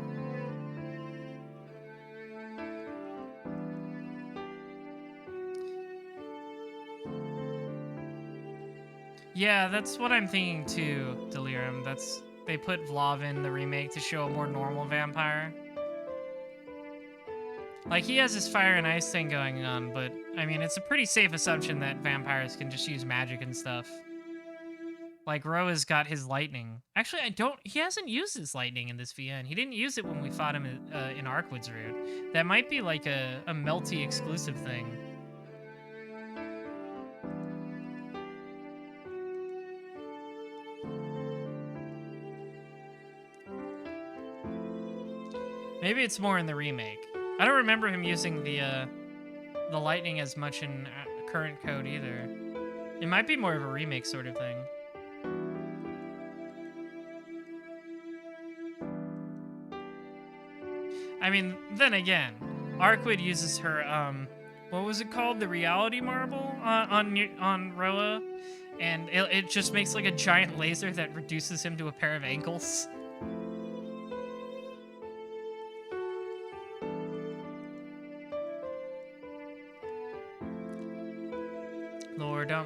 Yeah, that's what I'm thinking too, Delirium. They put Vlav in the remake to show a more normal vampire. Like, he has this fire and ice thing going on, but, I mean, it's a pretty safe assumption that vampires can just use magic and stuff. Like, Roa's got his lightning. Actually, he hasn't used his lightning in this VN. He didn't use it when we fought him in Arkwood's Route. That might be like a Melty exclusive thing. Maybe it's more in the remake. I don't remember him using the lightning as much in current code either. It might be more of a remake sort of thing. I mean, then again, Arkwood uses her, what was it called? The reality marble on Roa, and it just makes like a giant laser that reduces him to a pair of ankles.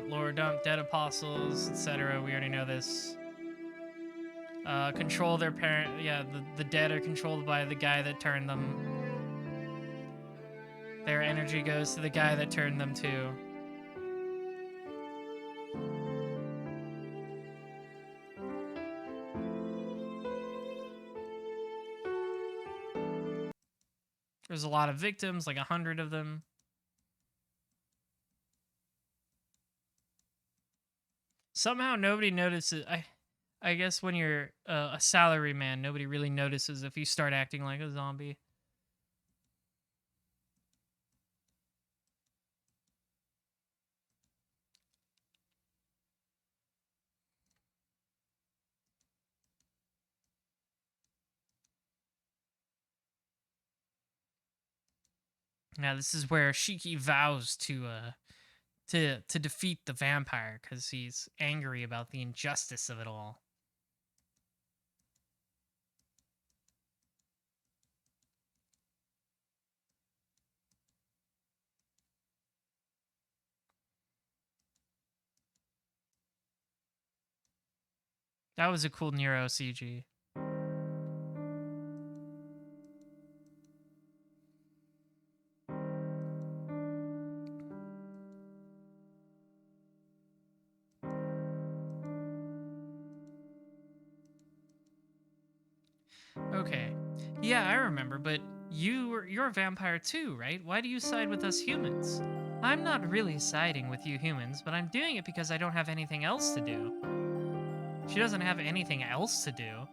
Lore dump, dead apostles, etc. We already know this. Control their parent. Yeah, the dead are controlled by the guy that turned them. Their energy goes to the guy that turned them too. There's a lot of victims, like 100 of them. Somehow nobody notices. I guess when you're a salary man, nobody really notices if you start acting like a zombie. Now this is where Shiki vows to defeat the vampire because he's angry about the injustice of it all. That was a cool Nero CG. Okay. Yeah, I remember, but you're a vampire too, right? Why do you side with us humans? I'm not really siding with you humans, but I'm doing it because I don't have anything else to do. She doesn't have anything else to do.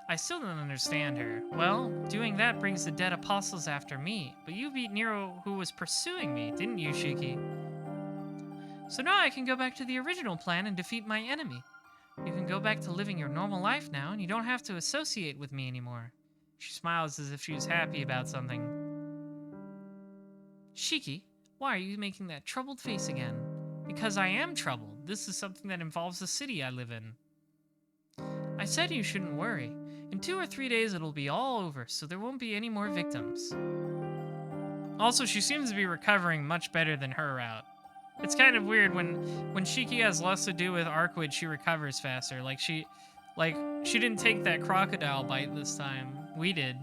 I still don't understand her. Well, doing that brings the dead apostles after me, but you beat Nero who was pursuing me, didn't you, Shiki? So now I can go back to the original plan and defeat my enemy. You can go back to living your normal life now, and you don't have to associate with me anymore. She smiles as if she was happy about something. Shiki, why are you making that troubled face again? Because I am troubled. This is something that involves the city I live in. I said you shouldn't worry. In 2 or 3 days it'll be all over, so there won't be any more victims. Also, she seems to be recovering much better than her route. It's kind of weird when Shiki has less to do with Arkwood, she recovers faster. Like Like, she didn't take that crocodile bite this time. We did.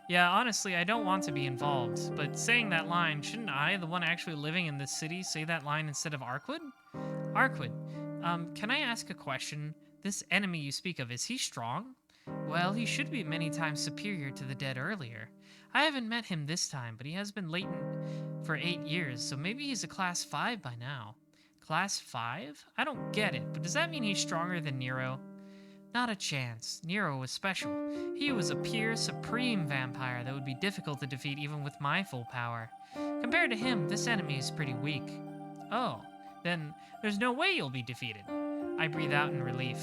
Yeah, honestly, I don't want to be involved, but saying that line, shouldn't I, the one actually living in this city, say that line instead of Arkwood? Arkwood, can I ask a question? This enemy you speak of, is he strong? Well, he should be many times superior to the dead earlier. I haven't met him this time, but he has been latent for 8 years, so maybe he's a class 5 by now. Class 5? I don't get it, but does that mean he's stronger than Nero? Not a chance. Nero was special. He was a pure, supreme vampire that would be difficult to defeat even with my full power. Compared to him, this enemy is pretty weak. Oh, then there's no way you'll be defeated. I breathe out in relief.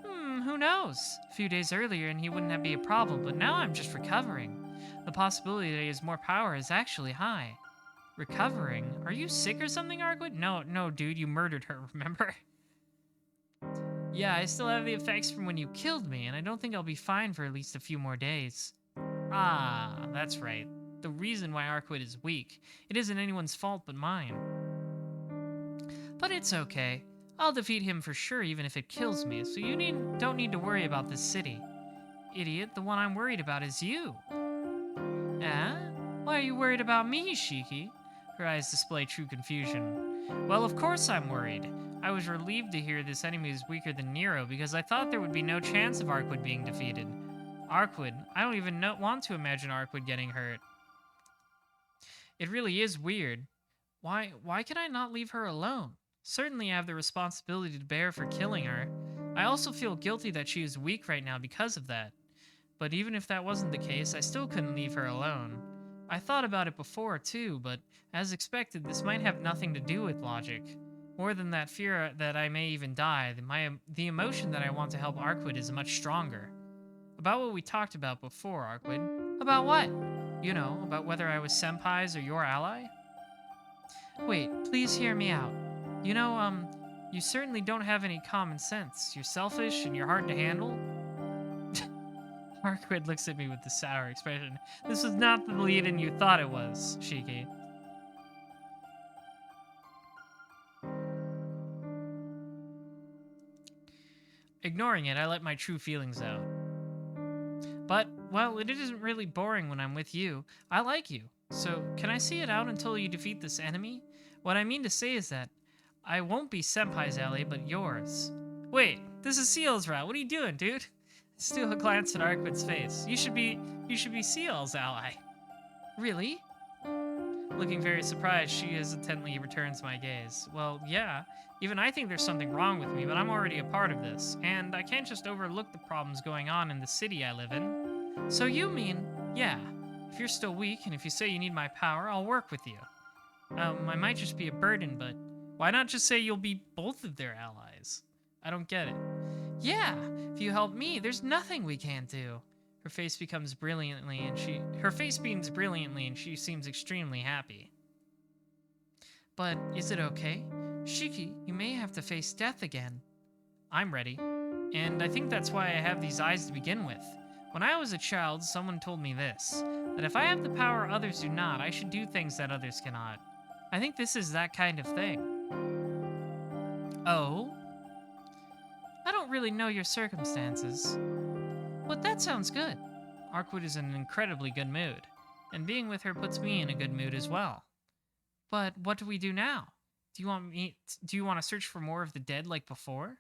Who knows? A few days earlier and he wouldn't be a problem, but now I'm just recovering. The possibility that he has more power is actually high. Recovering? Are you sick or something, Arkwood? No, dude, you murdered her, remember? Yeah, I still have the effects from when you killed me, and I don't think I'll be fine for at least a few more days. Ah, that's right. The reason why Arkwood is weak. It isn't anyone's fault but mine. But it's okay. I'll defeat him for sure even if it kills me, so you don't need to worry about this city. Idiot, the one I'm worried about is you. Eh? Why are you worried about me, Shiki? Her eyes display true confusion. Well, of course I'm worried. I was relieved to hear this enemy is weaker than Nero because I thought there would be no chance of Arkwood being defeated. Arkwood? I don't even want to imagine Arkwood getting hurt. It really is weird. Why can I not leave her alone? Certainly I have the responsibility to bear for killing her. I also feel guilty that she is weak right now because of that. But even if that wasn't the case, I still couldn't leave her alone. I thought about it before too, but as expected, this might have nothing to do with logic. More than that fear that I may even die, the emotion that I want to help Arkwood is much stronger. About what we talked about before, Arkwood. About what? You know, about whether I was Senpai's or your ally? Wait, please hear me out. You know, you certainly don't have any common sense. You're selfish and you're hard to handle. Arkwood looks at me with the sour expression. This was not the lead-in you thought it was, Shiki. Ignoring it, I let my true feelings out. But, well, it isn't really boring when I'm with you. I like you. So, can I see it out until you defeat this enemy? What I mean to say is that I won't be Senpai's ally, but yours. Wait, this is Seal's route. What are you doing, dude? Steal a glance at Arkwood's face. You should be Seal's ally. Really? Looking very surprised, she hesitantly returns my gaze. Well, yeah. Even I think there's something wrong with me, but I'm already a part of this, and I can't just overlook the problems going on in the city I live in. So you mean, yeah, if you're still weak, and if you say you need my power, I'll work with you. I might just be a burden, but why not just say you'll be both of their allies? I don't get it. Yeah, if you help me, there's nothing we can't do. Her face beams brilliantly, and she seems extremely happy. But is it okay? Shiki, you may have to face death again. I'm ready. And I think that's why I have these eyes to begin with. When I was a child, someone told me this, that if I have the power others do not, I should do things that others cannot. I think this is that kind of thing. Oh? I don't really know your circumstances. But that sounds good. Arkwood is in an incredibly good mood, and being with her puts me in a good mood as well. But what do we do now? Do you want to search for more of the dead like before?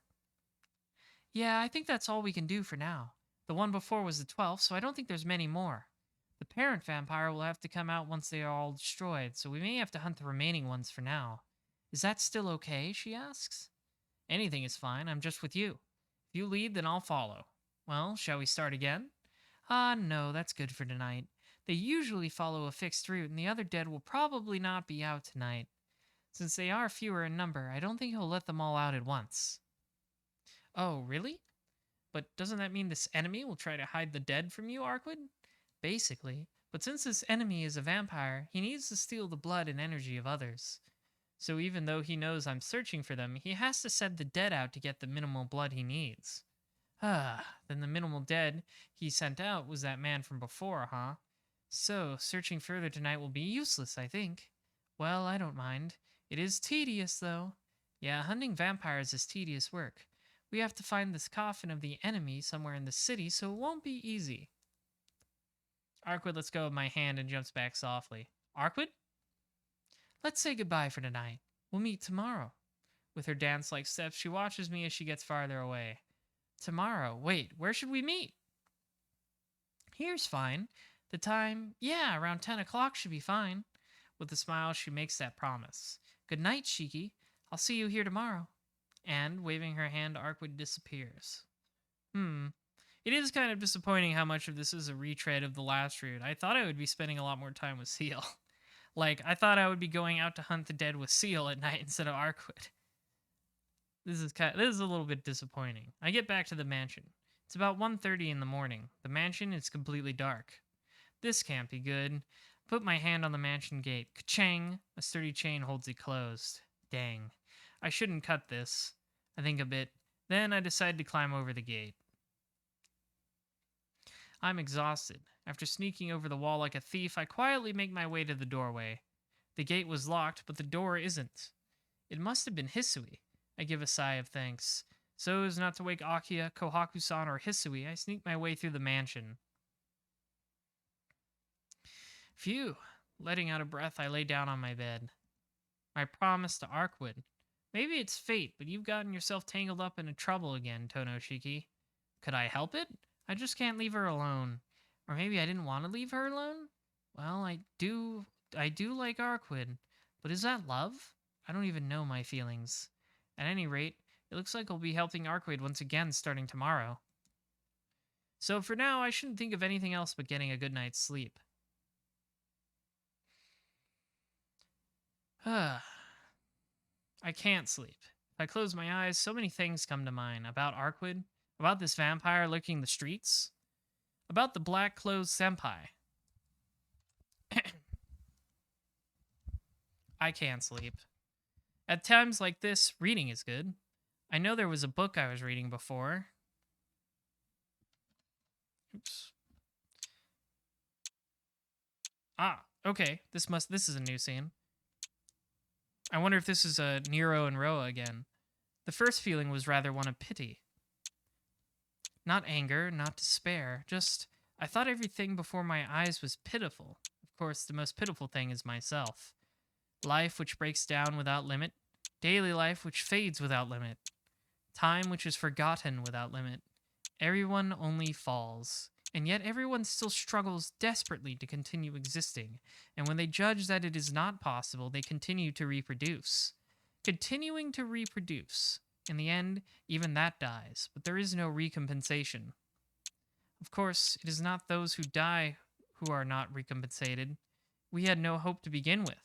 Yeah, I think that's all we can do for now. The one before was the 12th, so I don't think there's many more. The parent vampire will have to come out once they are all destroyed, so we may have to hunt the remaining ones for now. Is that still okay, she asks? Anything is fine, I'm just with you. If you lead, then I'll follow. Well, shall we start again? No, that's good for tonight. They usually follow a fixed route, and the other dead will probably not be out tonight. Since they are fewer in number, I don't think he'll let them all out at once. Oh, really? But doesn't that mean this enemy will try to hide the dead from you, Arkwood? Basically. But since this enemy is a vampire, he needs to steal the blood and energy of others. So even though he knows I'm searching for them, he has to send the dead out to get the minimal blood he needs. Then the minimal dead he sent out was that man from before, huh? So, searching further tonight will be useless, I think. Well, I don't mind. It is tedious, though. Yeah, hunting vampires is tedious work. We have to find this coffin of the enemy somewhere in the city, so it won't be easy. Arkwood lets go of my hand and jumps back softly. Arkwood? Let's say goodbye for tonight. We'll meet tomorrow. With her dance-like steps, she watches me as she gets farther away. Tomorrow? Wait, where should we meet? Here's fine. The time, yeah, around 10 o'clock should be fine. With a smile, she makes that promise. Good night, Shiki. I'll see you here tomorrow. And, waving her hand, Arkwood disappears. It is kind of disappointing how much of this is a retread of the last route. I thought I would be spending a lot more time with Seal. Like, I thought I would be going out to hunt the dead with Seal at night instead of Arkwood. This is a little bit disappointing. I get back to the mansion. It's about 1:30 in the morning. The mansion is completely dark. This can't be good. Put my hand on the mansion gate. Ka-chang! A sturdy chain holds it closed. Dang. I shouldn't cut this. I think a bit. Then I decide to climb over the gate. I'm exhausted. After sneaking over the wall like a thief, I quietly make my way to the doorway. The gate was locked, but the door isn't. It must have been Hisui. I give a sigh of thanks. So as not to wake Akiya, Kohaku-san, or Hisui, I sneak my way through the mansion. Phew. Letting out a breath, I lay down on my bed. My promise to Arkwood. Maybe it's fate, but you've gotten yourself tangled up into trouble again, Tonoshiki. Could I help it? I just can't leave her alone. Or maybe I didn't want to leave her alone? Well, I do like Arkwood. But is that love? I don't even know my feelings. At any rate, it looks like I'll be helping Arkwood once again starting tomorrow. So for now, I shouldn't think of anything else but getting a good night's sleep. I can't sleep. If I close my eyes, so many things come to mind. About Arkwood, about this vampire lurking the streets, about the black-clothed senpai. I can't sleep. At times like this, reading is good. I know there was a book I was reading before. Oops. Ah, okay. This is a new scene. I wonder if this is a Nero and Roa again. The first feeling was rather one of pity. Not anger, not despair, just I thought everything before my eyes was pitiful. Of course, the most pitiful thing is myself. Life which breaks down without limit, daily life which fades without limit, time which is forgotten without limit. Everyone only falls, and yet everyone still struggles desperately to continue existing, and when they judge that it is not possible, they continue to reproduce. Continuing to reproduce. In the end, even that dies, but there is no recompensation. Of course, it is not those who die who are not recompensated. We had no hope to begin with.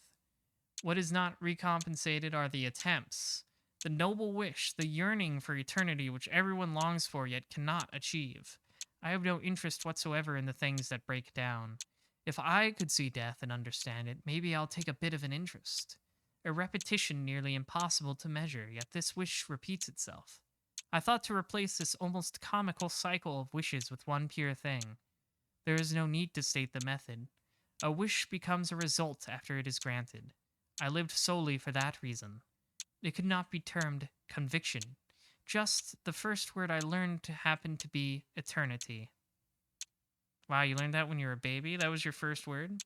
What is not recompensated are the attempts, the noble wish, the yearning for eternity which everyone longs for yet cannot achieve. I have no interest whatsoever in the things that break down. If I could see death and understand it, maybe I'll take a bit of an interest. A repetition nearly impossible to measure, yet this wish repeats itself. I thought to replace this almost comical cycle of wishes with one pure thing. There is no need to state the method. A wish becomes a result after it is granted. I lived solely for that reason. It could not be termed conviction. Just the first word I learned to happen to be eternity. Wow, you learned that when you were a baby? That was your first word?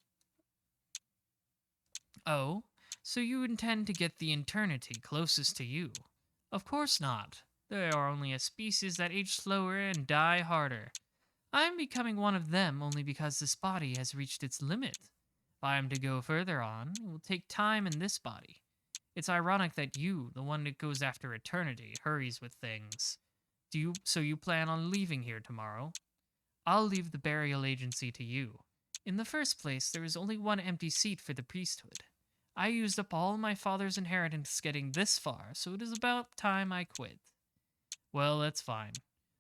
Oh, so you intend to get the eternity closest to you? Of course not. They are only a species that age slower and die harder. I am becoming one of them only because this body has reached its limit. If I am to go further on, it will take time in this body. It's ironic that you, the one that goes after eternity, hurries with things. So you plan on leaving here tomorrow? I'll leave the burial agency to you. In the first place, there is only one empty seat for the priesthood. I used up all my father's inheritance getting this far, so it is about time I quit. Well, that's fine.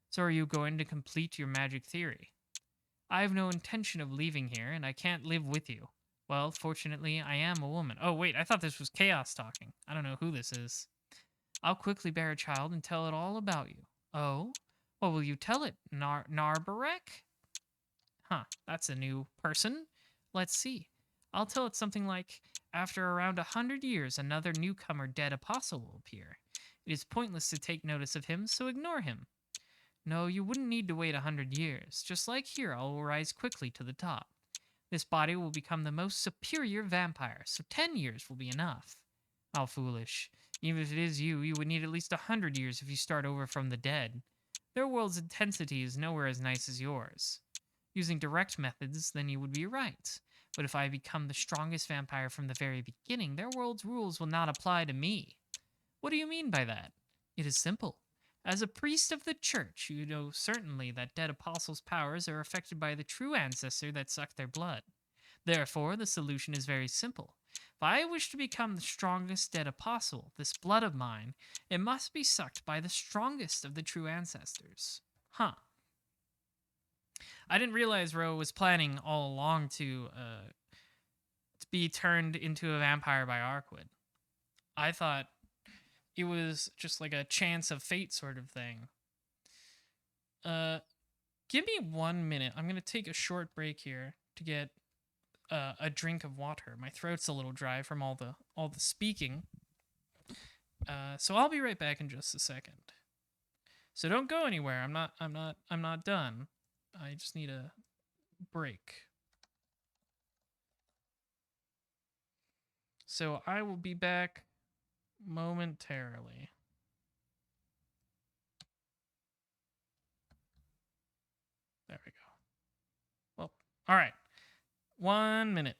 So are you going to complete your magic theory? I have no intention of leaving here, and I can't live with you. Well, fortunately, I am a woman. Oh, wait, I thought this was Chaos talking. I don't know who this is. I'll quickly bear a child and tell it all about you. Oh? What will you tell it, Narbarek? Huh, that's a new person. Let's see. I'll tell it something like, after around 100 years, another newcomer dead apostle will appear. It is pointless to take notice of him, so ignore him. No, you wouldn't need to wait 100 years. Just like here, I will rise quickly to the top. This body will become the most superior vampire, so 10 years will be enough. How foolish. Even if it is you, you would need at least 100 years if you start over from the dead. Their world's intensity is nowhere as nice as yours. Using direct methods, then you would be right. But if I become the strongest vampire from the very beginning, their world's rules will not apply to me. What do you mean by that? It is simple. As a priest of the church, you know certainly that dead apostles' powers are affected by the true ancestor that sucked their blood. Therefore, the solution is very simple. If I wish to become the strongest dead apostle, this blood of mine, it must be sucked by the strongest of the true ancestors. Huh. I didn't realize Ro was planning all along to be turned into a vampire by Arquid. I thought it was just like a chance of fate sort of thing. Give me 1 minute. I'm gonna take a short break here to get a drink of water. My throat's a little dry from all the speaking. So I'll be right back in just a second. So don't go anywhere. I'm not done. I just need a break. So I will be back momentarily. There we go. Well, all right. 1 minute.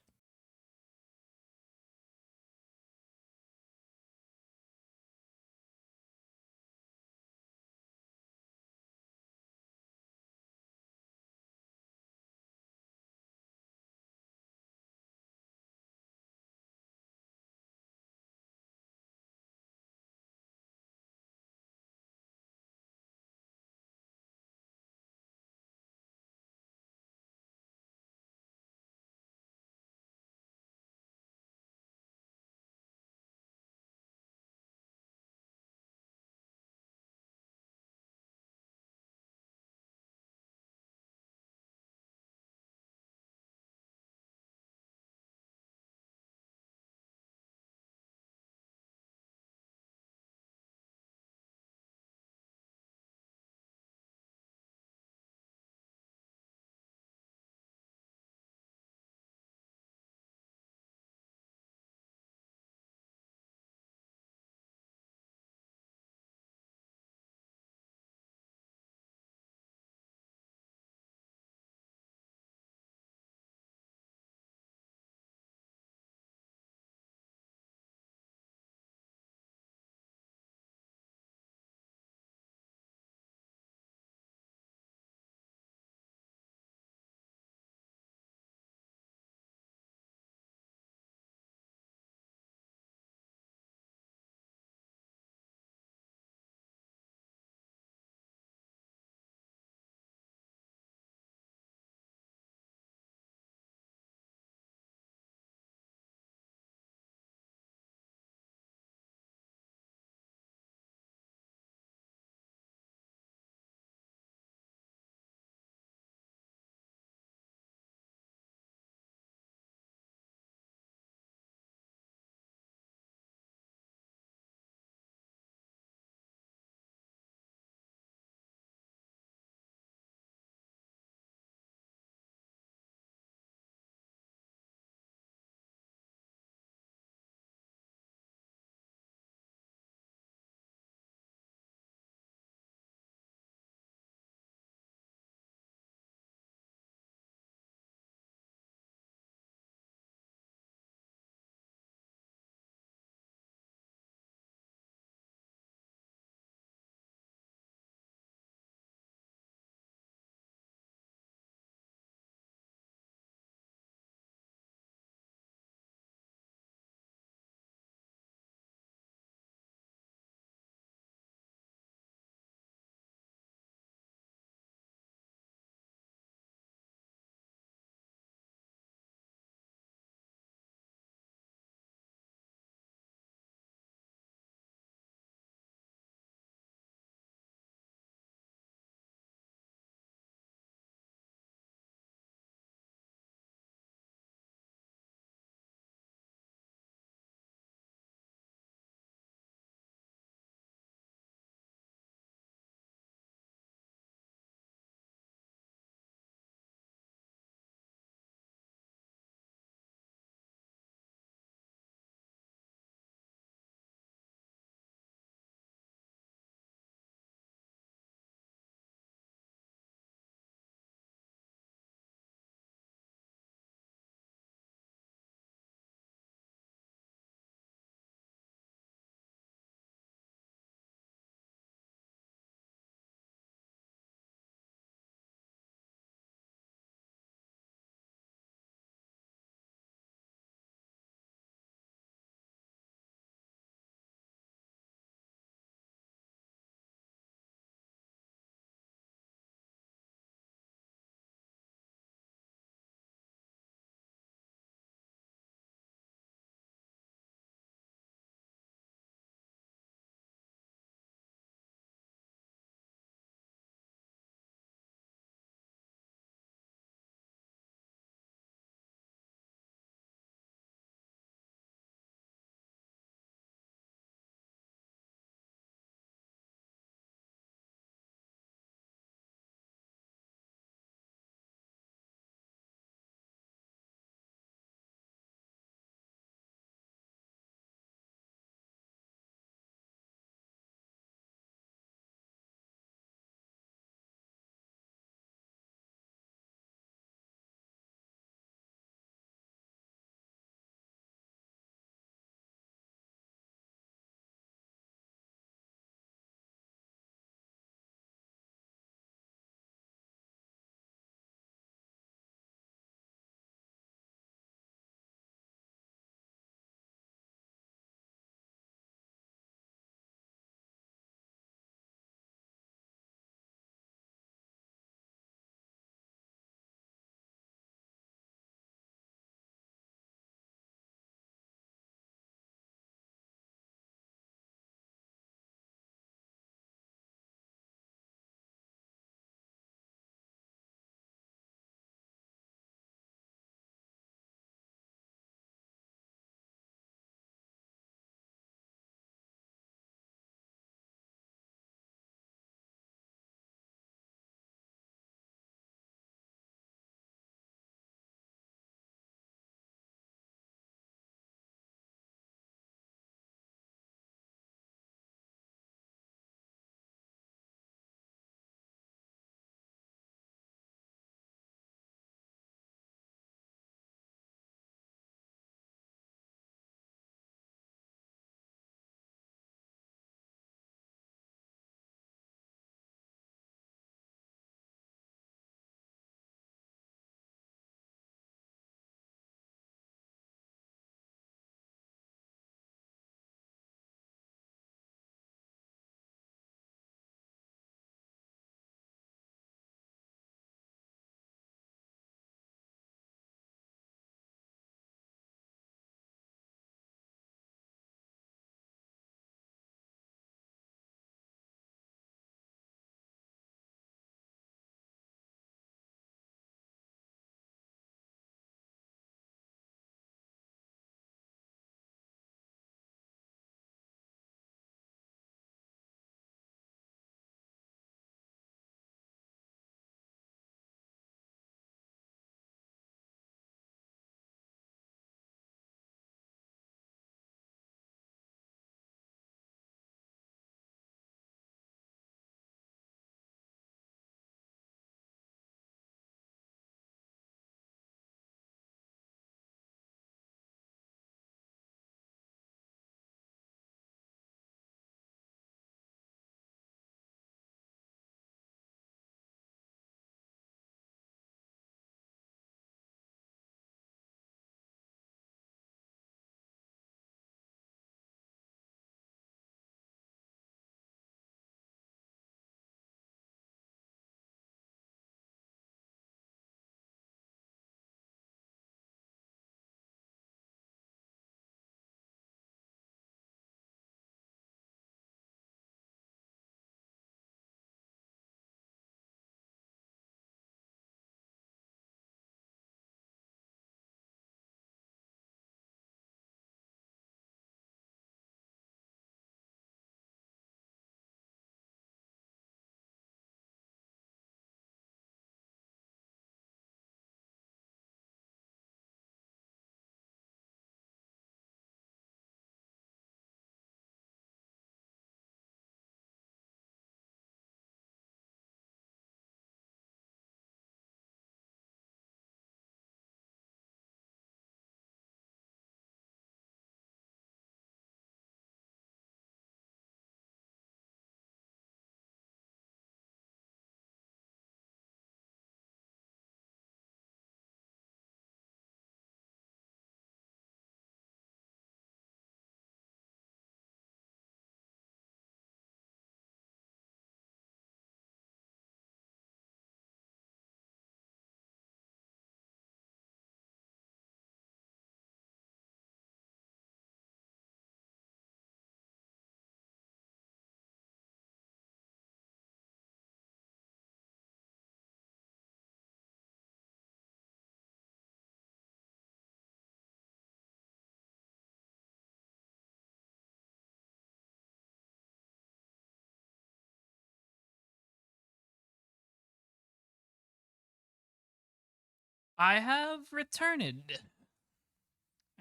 I have returned.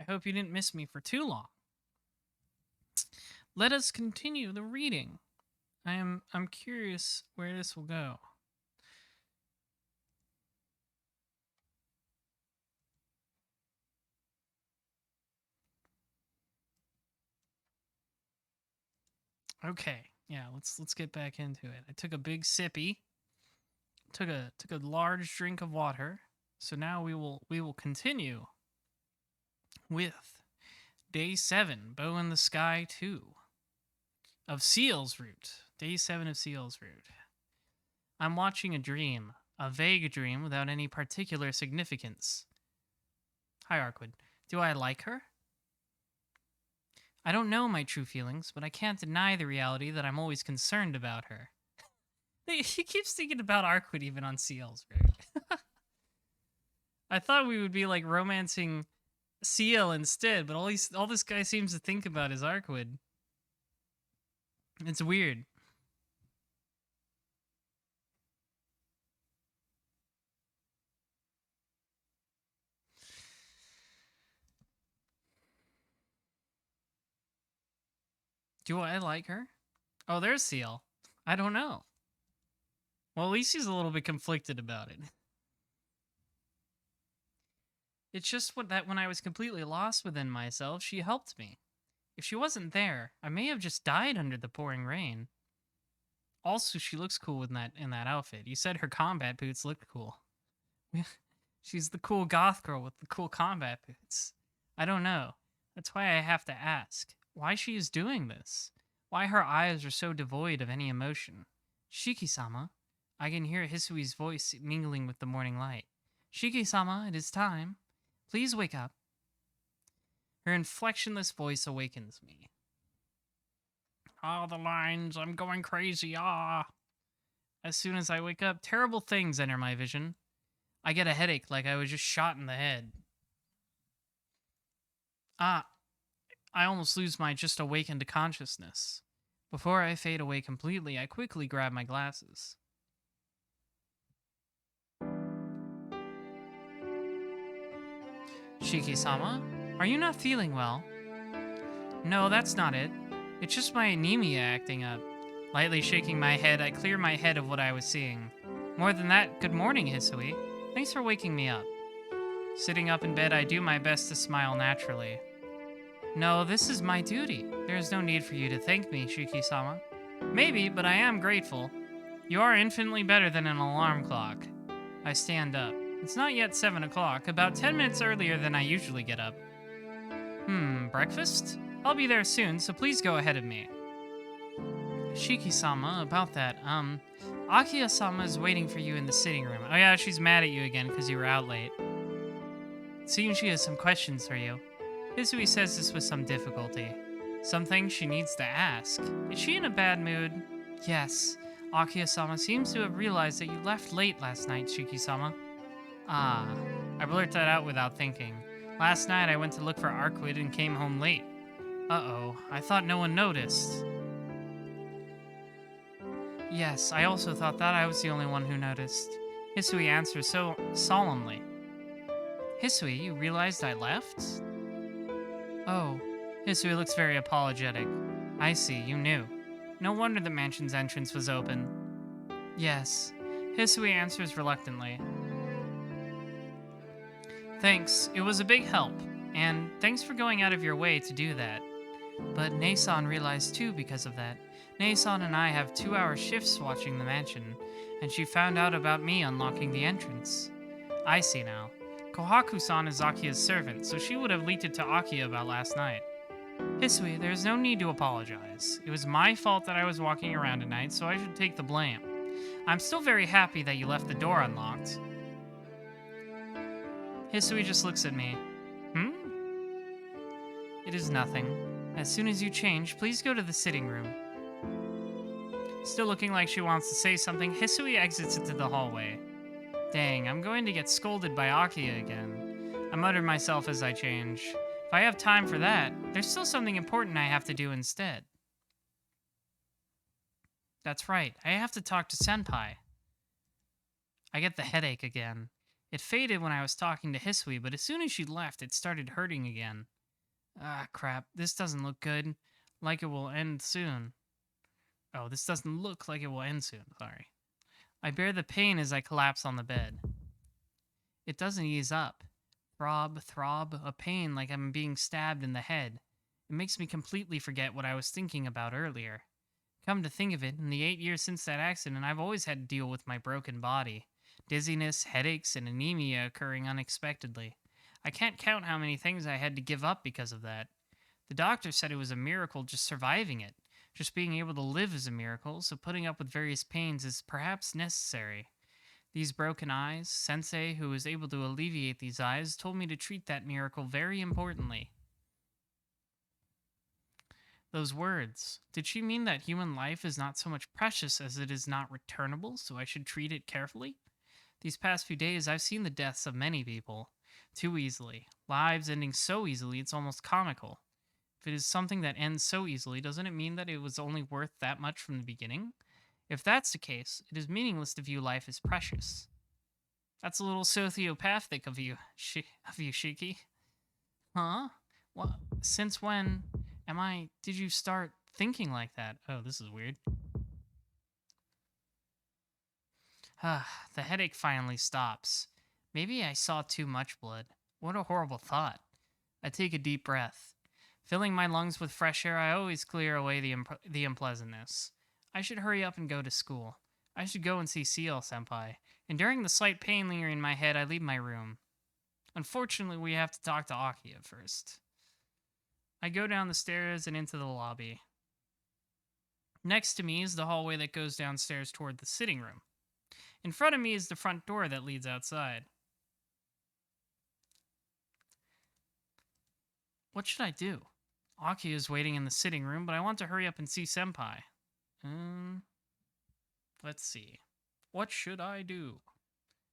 I hope you didn't miss me for too long. Let us continue the reading. I'm curious where this will go. Okay, yeah, let's get back into it. I took a big sippy, took a large drink of water. So now we will continue with day 7, Bow in the Sky 2 of Seal's Route. Day 7 of Seal's Route. I'm watching a dream, a vague dream without any particular significance. Hi, Arkwood. Do I like her? I don't know my true feelings, but I can't deny the reality that I'm always concerned about her. He keeps thinking about Arkwood even on Seal's Route. I thought we would be like romancing Seal instead, but all this guy seems to think about is Arkwood. It's weird. Do I like her? Oh, there's Seal. I don't know. Well, at least he's a little bit conflicted about it. It's just that when I was completely lost within myself, she helped me. If she wasn't there, I may have just died under the pouring rain. Also, she looks cool in that outfit. You said her combat boots looked cool. She's the cool goth girl with the cool combat boots. I don't know. That's why I have to ask. Why she is doing this? Why her eyes are so devoid of any emotion? Shiki-sama. I can hear Hisui's voice mingling with the morning light. Shiki-sama, it is time. Please wake up. Her inflectionless voice awakens me. Ah, the lines. I'm going crazy. Ah. As soon as I wake up, terrible things enter my vision. I get a headache like I was just shot in the head. Ah, I almost lose my just awakened consciousness. Before I fade away completely, I quickly grab my glasses. Shiki-sama, are you not feeling well? No, that's not it. It's just my anemia acting up. Lightly shaking my head, I clear my head of what I was seeing. More than that, good morning, Hisui. Thanks for waking me up. Sitting up in bed, I do my best to smile naturally. No, this is my duty. There is no need for you to thank me, Shiki-sama. Maybe, but I am grateful. You are infinitely better than an alarm clock. I stand up. It's not yet 7 o'clock, about 10 minutes earlier than I usually get up. Breakfast? I'll be there soon, so please go ahead of me. Shiki-sama, about that, Akiya-sama is waiting for you in the sitting room. Oh yeah, she's mad at you again because you were out late. It seems she has some questions for you. Hisui says this with some difficulty. Some things she needs to ask. Is she in a bad mood? Yes. Akiya-sama seems to have realized that you left late last night, Shiki-sama. Ah. I blurt that out without thinking. Last night I went to look for Arkwood and came home late. Uh-oh. I thought no one noticed. Yes, I also thought that I was the only one who noticed. Hisui answers so solemnly. Hisui, you realized I left? Oh, Hisui looks very apologetic. I see, you knew. No wonder the mansion's entrance was open. Yes, Hisui answers reluctantly. Thanks, it was a big help, and thanks for going out of your way to do that. But Nason realized too because of that. Nason and I have 2-hour shifts watching the mansion, and she found out about me unlocking the entrance. I see now. Kohaku-san is Akia's servant, so she would have leaked it to Akiya about last night. Hisui, there is no need to apologize. It was my fault that I was walking around at night, so I should take the blame. I'm still very happy that you left the door unlocked. Hisui just looks at me. It is nothing. As soon as you change, please go to the sitting room. Still looking like she wants to say something, Hisui exits into the hallway. Dang, I'm going to get scolded by Akiya again. I mutter myself as I change. If I have time for that, there's still something important I have to do instead. That's right, I have to talk to Senpai. I get the headache again. It faded when I was talking to Hisui, but as soon as she left, it started hurting again. Ah, crap. This doesn't look good. Like it will end soon. Oh, this doesn't look like it will end soon. Sorry. I bear the pain as I collapse on the bed. It doesn't ease up. Throb, throb, a pain like I'm being stabbed in the head. It makes me completely forget what I was thinking about earlier. Come to think of it, in the 8 years since that accident, I've always had to deal with my broken body. Dizziness, headaches, and anemia occurring unexpectedly. I can't count how many things I had to give up because of that. The doctor said it was a miracle just surviving it. Just being able to live is a miracle, so putting up with various pains is perhaps necessary. These broken eyes, Sensei, who was able to alleviate these eyes, told me to treat that miracle very importantly. Those words. Did she mean that human life is not so much precious as it is not returnable, so I should treat it carefully? These past few days, I've seen the deaths of many people. Too easily. Lives ending so easily, it's almost comical. If it is something that ends so easily, doesn't it mean that it was only worth that much from the beginning? If that's the case, it is meaningless to view life as precious. That's a little sociopathic of you, Shiki. Huh? What? Since when did you start thinking like that? Oh, this is weird. The headache finally stops. Maybe I saw too much blood. What a horrible thought. I take a deep breath. Filling my lungs with fresh air, I always clear away the unpleasantness. I should hurry up and go to school. I should go and see CL-senpai. And during the slight pain lingering in my head, I leave my room. Unfortunately, we have to talk to Akiya first. I go down the stairs and into the lobby. Next to me is the hallway that goes downstairs toward the sitting room. In front of me is the front door that leads outside. What should I do? Akiya is waiting in the sitting room, but I want to hurry up and see Senpai. Let's see. What should I do?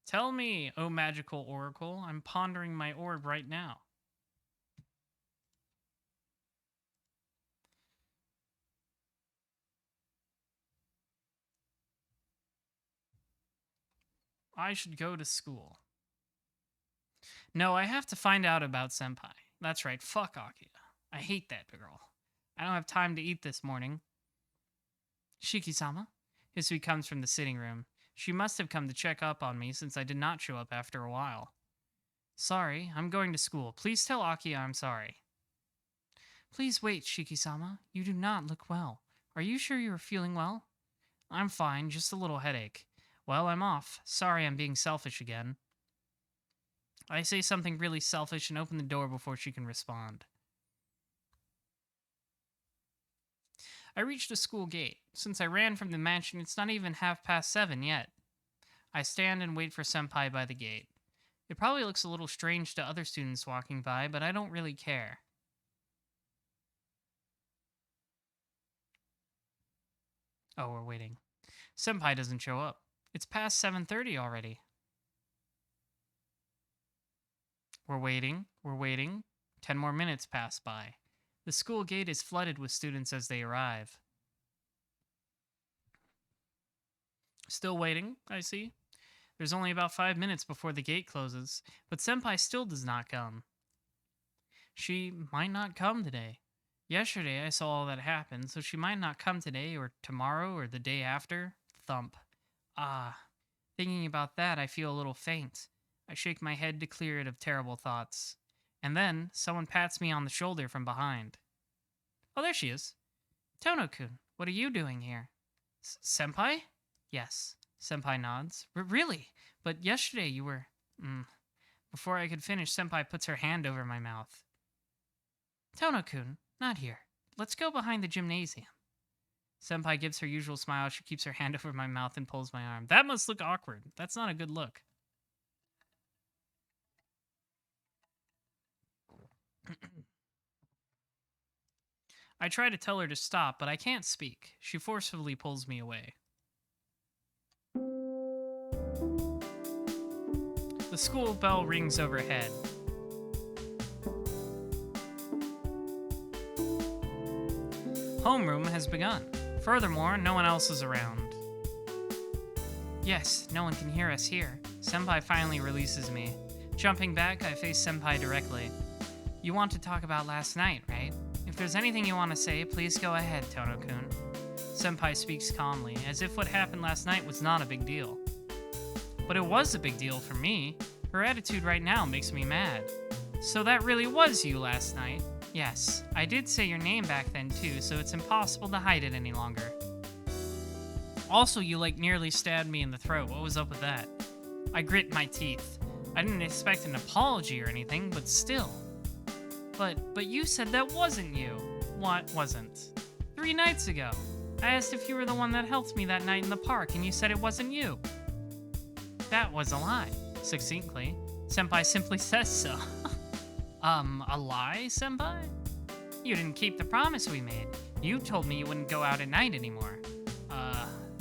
Tell me, O magical oracle. I'm pondering my orb right now. I should go to school. No, I have to find out about Senpai. That's right, fuck Akiya. I hate that girl. I don't have time to eat this morning. Shiki-sama? Hisui comes from the sitting room. She must have come to check up on me since I did not show up after a while. Sorry, I'm going to school. Please tell Akiya I'm sorry. Please wait, Shiki-sama. You do not look well. Are you sure you are feeling well? I'm fine, just a little headache. Well, I'm off. Sorry I'm being selfish again. I say something really selfish and open the door before she can respond. I reached the school gate. Since I ran from the mansion, it's not even 7:30 yet. I stand and wait for Senpai by the gate. It probably looks a little strange to other students walking by, but I don't really care. Oh, we're waiting. Senpai doesn't show up. It's past 7:30 already. We're waiting. 10 more minutes pass by. The school gate is flooded with students as they arrive. Still waiting, I see. There's only about 5 minutes before the gate closes, but Senpai still does not come. She might not come today. Yesterday I saw all that happen, so she might not come today or tomorrow or the day after. Thump. Ah. Thinking about that, I feel a little faint. I shake my head to clear it of terrible thoughts. And then, someone pats me on the shoulder from behind. Oh, there she is. Tono-kun, what are you doing here? Senpai? Yes. Senpai nods. Really? But yesterday you were... Before I could finish, Senpai puts her hand over my mouth. Tono-kun, not here. Let's go behind the gymnasium. Senpai gives her usual smile. She keeps her hand over my mouth and pulls my arm. That must look awkward. That's not a good look. I try to tell her to stop, but I can't speak. She forcefully pulls me away. The school bell rings overhead. Homeroom has begun. Furthermore, no one else is around. Yes, no one can hear us here. Senpai finally releases me. Jumping back, I face Senpai directly. You want to talk about last night, right? If there's anything you want to say, please go ahead, Tono-kun. Senpai speaks calmly, as if what happened last night was not a big deal. But it was a big deal for me. Her attitude right now makes me mad. So that really was you last night? Yes, I did say your name back then too, so it's impossible to hide it any longer. Also, you nearly stabbed me in the throat. What was up with that? I grit my teeth. I didn't expect an apology or anything, but still. But you said that wasn't you. What wasn't? 3 nights ago. I asked if you were the one that helped me that night in the park, and you said it wasn't you. That was a lie, succinctly. Senpai simply says so. A lie, Senpai? You didn't keep the promise we made. You told me you wouldn't go out at night anymore.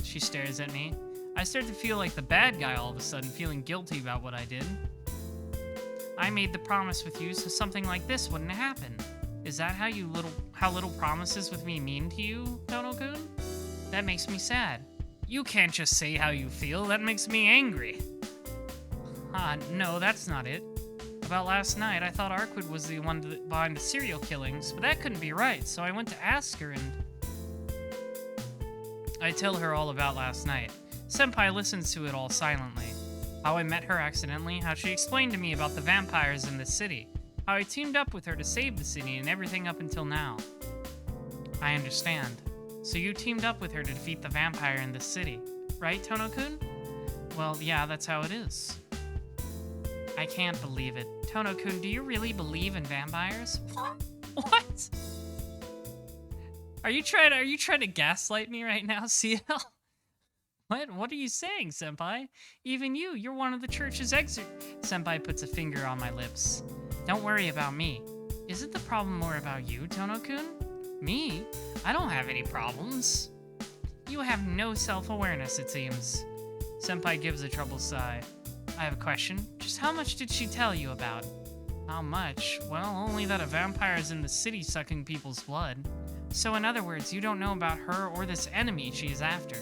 She stares at me. I start to feel like the bad guy all of a sudden, feeling guilty about what I did. I made the promise with you so something like this wouldn't happen. Is that how little promises with me mean to you, Tono-kun? That makes me sad. You can't just say how you feel, that makes me angry. No, that's not it. About last night, I thought Arquid was the one behind the serial killings, but that couldn't be right, so I went to ask her and... I tell her all about last night. Senpai listens to it all silently. How I met her accidentally, how she explained to me about the vampires in the city, how I teamed up with her to save the city and everything up until now. I understand. So you teamed up with her to defeat the vampire in the city, right, Tono-kun? Well, yeah, that's how it is. I can't believe it. Tono-kun, do you really believe in vampires? What? Are you trying to gaslight me right now, CL? What are you saying, Senpai? Even you're one of the church's Senpai puts a finger on my lips. Don't worry about me. Isn't the problem more about you, Tono-kun? Me? I don't have any problems. You have no self-awareness, it seems. Senpai gives a troubled sigh. I have a question. Just how much did she tell you about? How much? Well, only that a vampire is in the city sucking people's blood. So in other words, you don't know about her or this enemy she is after.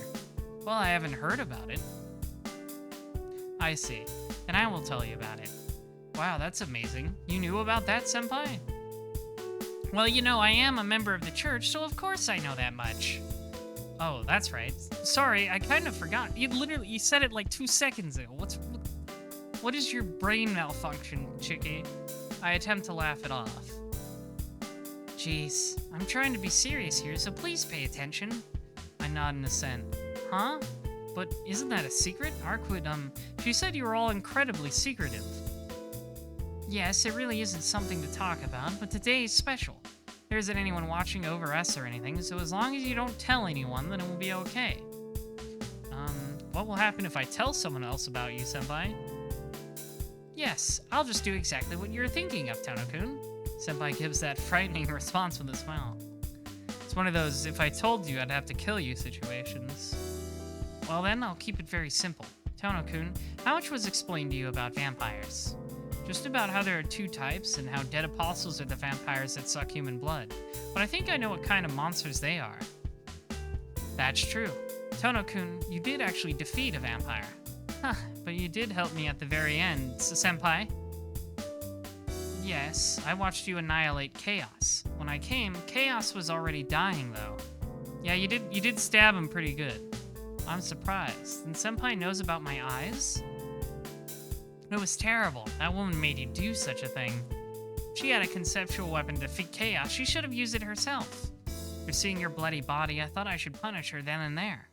Well, I haven't heard about it. I see. Then I will tell you about it. Wow, that's amazing. You knew about that, Senpai? Well, I am a member of the church, so of course I know that much. Oh, that's right. Sorry, I kind of forgot. You said it like 2 seconds ago. What is your brain malfunction, Chiki? I attempt to laugh it off. Jeez, I'm trying to be serious here, so please pay attention. I nod in assent. Huh? But isn't that a secret? Arquid, she said you were all incredibly secretive. Yes, it really isn't something to talk about, but today is special. There isn't anyone watching over us or anything, so as long as you don't tell anyone, then it will be okay. What will happen if I tell someone else about you, Senpai? Yes, I'll just do exactly what you're thinking of, Tono-kun. Senpai gives that frightening response with a smile. It's one of those, if I told you, I'd have to kill you situations. Well then, I'll keep it very simple. Tono-kun, how much was explained to you about vampires? Just about how there are 2 types, and how dead apostles are the vampires that suck human blood. But I think I know what kind of monsters they are. That's true. Tono-kun, you did actually defeat a vampire. Huh, but you did help me at the very end, Senpai. Yes, I watched you annihilate Chaos. When I came, Chaos was already dying, though. Yeah, you did stab him pretty good. I'm surprised. And Senpai knows about my eyes? It was terrible. That woman made you do such a thing. She had a conceptual weapon to defeat Chaos. She should have used it herself. For seeing your bloody body, I thought I should punish her then and there.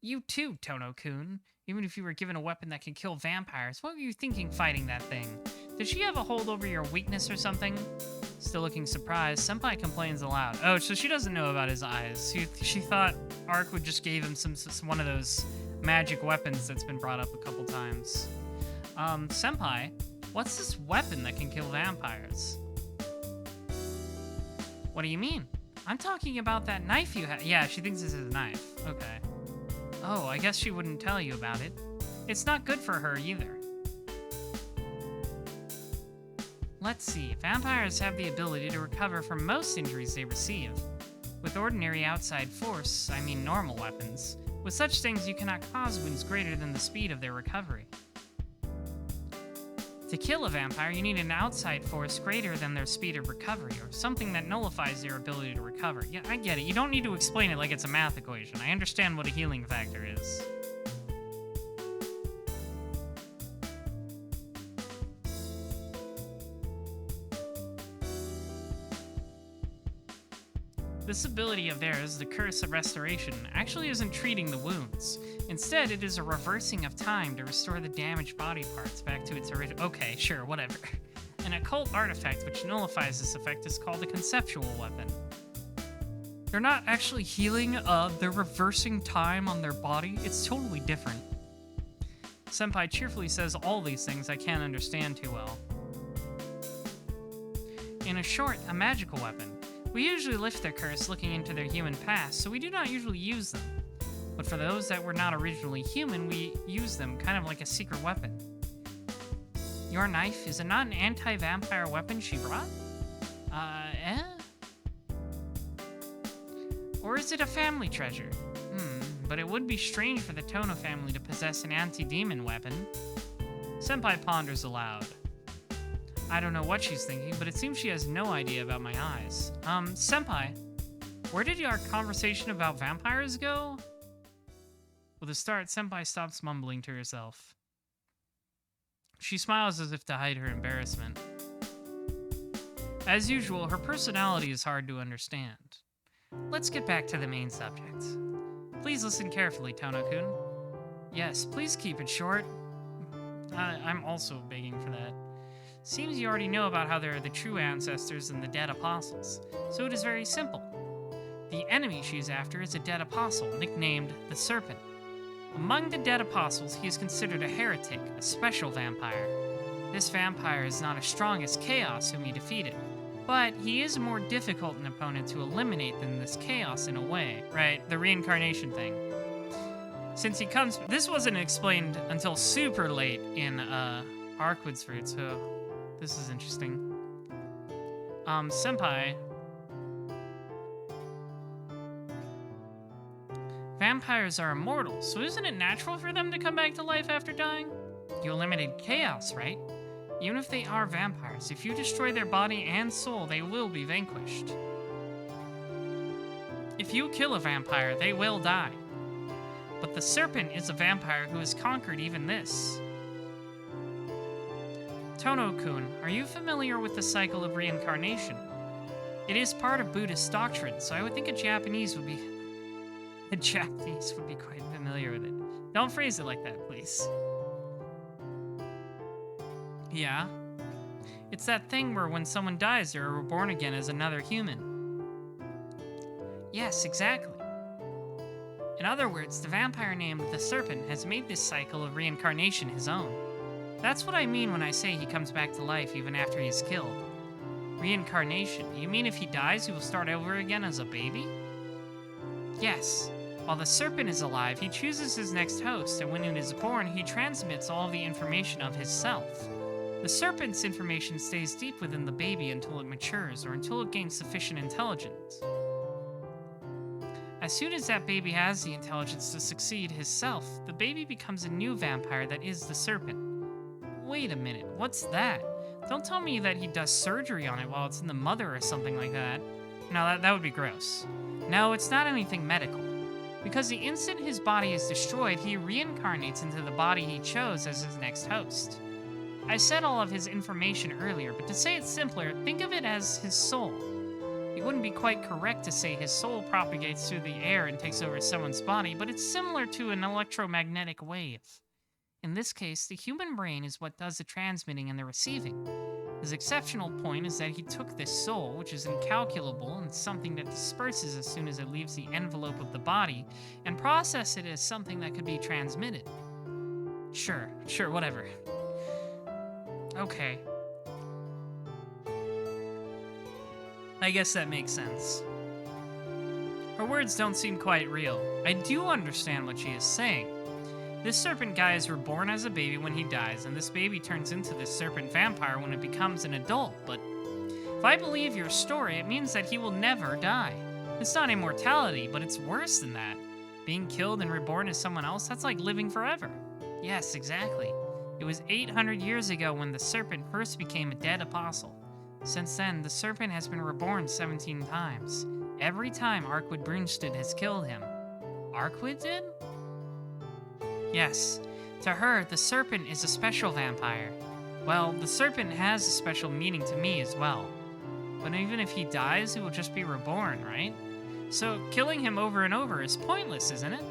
You too, Tono-kun. Even if you were given a weapon that can kill vampires, what were you thinking fighting that thing? Did she have a hold over your weakness or something? Still looking surprised, Senpai complains aloud. Oh, so she doesn't know about his eyes. She thought Arquid just gave him some one of those magic weapons that's been brought up a couple times. Senpai, what's this weapon that can kill vampires? What do you mean? I'm talking about that knife you have. Yeah, she thinks this is a knife. Okay. Oh, I guess she wouldn't tell you about it. It's not good for her either. Let's see. Vampires have the ability to recover from most injuries they receive. With ordinary outside force, I mean normal weapons, With such things, you cannot cause wounds greater than the speed of their recovery. To kill a vampire, you need an outside force greater than their speed of recovery, or something that nullifies their ability to recover. Yeah, I get it. You don't need to explain it like it's a math equation. I understand what a healing factor is. This ability of theirs, the Curse of Restoration, actually isn't treating the wounds. Instead, it is a reversing of time to restore the damaged body parts back to its original— okay, sure, whatever. An occult artifact which nullifies this effect is called a conceptual weapon. They're not actually healing, they're reversing time on their body. It's totally different. Senpai cheerfully says all these things I can't understand too well. In a short, a magical weapon. We usually lift their curse looking into their human past, so we do not usually use them. But for those that were not originally human, we use them, kind of like a secret weapon. Your knife, is it not an anti-vampire weapon she brought? Or is it a family treasure? But it would be strange for the Tono family to possess an anti-demon weapon. Senpai ponders aloud. I don't know what she's thinking, but it seems she has no idea about my eyes. Senpai, where did our conversation about vampires go? With a start, Senpai stops mumbling to herself. She smiles as if to hide her embarrassment. As usual, her personality is hard to understand. Let's get back to the main subject. Please listen carefully, Tono-kun. Yes, please keep it short. I'm also begging for that. Seems you already know about how there are the true ancestors and the dead apostles, so it is very simple. The enemy she is after is a dead apostle, nicknamed the Serpent. Among the dead apostles, he is considered a heretic, a special vampire. This vampire is not as strong as Chaos, whom he defeated, but he is a more difficult an opponent to eliminate than this Chaos in a way. Right, the reincarnation thing. Since he comes— this wasn't explained until super late in Arkwood's Fruit, so this is interesting. Senpai. Vampires are immortal, so isn't it natural for them to come back to life after dying? You eliminated Chaos, right? Even if they are vampires, if you destroy their body and soul, they will be vanquished. If you kill a vampire, they will die. But the Serpent is a vampire who has conquered even this. Tono-kun, are you familiar with the cycle of reincarnation? It is part of Buddhist doctrine, so I would think a Japanese would be quite familiar with it. Don't phrase it like that, please. Yeah. It's that thing where when someone dies, they're reborn again as another human. Yes, exactly. In other words, the vampire named the Serpent has made this cycle of reincarnation his own. That's what I mean when I say he comes back to life even after he's killed. Reincarnation. You mean if he dies, he will start over again as a baby? Yes. While the Serpent is alive, he chooses his next host, and when it is born, he transmits all the information of his self. The Serpent's information stays deep within the baby until it matures, or until it gains sufficient intelligence. As soon as that baby has the intelligence to succeed his self, the baby becomes a new vampire that is the Serpent. Wait a minute, what's that? Don't tell me that he does surgery on it while it's in the mother or something like that. No, that would be gross. No, it's not anything medical. Because the instant his body is destroyed, he reincarnates into the body he chose as his next host. I said all of his information earlier, but to say it simpler, think of it as his soul. It wouldn't be quite correct to say his soul propagates through the air and takes over someone's body, but it's similar to an electromagnetic wave. In this case, the human brain is what does the transmitting and the receiving. His exceptional point is that he took this soul, which is incalculable and something that disperses as soon as it leaves the envelope of the body, and processed it as something that could be transmitted. Sure, whatever. Okay. I guess that makes sense. Her words don't seem quite real. I do understand what she is saying. This Serpent guy is reborn as a baby when he dies, and this baby turns into this Serpent vampire when it becomes an adult, but if I believe your story, it means that he will never die. It's not immortality, but it's worse than that. Being killed and reborn as someone else, that's like living forever. Yes, exactly. It was 800 years ago when the serpent first became a dead apostle. Since then, the serpent has been reborn 17 times. Every time Arkwood Brunstad has killed him. Arkwood did? Yes. To her, the serpent is a special vampire. Well, the serpent has a special meaning to me as well. But even if he dies, he will just be reborn, right? So killing him over and over is pointless, isn't it?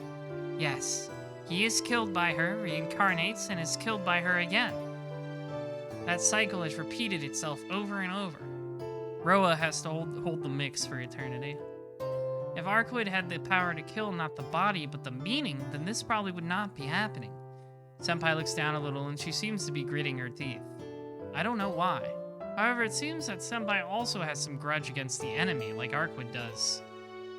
Yes. He is killed by her, reincarnates, and is killed by her again. That cycle has repeated itself over and over. Roa has to hold the mix for eternity. If Arkwood had the power to kill not the body, but the meaning, then this probably would not be happening. Senpai looks down a little, and she seems to be gritting her teeth. I don't know why. However, it seems that Senpai also has some grudge against the enemy, like Arkwood does.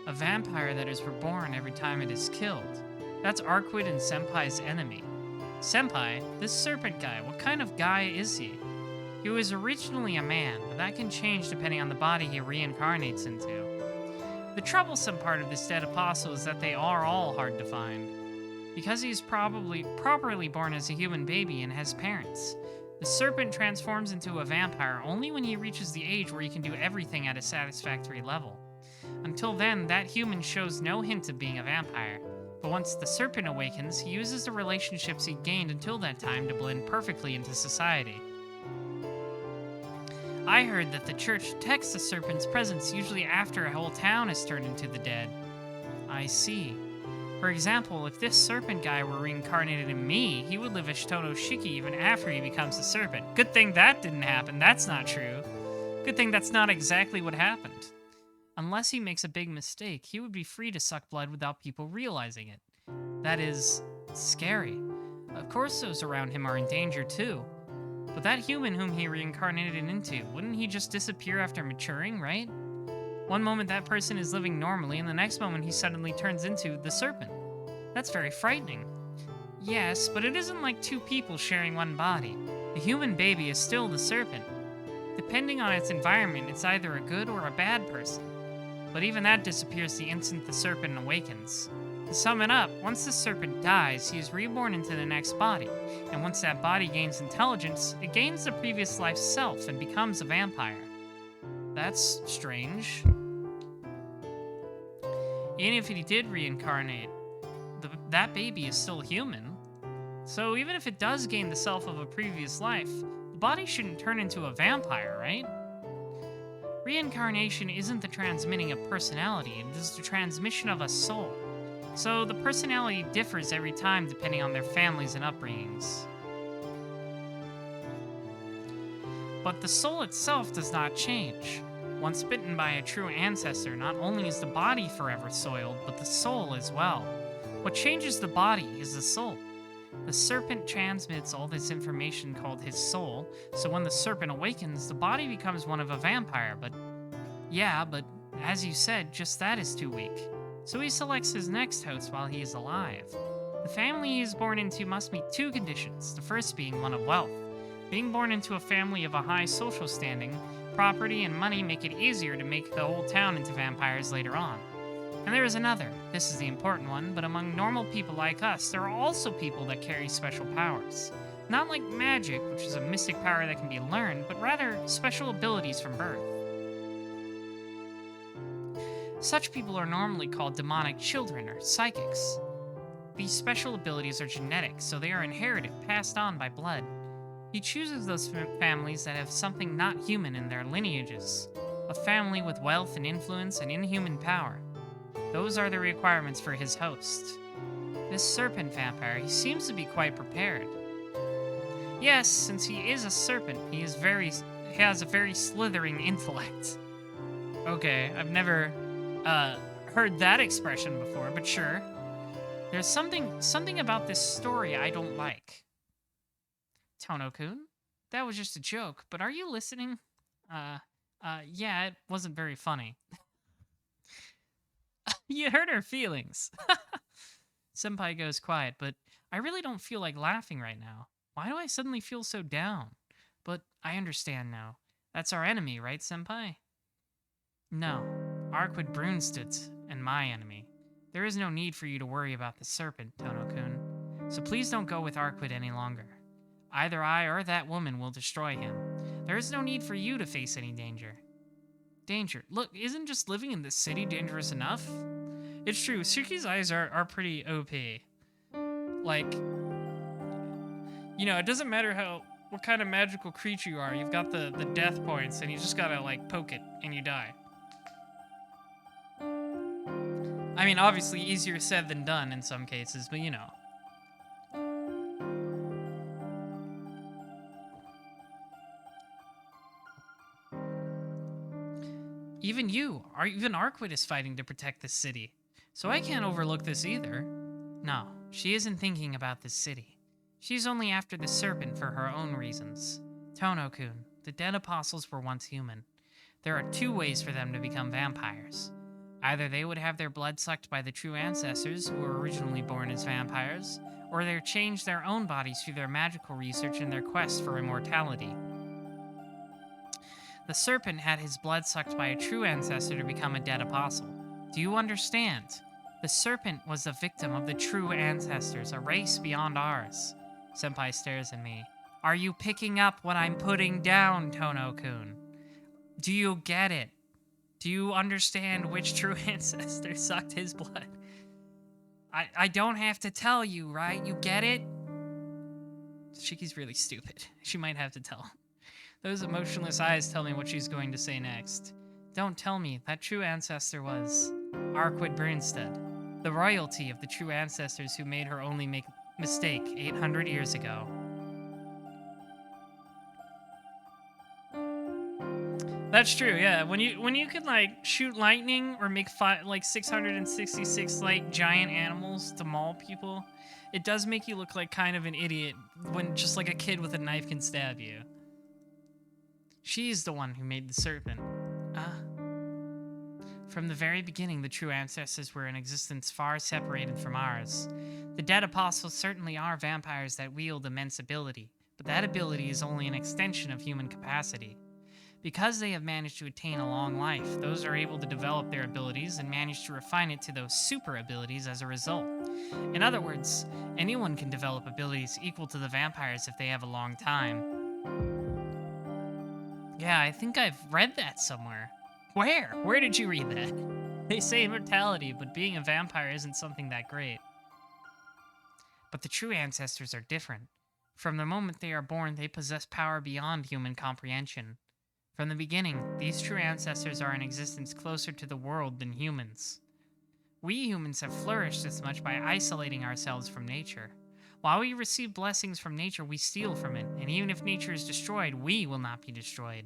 A vampire that is reborn every time it is killed. That's Arkwood and Senpai's enemy. Senpai, this serpent guy, what kind of guy is he? He was originally a man, but that can change depending on the body he reincarnates into. The troublesome part of this dead apostle is that they are all hard to find. Because he's probably properly born as a human baby and has parents, the serpent transforms into a vampire only when he reaches the age where he can do everything at a satisfactory level. Until then, that human shows no hint of being a vampire, but once the serpent awakens, he uses the relationships he gained until that time to blend perfectly into society. I heard that the church detects the serpent's presence usually after a whole town has turned into the dead. I see. For example, if this serpent guy were reincarnated in me, he would live as Shitono Shiki even after he becomes a serpent. Good thing that didn't happen, that's not true. Good thing that's not exactly what happened. Unless he makes a big mistake, he would be free to suck blood without people realizing it. That is scary. Of course those around him are in danger too. But that human whom he reincarnated into, wouldn't he just disappear after maturing, right? One moment that person is living normally, and the next moment he suddenly turns into the serpent. That's very frightening. Yes, but it isn't like two people sharing one body. The human baby is still the serpent. Depending on its environment, it's either a good or a bad person. But even that disappears the instant the serpent awakens. To sum it up, once the serpent dies, he is reborn into the next body, and once that body gains intelligence, it gains the previous life's self and becomes a vampire. That's strange. Even if he did reincarnate, that baby is still human. So even if it does gain the self of a previous life, the body shouldn't turn into a vampire, right? Reincarnation isn't the transmitting of personality, it is the transmission of a soul. So the personality differs every time depending on their families and upbringings. But the soul itself does not change. Once bitten by a true ancestor, not only is the body forever soiled, but the soul as well. What changes the body is the soul. The serpent transmits all this information called his soul, so when the serpent awakens, the body becomes one of a vampire, but as you said, just that is too weak. So he selects his next host while he is alive. The family he is born into must meet two conditions, the first being one of wealth. Being born into a family of a high social standing, property and money make it easier to make the whole town into vampires later on. And there is another, this is the important one, but among normal people like us, there are also people that carry special powers. Not like magic, which is a mystic power that can be learned, but rather special abilities from birth. Such people are normally called demonic children or psychics. These special abilities are genetic, so they are inherited, passed on by blood. He chooses those families that have something not human in their lineages. A family with wealth and influence and inhuman power. Those are the requirements for his host. This serpent vampire, he seems to be quite prepared. Yes, since he is a serpent, he has a very slithering intellect. Okay, I've never heard that expression before, but sure. There's something about this story I don't like. Tono-kun, that was just a joke, but are you listening? Yeah, it wasn't very funny. You hurt her feelings. Senpai goes quiet, but I really don't feel like laughing right now. Why do I suddenly feel so down? But I understand now. That's our enemy, right, Senpai? No, Arkwood Brunstad and my enemy. There is no need for you to worry about the serpent, Tono-kun. So please don't go with Arquid any longer. Either I or that woman will destroy him. There is no need for you to face any danger. Danger? Look, isn't just living in this city dangerous enough? It's true, Suki's eyes are pretty OP. Like, you know, it doesn't matter what kind of magical creature you are, you've got the death points, and you just gotta, like, poke it, and you die. I mean, obviously easier said than done in some cases, but you know. Even Arquid is fighting to protect this city. So I can't overlook this either. No, she isn't thinking about this city. She's only after the serpent for her own reasons. Tono-kun, the dead apostles were once human. There are two ways for them to become vampires. Either they would have their blood sucked by the true ancestors who were originally born as vampires, or they change their own bodies through their magical research in their quest for immortality. The serpent had his blood sucked by a true ancestor to become a dead apostle. Do you understand? The serpent was a victim of the true ancestors, a race beyond ours. Senpai stares at me. Are you picking up what I'm putting down, Tono-kun? Do you get it? Do you understand which true ancestor sucked his blood? I don't have to tell you, right? You get it? Shiki's really stupid. She might have to tell. Those emotionless eyes tell me what she's going to say next. Don't tell me that true ancestor was Arquid Bernstead, the royalty of the true ancestors who made her only mistake 800 years ago. That's true, yeah. When you can like shoot lightning or make 666 like giant animals to maul people, it does make you look like kind of an idiot when just like a kid with a knife can stab you. She's the one who made the serpent. From the very beginning, the true ancestors were in existence far separated from ours. The dead apostles certainly are vampires that wield immense ability, but that ability is only an extension of human capacity. Because they have managed to attain a long life, those are able to develop their abilities and manage to refine it to those super abilities as a result. In other words, anyone can develop abilities equal to the vampires if they have a long time. Yeah, I think I've read that somewhere. Where? Where did you read that? They say immortality, but being a vampire isn't something that great. But the true ancestors are different. From the moment they are born, they possess power beyond human comprehension. From the beginning, these true ancestors are in existence closer to the world than humans. We humans have flourished this much by isolating ourselves from nature. While we receive blessings from nature, we steal from it, and even if nature is destroyed, we will not be destroyed.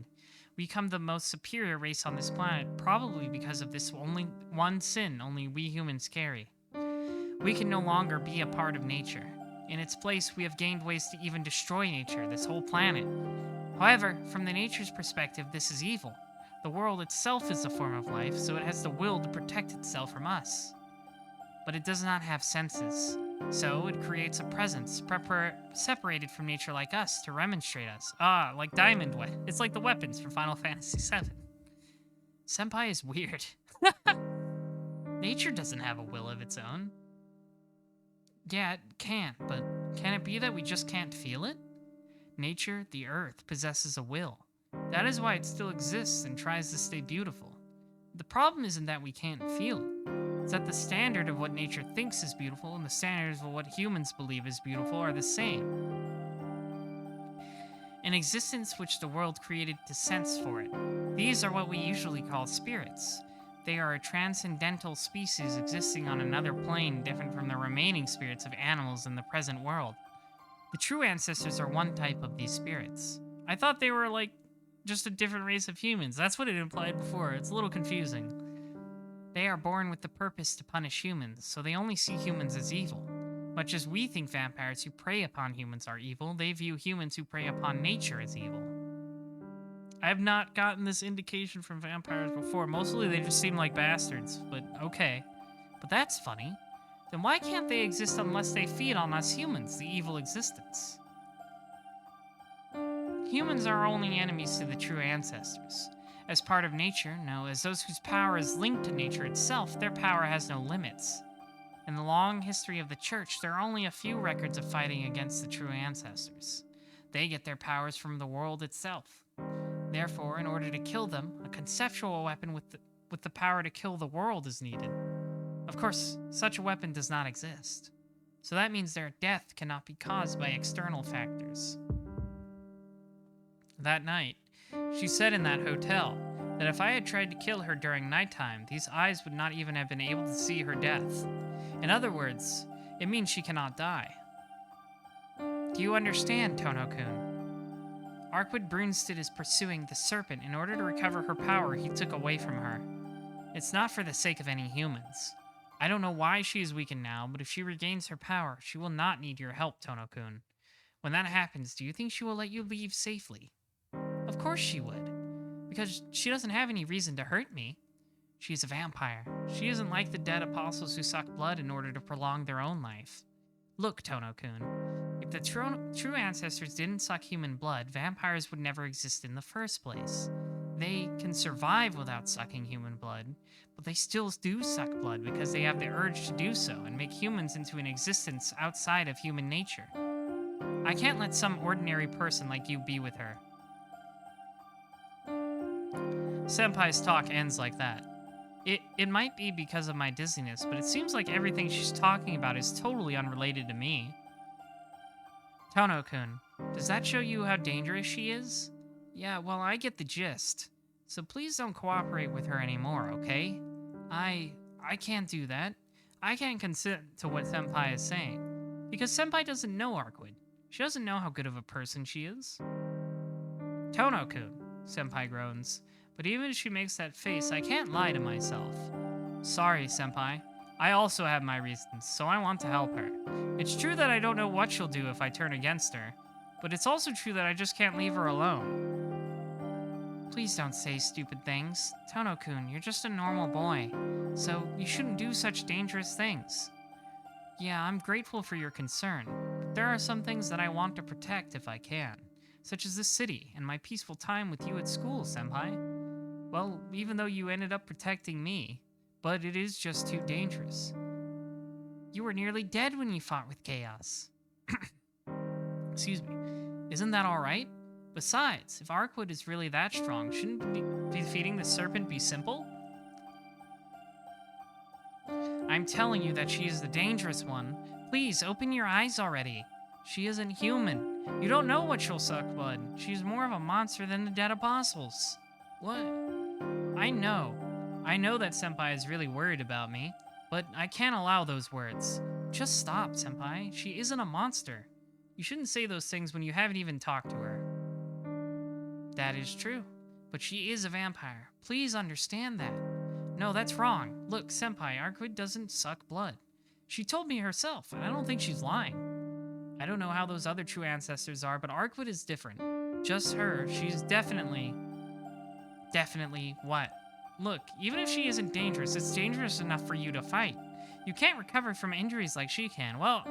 We become the most superior race on this planet, probably because of this only one sin only we humans carry. We can no longer be a part of nature. In its place, we have gained ways to even destroy nature, this whole planet. However, from the nature's perspective, this is evil. The world itself is a form of life, so it has the will to protect itself from us. But it does not have senses. So it creates a presence, separated from nature like us, to remonstrate us. Like diamond weapons. It's like the weapons from Final Fantasy VII. Senpai is weird. Nature doesn't have a will of its own. Yeah, it can't, but can it be that we just can't feel it? Nature, the earth, possesses a will. That is why it still exists and tries to stay beautiful. The problem isn't that we can't feel it. It's that the standard of what nature thinks is beautiful and the standards of what humans believe is beautiful are the same. An existence which the world created to sense for it. These are what we usually call spirits. They are a transcendental species existing on another plane different from the remaining spirits of animals in the present world. The true ancestors are one type of these spirits. I thought they were like just a different race of humans. That's what it implied before. It's a little confusing. They are born with the purpose to punish humans, so they only see humans as evil. Much as we think vampires who prey upon humans are evil, they view humans who prey upon nature as evil. I have not gotten this indication from vampires before. Mostly they just seem like bastards, but okay. But that's funny. Then why can't they exist unless they feed on us humans, the evil existence? Humans are only enemies to the true ancestors. As part of nature, no, as those whose power is linked to nature itself, their power has no limits. In the long history of the church, there are only a few records of fighting against the true ancestors. They get their powers from the world itself. Therefore, in order to kill them, a conceptual weapon with the power to kill the world is needed. Of course, such a weapon does not exist. So that means their death cannot be caused by external factors. That night, she said in that hotel that if I had tried to kill her during nighttime, these eyes would not even have been able to see her death. In other words, it means she cannot die. Do you understand, Tono-kun? Arkwood Brunstead is pursuing the serpent in order to recover her power he took away from her. It's not for the sake of any humans. I don't know why she is weakened now, but if she regains her power, she will not need your help, Tono-kun. When that happens, do you think she will let you leave safely? Of course she would, because she doesn't have any reason to hurt me. She's a vampire. She isn't like the dead apostles who suck blood in order to prolong their own life. Look, Tono-kun, if the true ancestors didn't suck human blood, vampires would never exist in the first place. They can survive without sucking human blood, but they still do suck blood because they have the urge to do so and make humans into an existence outside of human nature. I can't let some ordinary person like you be with her. Senpai's talk ends like that. It might be because of my dizziness, but it seems like everything she's talking about is totally unrelated to me. Tono-kun, does that show you how dangerous she is? Yeah, well, I get the gist. So please don't cooperate with her anymore, okay? I can't do that. I can't consent to what Senpai is saying. Because Senpai doesn't know Arkwood. She doesn't know how good of a person she is. Tono-kun, Senpai groans. But even if she makes that face, I can't lie to myself. Sorry, Senpai. I also have my reasons, so I want to help her. It's true that I don't know what she'll do if I turn against her, but it's also true that I just can't leave her alone. Please don't say stupid things. Tono-kun, you're just a normal boy, so you shouldn't do such dangerous things. Yeah, I'm grateful for your concern, but there are some things that I want to protect if I can, such as this city and my peaceful time with you at school, Senpai. Well, even though you ended up protecting me, but it is just too dangerous. You were nearly dead when you fought with Chaos. Excuse me. Isn't that alright? Besides, if Arkwood is really that strong, shouldn't defeating the serpent be simple? I'm telling you that she is the dangerous one. Please, open your eyes already. She isn't human. You don't know what she'll suck blood. She's more of a monster than the dead apostles. What? I know that Senpai is really worried about me, but I can't allow those words. Just stop, Senpai. She isn't a monster. You shouldn't say those things when you haven't even talked to her. That is true, but she is a vampire. Please understand that. No, that's wrong. Look, Senpai, Arkwood doesn't suck blood. She told me herself, and I don't think she's lying. I don't know how those other true ancestors are, but Arkwood is different. Just her, she's definitely what? Look, even if she isn't dangerous, it's dangerous enough for you to fight. You can't recover from injuries like she can. Well,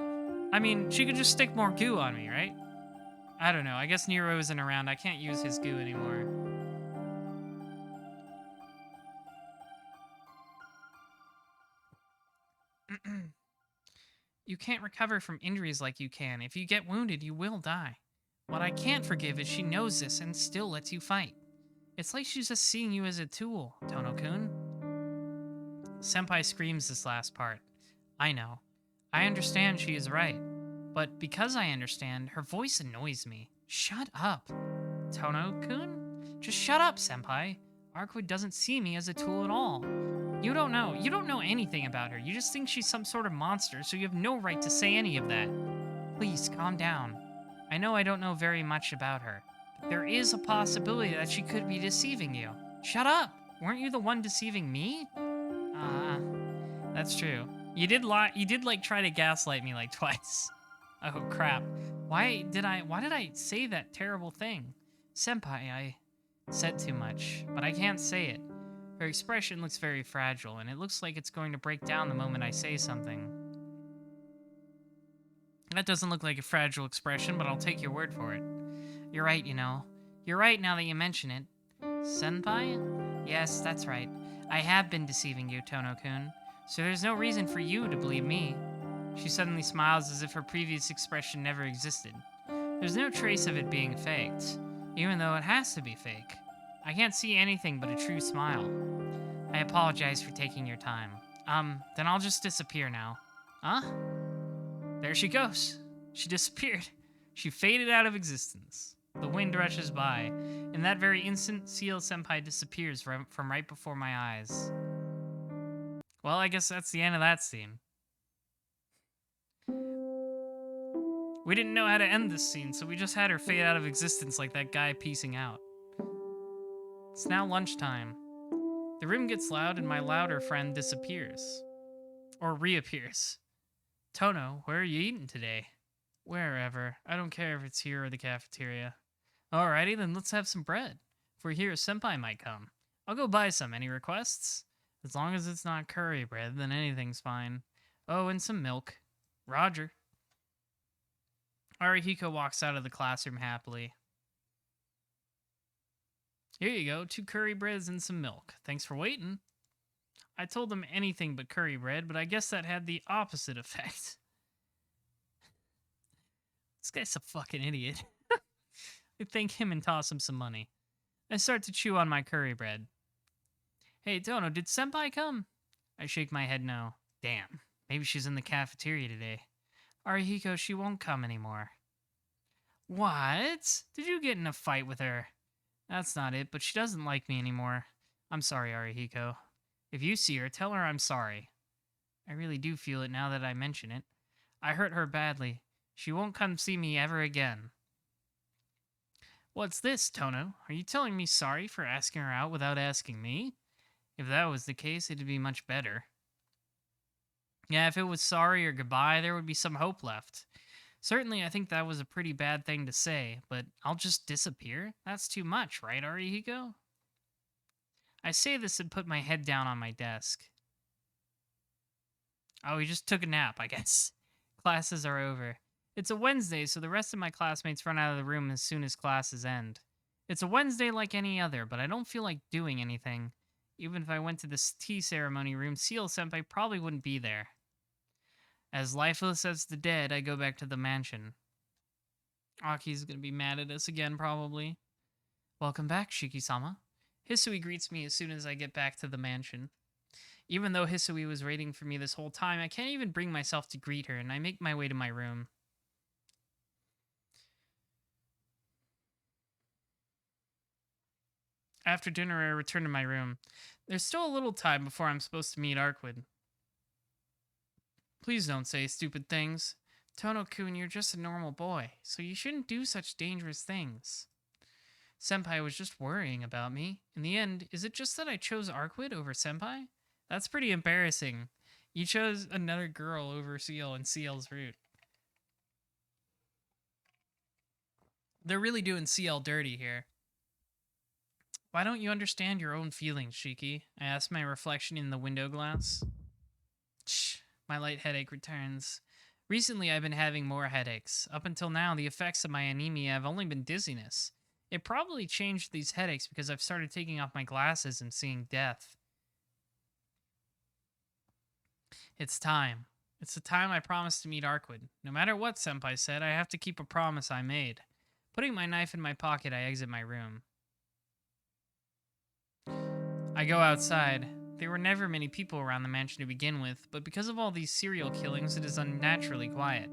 I mean, she could just stick more goo on me, right? I don't know. I guess Nero isn't around. I can't use his goo anymore. You can't recover from injuries like you can. If you get wounded, you will die. What I can't forgive is she knows this and still lets you fight. It's like she's just seeing you as a tool, Tono-kun. Senpai screams this last part. I know. I understand she is right. But because I understand, her voice annoys me. Shut up. Tono-kun? Just shut up, Senpai. Arkwood doesn't see me as a tool at all. You don't know anything about her. You just think she's some sort of monster, so you have no right to say any of that. Please, calm down. I know I don't know very much about her. There is a possibility that she could be deceiving you. Shut up! Weren't you the one deceiving me? That's true. You did try to gaslight me like twice. Oh crap. Why did I say that terrible thing? Senpai, I said too much, but I can't say it. Her expression looks very fragile, and it looks like it's going to break down the moment I say something. That doesn't look like a fragile expression, but I'll take your word for it. You're right, you know. You're right now that you mention it. Senpai? Yes, that's right. I have been deceiving you, Tono-kun. So there's no reason for you to believe me. She suddenly smiles as if her previous expression never existed. There's no trace of it being faked, even though it has to be fake. I can't see anything but a true smile. I apologize for taking your time. Then I'll just disappear now. Huh? There she goes. She disappeared. She faded out of existence. The wind rushes by. In that very instant, Seal Senpai disappears from right before my eyes. Well, I guess that's the end of that scene. We didn't know how to end this scene, so we just had her fade out of existence like that guy piecing out. It's now lunchtime. The room gets loud and my louder friend disappears. Or reappears. Tono, where are you eating today? Wherever. I don't care if it's here or the cafeteria. Alrighty, then let's have some bread. If we're here, Senpai might come. I'll go buy some. Any requests? As long as it's not curry bread, then anything's fine. Oh, and some milk. Roger. Arihiko walks out of the classroom happily. Here you go, 2 curry breads and some milk. Thanks for waiting. I told them anything but curry bread, but I guess that had the opposite effect. This guy's a fucking idiot. I thank him and toss him some money. I start to chew on my curry bread. Hey, Tono, did Senpai come? I shake my head no. Damn, maybe she's in the cafeteria today. Arihiko, she won't come anymore. What? Did you get in a fight with her? That's not it, but she doesn't like me anymore. I'm sorry, Arihiko. If you see her, tell her I'm sorry. I really do feel it now that I mention it. I hurt her badly. She won't come see me ever again. What's this, Tono? Are you telling me sorry for asking her out without asking me? If that was the case, it'd be much better. Yeah, if it was sorry or goodbye, there would be some hope left. Certainly, I think that was a pretty bad thing to say, but I'll just disappear? That's too much, right, Arihiko? I say this and put my head down on my desk. Oh, he just took a nap, I guess. Classes are over. It's a Wednesday, so the rest of my classmates run out of the room as soon as classes end. It's a Wednesday like any other, but I don't feel like doing anything. Even if I went to this tea ceremony room, Seal Senpai probably wouldn't be there. As lifeless as the dead, I go back to the mansion. Aki's gonna be mad at us again, probably. Welcome back, Shiki-sama. Hisui greets me as soon as I get back to the mansion. Even though Hisui was waiting for me this whole time, I can't even bring myself to greet her, and I make my way to my room. After dinner, I return to my room. There's still a little time before I'm supposed to meet Arkwood. Please don't say stupid things. Tono-kun, you're just a normal boy, so you shouldn't do such dangerous things. Senpai was just worrying about me. In the end, is it just that I chose Arkwood over Senpai? That's pretty embarrassing. You chose another girl over Seal and Ciel's route. They're really doing Ciel dirty here. Why don't you understand your own feelings, Shiki? I ask my reflection in the window glass. Shh, my light headache returns. Recently, I've been having more headaches. Up until now, the effects of my anemia have only been dizziness. It probably changed these headaches because I've started taking off my glasses and seeing death. It's time. It's the time I promised to meet Arkwood. No matter what Senpai said, I have to keep a promise I made. Putting my knife in my pocket, I exit my room. I go outside. There were never many people around the mansion to begin with, but because of all these serial killings, it is unnaturally quiet.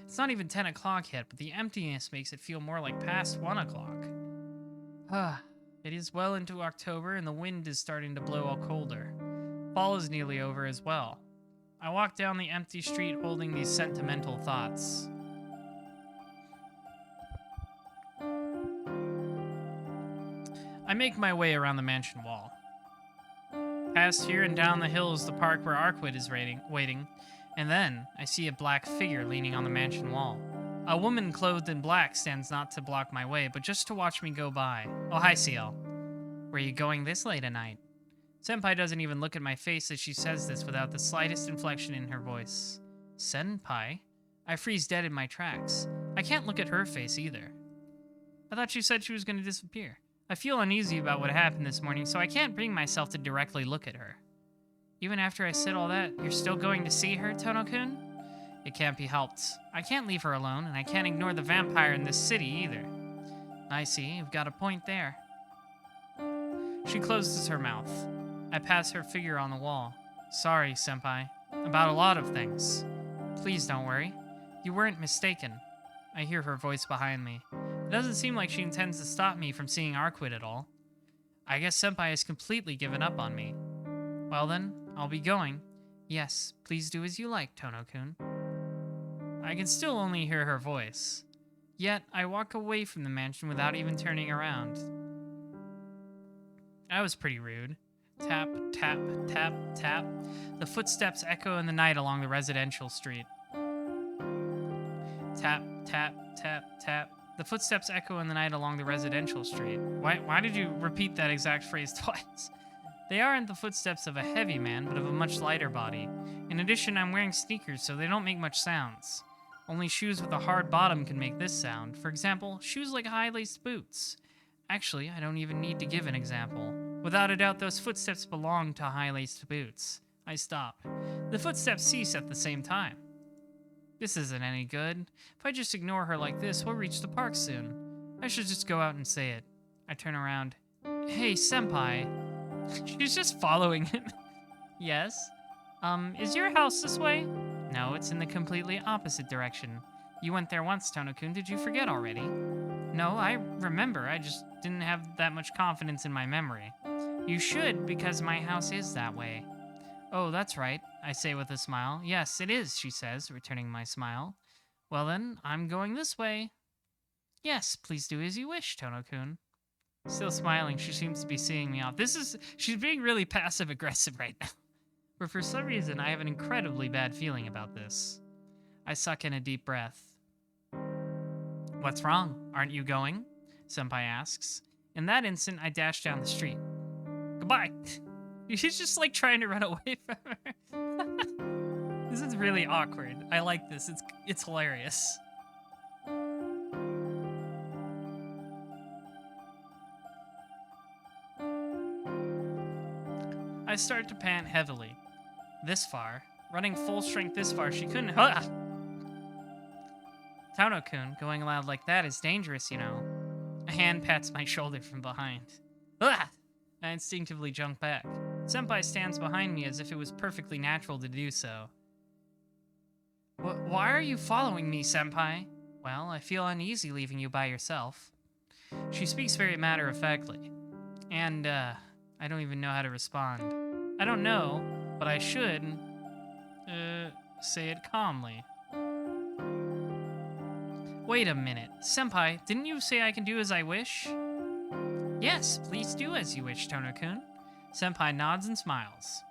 It's not even 10 o'clock yet, but the emptiness makes it feel more like past 1 o'clock. It is well into October, and the wind is starting to blow all colder. Fall is nearly over as well. I walk down the empty street holding these sentimental thoughts. I make my way around the mansion wall. Past here and down the hill is the park where Arkwood is waiting, and then I see a black figure leaning on the mansion wall. A woman clothed in black stands not to block my way, but just to watch me go by. Oh, hi, Ciel. Where are you going this late at night? Senpai doesn't even look at my face as she says this without the slightest inflection in her voice. Senpai? I freeze dead in my tracks. I can't look at her face either. I thought she said she was going to disappear. I feel uneasy about what happened this morning, so I can't bring myself to directly look at her. Even after I said all that, you're still going to see her, Tono-kun? It can't be helped. I can't leave her alone, and I can't ignore the vampire in this city either. I see, you've got a point there. She closes her mouth. I pass her figure on the wall. Sorry, senpai. About a lot of things. Please don't worry. You weren't mistaken. I hear her voice behind me. It doesn't seem like she intends to stop me from seeing Arquid at all. I guess senpai has completely given up on me. Well then, I'll be going. Yes, please do as you like, Tono-kun. I can still only hear her voice. Yet, I walk away from the mansion without even turning around. That was pretty rude. Tap, tap, tap, tap. The footsteps echo in the night along the residential street. Tap, tap, tap, tap. The footsteps echo in the night along the residential street. Why did you repeat that exact phrase twice? They aren't the footsteps of a heavy man, but of a much lighter body. In addition, I'm wearing sneakers, so they don't make much sounds. Only shoes with a hard bottom can make this sound. For example, shoes like high-laced boots. Actually, I don't even need to give an example. Without a doubt, those footsteps belong to high-laced boots. I stop. The footsteps cease at the same time. This isn't any good. If I just ignore her like this, we'll reach the park soon. I should just go out and say it. I turn around. Hey, senpai. She's just following him. Yes? Is your house this way? No, it's in the completely opposite direction. You went there once, Tono-kun. Did you forget already? No, I remember. I just didn't have that much confidence in my memory. You should, because my house is that way. Oh, that's right, I say with a smile. Yes, it is, she says, returning my smile. Well then, I'm going this way. Yes, please do as you wish, Tono-kun. Still smiling, she seems to be seeing me off. She's being really passive-aggressive right now. But for some reason, I have an incredibly bad feeling about this. I suck in a deep breath. What's wrong? Aren't you going? Senpai asks. In that instant, I dash down the street. Goodbye. She's just like trying to run away from her. This is really awkward. I like this. It's hilarious. I start to pant heavily. This far. Running full strength this far, she couldn't... Tono-kun, going loud like that is dangerous, you know. A hand pats my shoulder from behind. I instinctively jump back. Senpai stands behind me as if it was perfectly natural to do so. Why are you following me, Senpai? Well, I feel uneasy leaving you by yourself. She speaks very matter-of-factly. And, I don't even know how to respond. I don't know, but I should, say it calmly. Wait a minute. Senpai, didn't you say I can do as I wish? Yes, please do as you wish, Tono-kun. Senpai nods and smiles.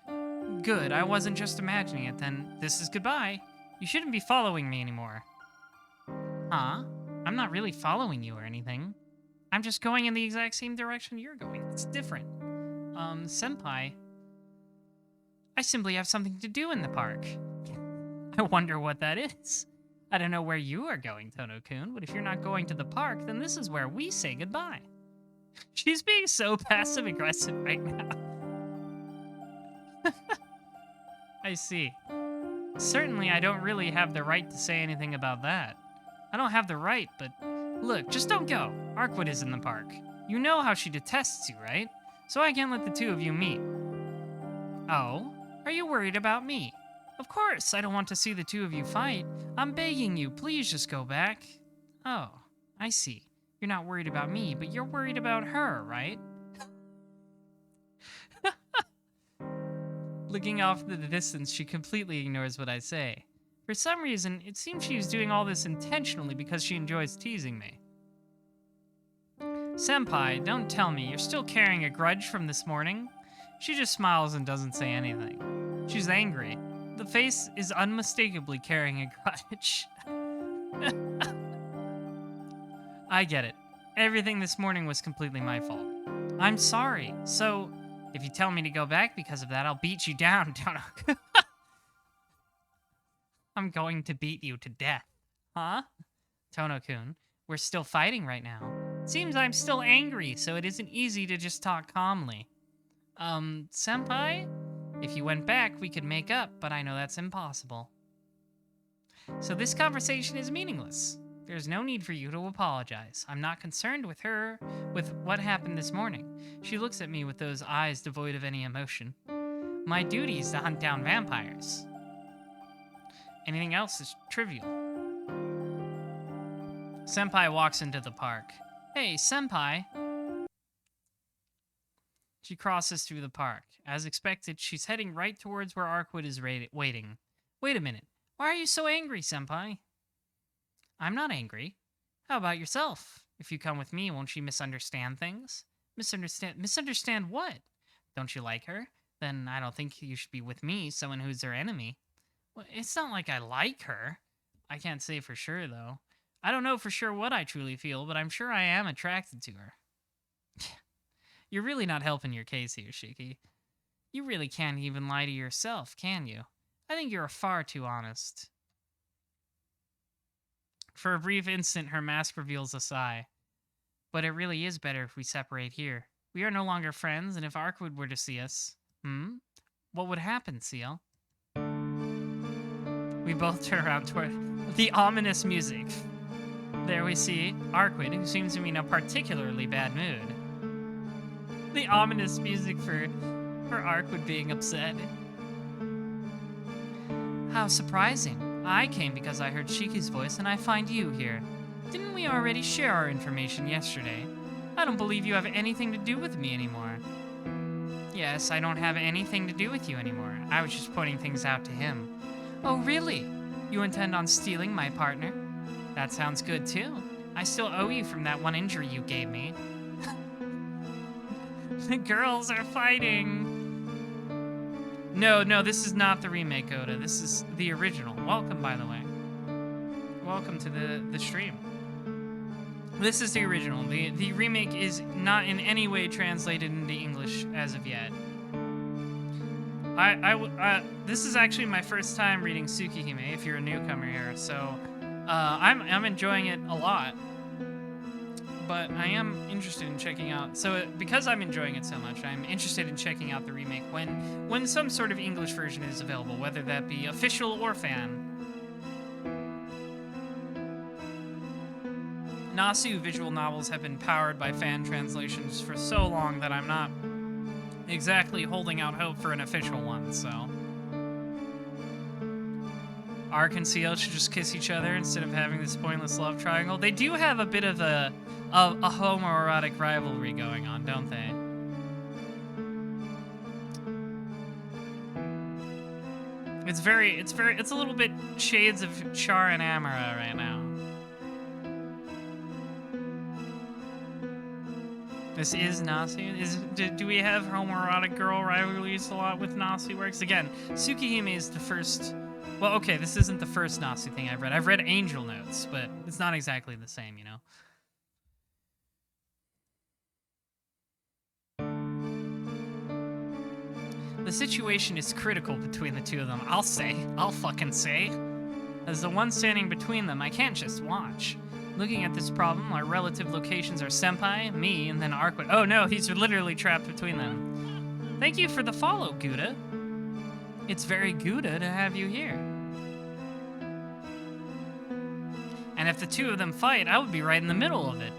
Good, I wasn't just imagining it then. This is goodbye. You shouldn't be following me anymore. Huh? I'm not really following you or anything. I'm just going in the exact same direction you're going. It's different. Senpai, I simply have something to do in the park. I wonder what that is. I don't know where you are going, Tono-kun, but if you're not going to the park, then this is where we say goodbye. She's being so passive-aggressive right now. I see. Certainly, I don't really have the right to say anything about that. I don't have the right, but... Look, just don't go. Arquid is in the park. You know how she detests you, right? So I can't let the two of you meet. Oh? Are you worried about me? Of course, I don't want to see the two of you fight. I'm begging you, please just go back. Oh, I see. You're not worried about me, but you're worried about her, right? Looking off into the distance, she completely ignores what I say. For some reason, it seems she's doing all this intentionally because she enjoys teasing me. Senpai, don't tell me, you're still carrying a grudge from this morning? She just smiles and doesn't say anything. She's angry. The face is unmistakably carrying a grudge. I get it. Everything this morning was completely my fault. I'm sorry. So, if you tell me to go back because of that, I'll beat you down, Tono-kun. I'm going to beat you to death. Huh? Tono-kun, we're still fighting right now. Seems I'm still angry, so it isn't easy to just talk calmly. Senpai? If you went back, we could make up, but I know that's impossible. So this conversation is meaningless. There's no need for you to apologize. I'm not concerned with her, with what happened this morning. She looks at me with those eyes devoid of any emotion. My duty is to hunt down vampires. Anything else is trivial. Senpai walks into the park. Hey, Senpai. She crosses through the park. As expected, she's heading right towards where Arkwood is waiting. Wait a minute. Why are you so angry, Senpai? I'm not angry. How about yourself? If you come with me, won't you misunderstand things? Misunderstand what? Don't you like her? Then I don't think you should be with me, someone who's her enemy. Well, it's not like I like her. I can't say for sure, though. I don't know for sure what I truly feel, but I'm sure I am attracted to her. You're really not helping your case here, Shiki. You really can't even lie to yourself, can you? I think you're far too honest. For a brief instant, her mask reveals a sigh. But it really is better if we separate here. We are no longer friends, and if Arkwood were to see us... What would happen, Seal? We both turn around toward the ominous music. There we see Arkwood, who seems to be in a particularly bad mood. The ominous music for Arkwood being upset. How surprising. I came because I heard Shiki's voice and I find you here. Didn't we already share our information yesterday? I don't believe you have anything to do with me anymore. Yes, I don't have anything to do with you anymore. I was just pointing things out to him. Oh, really? You intend on stealing my partner? That sounds good, too. I still owe you from that one injury you gave me. The girls are fighting. No, this is not the remake, Oda. This is the original. Welcome, by the way. Welcome to the stream. This is the original. The remake is not in any way translated into English as of yet. This is actually my first time reading Tsukihime, if you're a newcomer here, so I'm enjoying it a lot. But I am interested in checking out... because I'm enjoying it so much, I'm interested in checking out the remake when some sort of English version is available, whether that be official or fan. Nasu visual novels have been powered by fan translations for so long that I'm not exactly holding out hope for an official one, so... Ark and Ciel should just kiss each other instead of having this pointless love triangle. They do have a bit of a homoerotic rivalry going on, don't they? It's a little bit shades of Char and Amara right now. This is Nasu. Do we have homoerotic girl rivalries a lot with Nasu works? Again, Tsukihime is the first... Well, okay, this isn't the first Nasu thing I've read. I've read Angel Notes, but it's not exactly the same, you know? The situation is critical between the two of them, I'll fucking say. As the one standing between them, I can't just watch. Looking at this problem, our relative locations are Senpai, me, and then Arkwood. Oh no, he's literally trapped between them. Thank you for the follow, Gouda. It's very Gouda to have you here. And if the two of them fight, I would be right in the middle of it.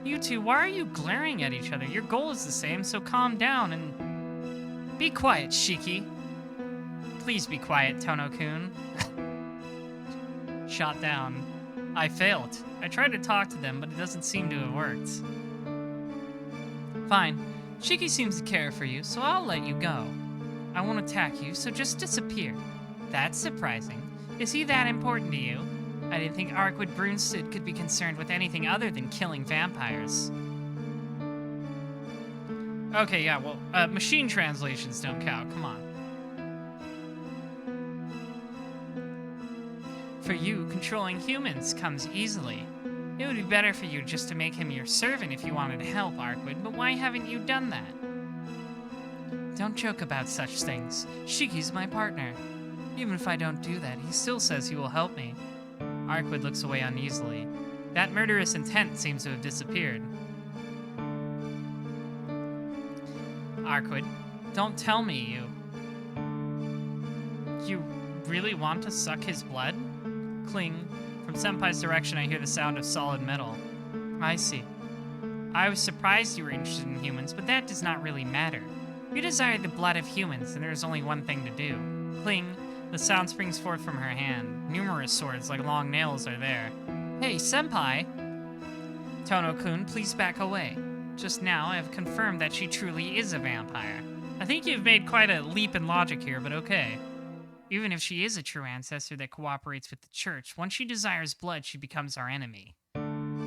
You two, why are you glaring at each other? Your goal is the same, so calm down and... Be quiet, Shiki. Please be quiet, Tono-kun. Shot down. I failed. I tried to talk to them, but it doesn't seem to have worked. Fine. Shiki seems to care for you, so I'll let you go. I won't attack you, so just disappear. That's surprising. Is he that important to you? I didn't think Arkwood Brunstad could be concerned with anything other than killing vampires. Okay, yeah, well, machine translations don't count. Come on. For you, controlling humans comes easily. It would be better for you just to make him your servant if you wanted to help Arkwood, but why haven't you done that? Don't joke about such things. Shiki's my partner. Even if I don't do that, he still says he will help me. Arkwood looks away uneasily. That murderous intent seems to have disappeared. Arkwood, don't tell me you... You really want to suck his blood? Cling. From Senpai's direction, I hear the sound of solid metal. I see. I was surprised you were interested in humans, but that does not really matter. You desire the blood of humans, and there is only one thing to do. Cling. The sound springs forth from her hand. Numerous swords, like long nails, are there. Hey, Senpai! Tono-kun, please back away. Just now, I have confirmed that she truly is a vampire. I think you've made quite a leap in logic here, but okay. Even if she is a true ancestor that cooperates with the church, once she desires blood, she becomes our enemy.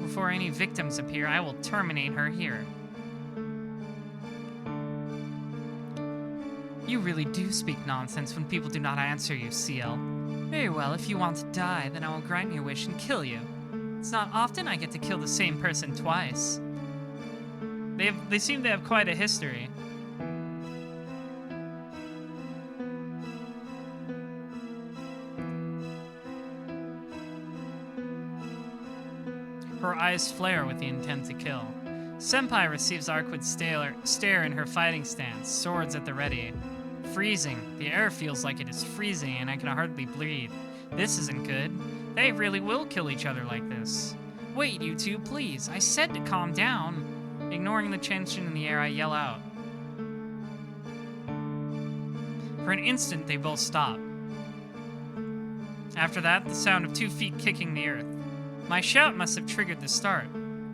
Before any victims appear, I will terminate her here. You really do speak nonsense when people do not answer you, CL. Very well, if you want to die, then I will grant your wish and kill you. It's not often I get to kill the same person twice. They seem to have quite a history. Her eyes flare with the intent to kill. Senpai receives Arkwood's stare in her fighting stance, swords at the ready. Freezing. The air feels like it is freezing and I can hardly breathe. This isn't good. They really will kill each other like this. Wait, you two, please. I said to calm down. Ignoring the tension in the air, I yell out. For an instant, they both stop. After that, the sound of 2 feet kicking the earth. My shout must have triggered the start.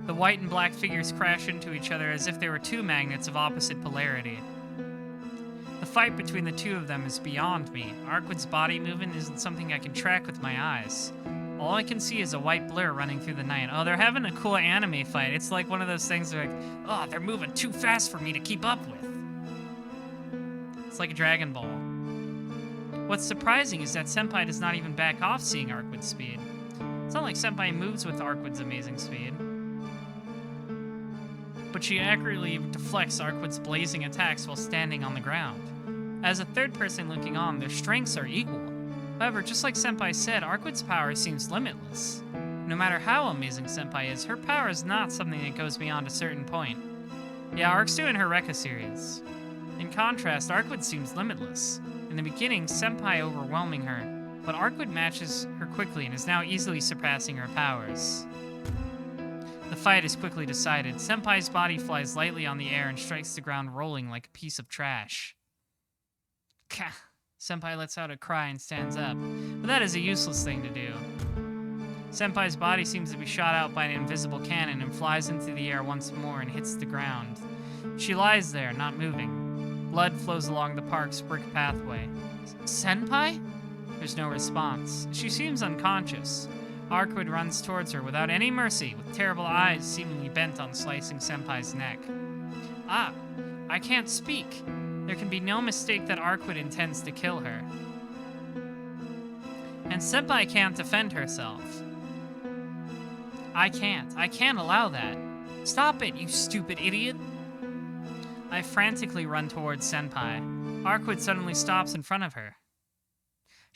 The white and black figures crash into each other as if they were 2 magnets of opposite polarity. The fight between the 2 of them is beyond me. Arkwood's body movement isn't something I can track with my eyes. All I can see is a white blur running through the night. Oh, they're having a cool anime fight. It's like one of those things where, like, oh, they're moving too fast for me to keep up with. It's like a Dragon Ball. What's surprising is that Senpai does not even back off seeing Arkwood's speed. It's not like Senpai moves with Arkwood's amazing speed. But she accurately deflects Arkwood's blazing attacks while standing on the ground. As a third person looking on, their strengths are equal. However, just like Senpai said, Arkwood's power seems limitless. No matter how amazing Senpai is, her power is not something that goes beyond a certain point. Yeah, Ark's doing her Rekka series. In contrast, Arkwood seems limitless. In the beginning, Senpai overwhelming her, but Arkwood matches her quickly and is now easily surpassing her powers. The fight is quickly decided. Senpai's body flies lightly on the air and strikes the ground rolling like a piece of trash. Kah! Senpai lets out a cry and stands up, but that is a useless thing to do. Senpai's body seems to be shot out by an invisible cannon and flies into the air once more and hits the ground. She lies there, not moving. Blood flows along the park's brick pathway. Senpai? There's no response. She seems unconscious. Arkwood runs towards her without any mercy, with terrible eyes seemingly bent on slicing Senpai's neck. Ah, I can't speak. There can be no mistake that Arkwood intends to kill her. And Senpai can't defend herself. I can't allow that. Stop it, you stupid idiot. I frantically run towards Senpai. Arkwood suddenly stops in front of her.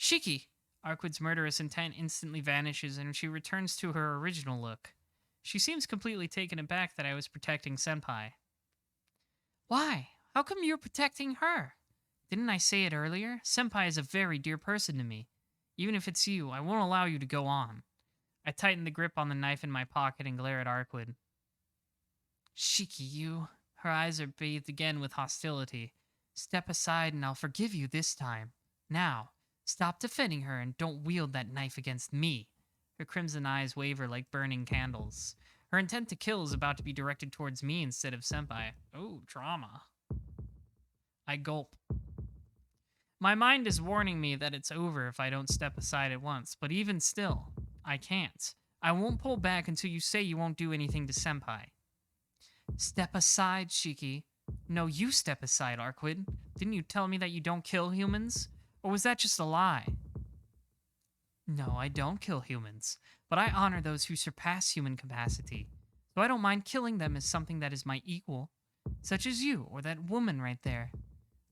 Shiki! Arkwood's murderous intent instantly vanishes and she returns to her original look. She seems completely taken aback that I was protecting Senpai. Why? How come you're protecting her? Didn't I say it earlier? Senpai is a very dear person to me. Even if it's you, I won't allow you to go on. I tighten the grip on the knife in my pocket and glare at Arkwood. Shiki, you. Her eyes are bathed again with hostility. Step aside and I'll forgive you this time. Now, stop defending her and don't wield that knife against me. Her crimson eyes waver like burning candles. Her intent to kill is about to be directed towards me instead of Senpai. Oh, drama. I gulp. My mind is warning me that it's over if I don't step aside at once, but even still, I can't. I won't pull back until you say you won't do anything to Senpai. Step aside, Shiki. No, you step aside, Arkwood. Didn't you tell me that you don't kill humans? Or was that just a lie? No, I don't kill humans, but I honor those who surpass human capacity, so I don't mind killing them as something that is my equal, such as you or that woman right there.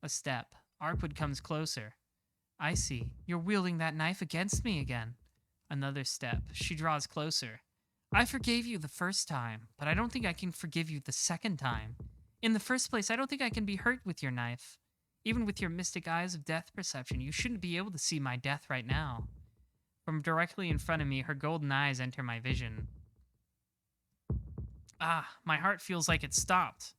A step. Arkwood comes closer. I see. You're wielding that knife against me again. Another step. She draws closer. I forgave you the first time, but I don't think I can forgive you the second time. In the first place, I don't think I can be hurt with your knife. Even with your mystic eyes of death perception, you shouldn't be able to see my death right now. From directly in front of me, her golden eyes enter my vision. Ah, my heart feels like it stopped.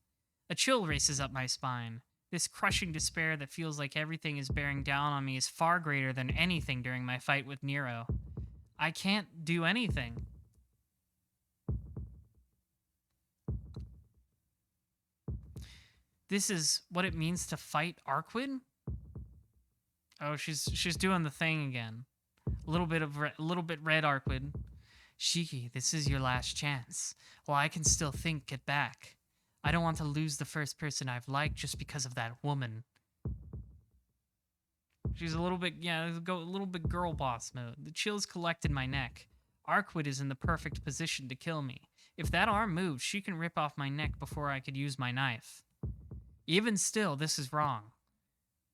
A chill races up my spine. This crushing despair that feels like everything is bearing down on me is far greater than anything during my fight with Nero. I can't do anything. This is what it means to fight Arquid? Oh, she's doing the thing again. A little bit red Arquid. Shiki, this is your last chance. Well, I can still think it back. I don't want to lose the first person I've liked just because of that woman. She's a little bit, a little bit girl boss mode. The chills collect in my neck. Arquid is in the perfect position to kill me. If that arm moves, she can rip off my neck before I could use my knife. Even still, this is wrong.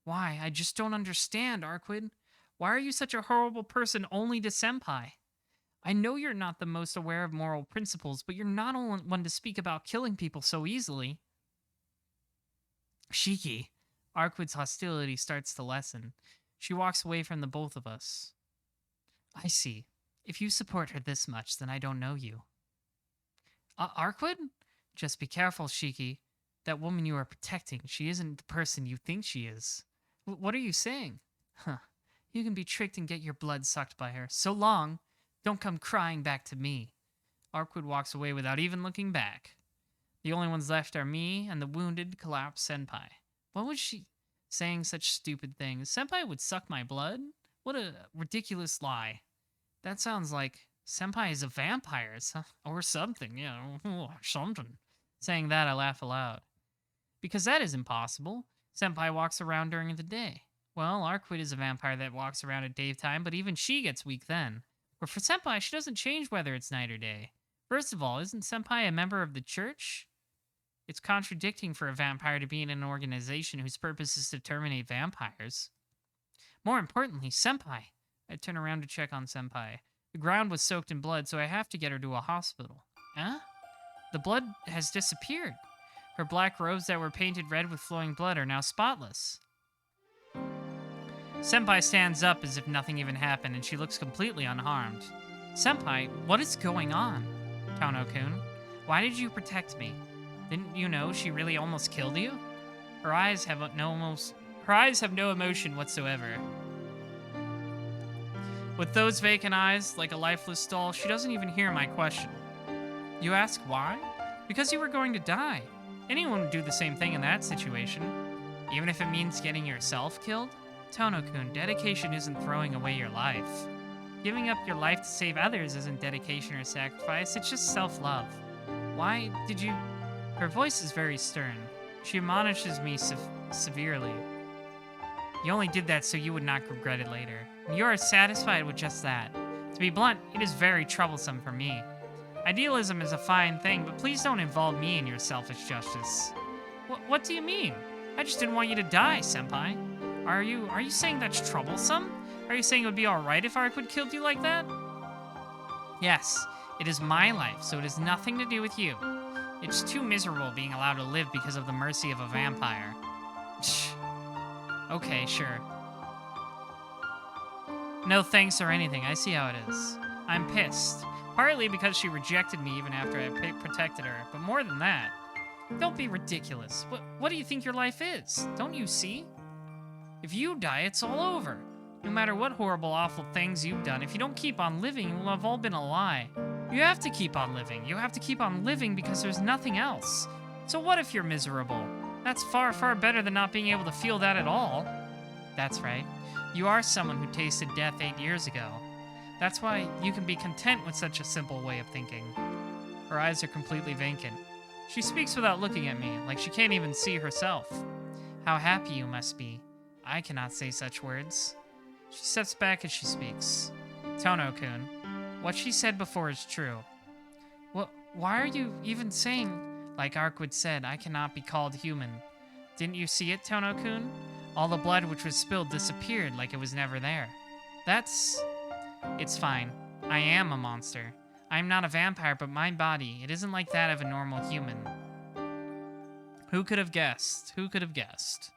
Why? I just don't understand, Arquid. Why are you such a horrible person only to Senpai? I know you're not the most aware of moral principles, but you're not one to speak about killing people so easily. Shiki. Arquid's hostility starts to lessen. She walks away from the both of us. I see. If you support her this much, then I don't know you. Arquid? Just be careful, Shiki. That woman you are protecting, she isn't the person you think she is. What are you saying? Huh. You can be tricked and get your blood sucked by her. So long. Don't come crying back to me. Arquid walks away without even looking back. The only ones left are me and the wounded, collapsed Senpai. What was she saying such stupid things? Senpai would suck my blood? What a ridiculous lie. That sounds like Senpai is a vampire or something, something. Saying that, I laugh aloud. Because that is impossible. Senpai walks around during the day. Well, Arquid is a vampire that walks around at daytime, but even she gets weak then. But for Senpai, she doesn't change whether it's night or day. First of all, isn't Senpai a member of the church? It's contradicting for a vampire to be in an organization whose purpose is to terminate vampires. More importantly, Senpai. I turn around to check on Senpai. The ground was soaked in blood, so I have to get her to a hospital. Huh? The blood has disappeared. Her black robes that were painted red with flowing blood are now spotless. Senpai stands up as if nothing even happened, and she looks completely unharmed. Senpai, what is going on? Tano-kun, why did you protect me? Didn't you know she really almost killed you? Her eyes have no emotion whatsoever. With those vacant eyes, like a lifeless doll, she doesn't even hear my question. You ask why? Because you were going to die. Anyone would do the same thing in that situation. Even if it means getting yourself killed? Tono-kun, dedication isn't throwing away your life. Giving up your life to save others isn't dedication or sacrifice, it's just self-love. Why did you... Her voice is very stern. She admonishes me severely. You only did that so you would not regret it later. And you are satisfied with just that. To be blunt, it is very troublesome for me. Idealism is a fine thing, but please don't involve me in your selfish justice. What do you mean? I just didn't want you to die, Senpai. Are you saying that's troublesome? Are you saying it would be alright if Arquid killed you like that? Yes, it is my life, so it has nothing to do with you. It's too miserable being allowed to live because of the mercy of a vampire. Okay, sure. No thanks or anything, I see how it is. I'm pissed. Partly because she rejected me even after I protected her, but more than that. Don't be ridiculous. What do you think your life is? Don't you see? If you die, it's all over. No matter what horrible, awful things you've done, if you don't keep on living, it will have all been a lie. You have to keep on living. You have to keep on living because there's nothing else. So what if you're miserable? That's far, far better than not being able to feel that at all. That's right. You are someone who tasted death 8 years ago. That's why you can be content with such a simple way of thinking. Her eyes are completely vacant. She speaks without looking at me, like she can't even see herself. How happy you must be. I cannot say such words. She steps back as she speaks. Tono-kun, what she said before is true. Why are you even saying, like Arquid said, I cannot be called human? Didn't you see it, Tono-kun? All the blood which was spilled disappeared like it was never there. It's fine. I am a monster. I am not a vampire, but my body, it isn't like that of a normal human. Who could have guessed? Who could have guessed?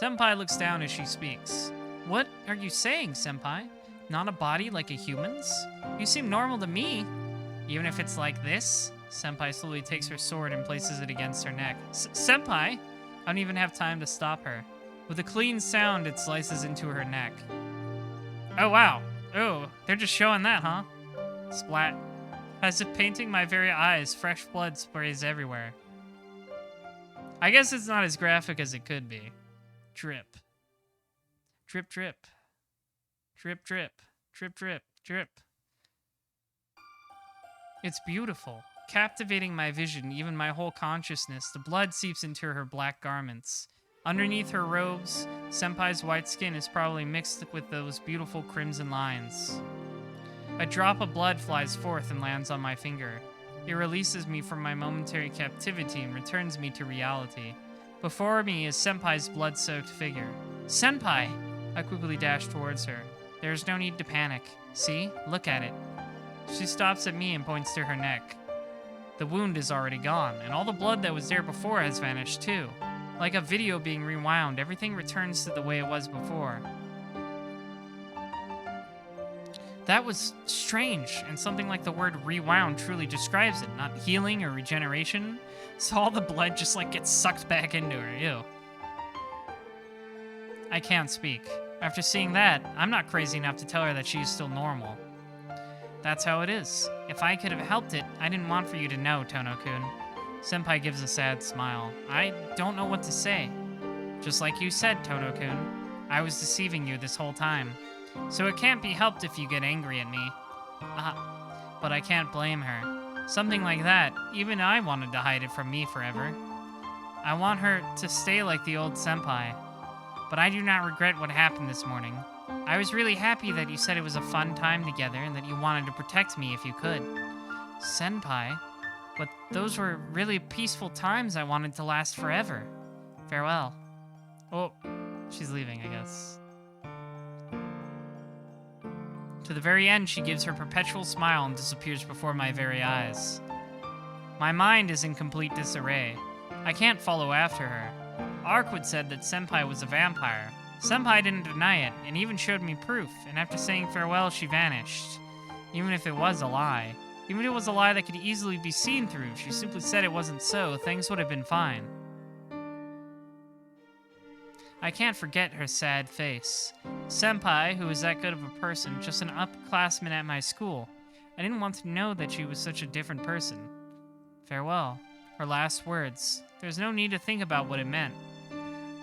Senpai looks down as she speaks. What are you saying, Senpai? Not a body like a human's? You seem normal to me. Even if it's like this? Senpai slowly takes her sword and places it against her neck. Senpai? I don't even have time to stop her. With a clean sound, it slices into her neck. Oh, wow. Oh, they're just showing that, huh? Splat. As if painting my very eyes, fresh blood sprays everywhere. I guess it's not as graphic as it could be. Drip. Drip, drip. Drip, drip. Drip, drip. Drip. It's beautiful. Captivating my vision, even my whole consciousness, the blood seeps into her black garments. Underneath her robes, Senpai's white skin is probably mixed with those beautiful crimson lines. A drop of blood flies forth and lands on my finger. It releases me from my momentary captivity and returns me to reality. Before me is Senpai's blood-soaked figure. Senpai! I quickly dash towards her. There is no need to panic. See? Look at it. She stops at me and points to her neck. The wound is already gone, and all the blood that was there before has vanished too. Like a video being rewound, everything returns to the way it was before. That was strange, and something like the word rewound truly describes it, not healing or regeneration. So all the blood just like gets sucked back into her, ew. I can't speak. After seeing that, I'm not crazy enough to tell her that she is still normal. That's how it is. If I could have helped it, I didn't want for you to know, Tono-kun. Senpai gives a sad smile. I don't know what to say. Just like you said, Tono-kun, I was deceiving you this whole time. So it can't be helped if you get angry at me. But I can't blame her. Something like that, even I wanted to hide it from me forever. I want her to stay like the old senpai. But I do not regret what happened this morning. I was really happy that you said it was a fun time together and that you wanted to protect me if you could. Senpai? But those were really peaceful times I wanted to last forever. Farewell. Oh, she's leaving, I guess. To the very end, she gives her perpetual smile and disappears before my very eyes. My mind is in complete disarray. I can't follow after her. Arkwood said that Senpai was a vampire. Senpai didn't deny it, and even showed me proof, and after saying farewell, she vanished. Even if it was a lie. Even if it was a lie that could easily be seen through, if she simply said it wasn't so, things would have been fine. I can't forget her sad face. Senpai, who was that good of a person, just an upperclassman at my school. I didn't want to know that she was such a different person. Farewell. Her last words. There's no need to think about what it meant.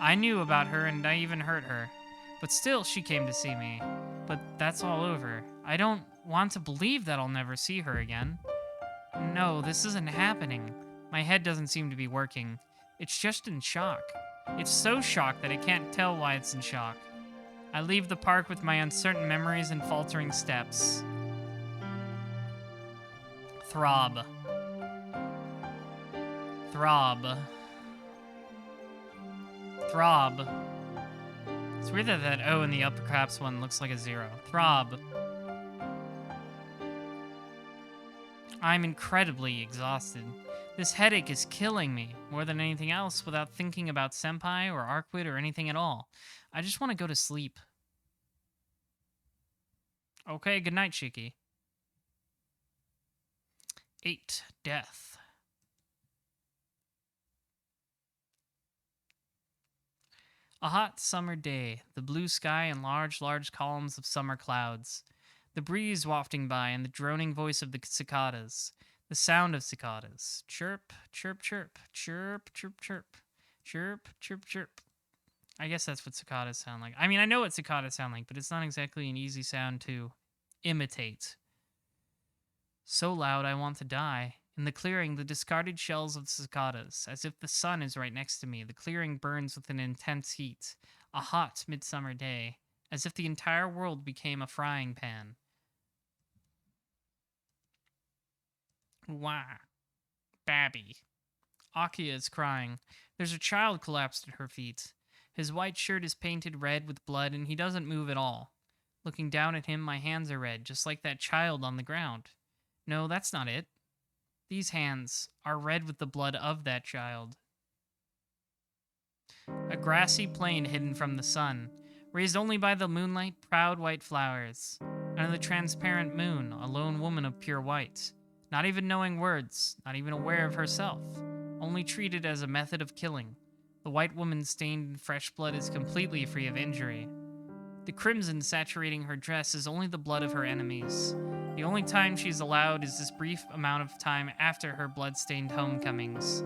I knew about her and I even hurt her. But still, she came to see me. But that's all over. I don't want to believe that I'll never see her again. No, this isn't happening. My head doesn't seem to be working. It's just in shock. It's so shocked that I can't tell why it's in shock. I leave the park with my uncertain memories and faltering steps. Throb. Throb. Throb. It's weird that that O in the upper caps one looks like a 0. Throb. I'm incredibly exhausted. This headache is killing me, more than anything else, without thinking about Senpai or Arkwood or anything at all. I just want to go to sleep. Okay, good night, Shiki. 8. Death. A hot summer day, the blue sky and large columns of summer clouds. The breeze wafting by and the droning voice of the cicadas. The sound of cicadas. Chirp, chirp, chirp, chirp, chirp, chirp, chirp, chirp, chirp. I guess that's what cicadas sound like. I mean, I know what cicadas sound like, but it's not exactly an easy sound to imitate. So loud I want to die. In the clearing, the discarded shells of the cicadas, as if the sun is right next to me. The clearing burns with an intense heat. A hot midsummer day, as if the entire world became a frying pan. Wah. Babby. Akia is crying. There's a child collapsed at her feet. His white shirt is painted red with blood, and he doesn't move at all. Looking down at him, my hands are red, just like that child on the ground. No, that's not it. These hands are red with the blood of that child. A grassy plain hidden from the sun, raised only by the moonlight, proud white flowers. Under the transparent moon, a lone woman of pure white, not even knowing words, not even aware of herself, only treated as a method of killing. The white woman stained in fresh blood is completely free of injury. The crimson saturating her dress is only the blood of her enemies. The only time she's allowed is this brief amount of time after her blood-stained homecomings.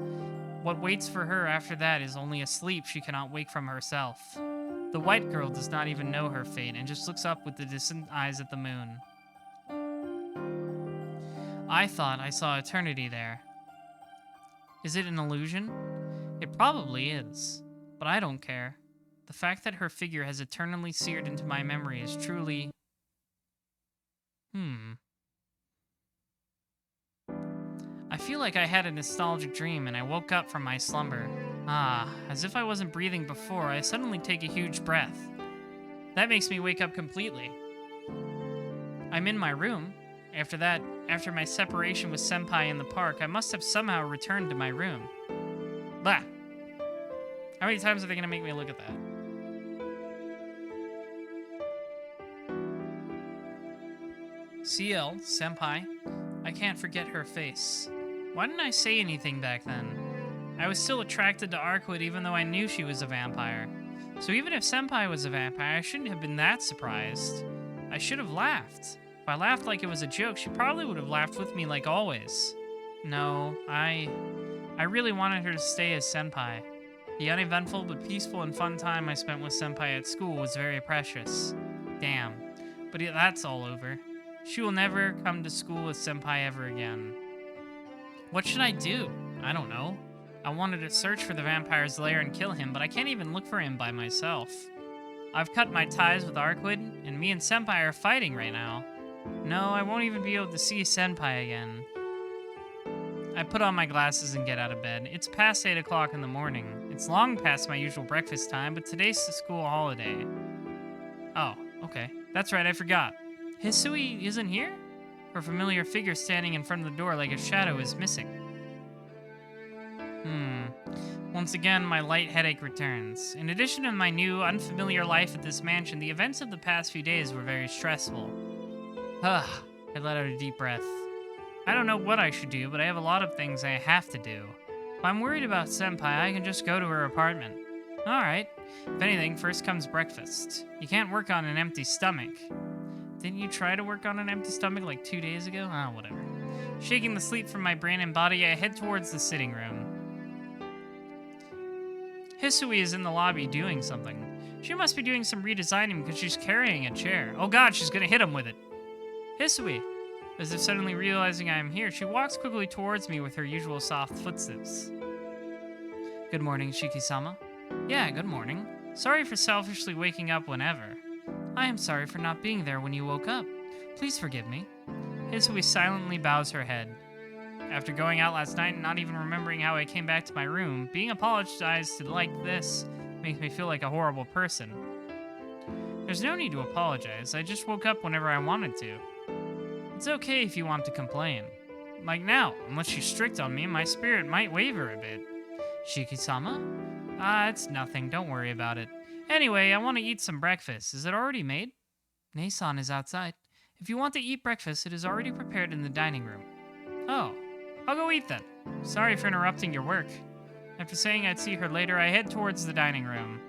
What waits for her after that is only a sleep she cannot wake from herself. The white girl does not even know her fate and just looks up with the distant eyes at the moon. I thought I saw eternity there. Is it an illusion? It probably is, but I don't care. The fact that her figure has eternally seared into my memory is truly... I feel like I had a nostalgic dream and I woke up from my slumber. As if I wasn't breathing before, I suddenly take a huge breath. That makes me wake up completely. I'm in my room. After my separation with Senpai in the park, I must have somehow returned to my room. Blah! How many times are they gonna make me look at that? CL, Senpai. I can't forget her face. Why didn't I say anything back then? I was still attracted to Arcwood even though I knew she was a vampire. So even if Senpai was a vampire, I shouldn't have been that surprised. I should have laughed. If I laughed like it was a joke, she probably would have laughed with me like always. No, I really wanted her to stay as Senpai. The uneventful but peaceful and fun time I spent with Senpai at school was very precious. Damn. But that's all over. She will never come to school with Senpai ever again. What should I do? I don't know. I wanted to search for the vampire's lair and kill him, but I can't even look for him by myself. I've cut my ties with Arcwood, and me and Senpai are fighting right now. No, I won't even be able to see Senpai again. I put on my glasses and get out of bed. It's past 8 o'clock in the morning. It's long past my usual breakfast time, but today's the school holiday. Oh, okay. That's right, I forgot. Hisui isn't here? Her familiar figure standing in front of the door like a shadow is missing. Once again, my light headache returns. In addition to my new, unfamiliar life at this mansion, the events of the past few days were very stressful. I let out a deep breath. I don't know what I should do, but I have a lot of things I have to do. If I'm worried about Senpai, I can just go to her apartment. Alright. If anything, first comes breakfast. You can't work on an empty stomach. Didn't you try to work on an empty stomach like 2 days ago? Whatever. Shaking the sleep from my brain and body, I head towards the sitting room. Hisui is in the lobby doing something. She must be doing some redesigning because she's carrying a chair. Oh god, she's gonna hit him with it. Hisui! As if suddenly realizing I am here, she walks quickly towards me with her usual soft footsteps. Good morning, Shiki-sama. Yeah, good morning. Sorry for selfishly waking up whenever. I am sorry for not being there when you woke up. Please forgive me. Hisui silently bows her head. After going out last night and not even remembering how I came back to my room, being apologized to like this makes me feel like a horrible person. There's no need to apologize, I just woke up whenever I wanted to. It's okay if you want to complain. Like now, unless you're strict on me, my spirit might waver a bit. Shiki-sama? It's nothing, don't worry about it. Anyway, I want to eat some breakfast. Is it already made? Nei-san is outside. If you want to eat breakfast, it is already prepared in the dining room. Oh, I'll go eat then. Sorry for interrupting your work. After saying I'd see her later, I head towards the dining room.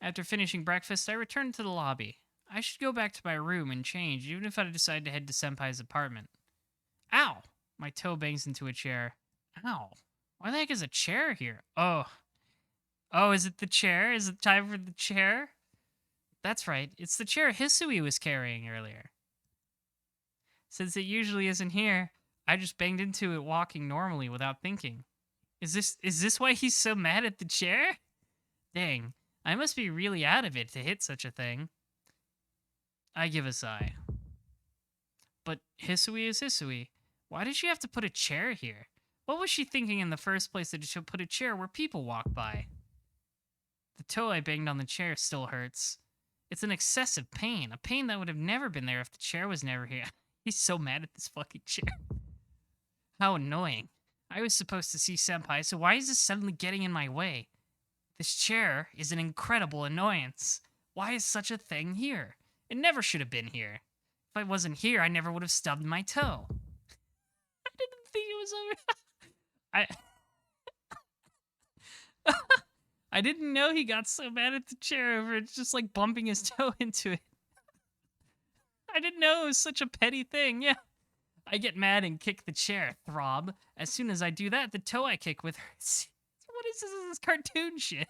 After finishing breakfast, I return to the lobby. I should go back to my room and change, even if I decide to head to Senpai's apartment. Ow! My toe bangs into a chair. Ow. Why the heck is a chair here? Oh, is it the chair? Is it time for the chair? That's right. It's the chair Hisui was carrying earlier. Since it usually isn't here, I just banged into it walking normally without thinking. Is this why he's so mad at the chair? Dang, I must be really out of it to hit such a thing. I give a sigh. But Hisui is Hisui. Why did she have to put a chair here? What was she thinking in the first place that she put a chair where people walk by? The toe I banged on the chair still hurts. It's an excessive pain, a pain that would have never been there if the chair was never here. He's so mad at this fucking chair. How annoying. I was supposed to see Senpai, so why is this suddenly getting in my way? This chair is an incredible annoyance. Why is such a thing here? It never should have been here. If I wasn't here, I never would have stubbed my toe. I didn't think it was over. I I didn't know he got so mad at the chair over it, just like bumping his toe into it. I didn't know it was such a petty thing. Yeah. I get mad and kick the chair, throb. As soon as I do that, the toe I kick with hurts. What is this cartoon shit?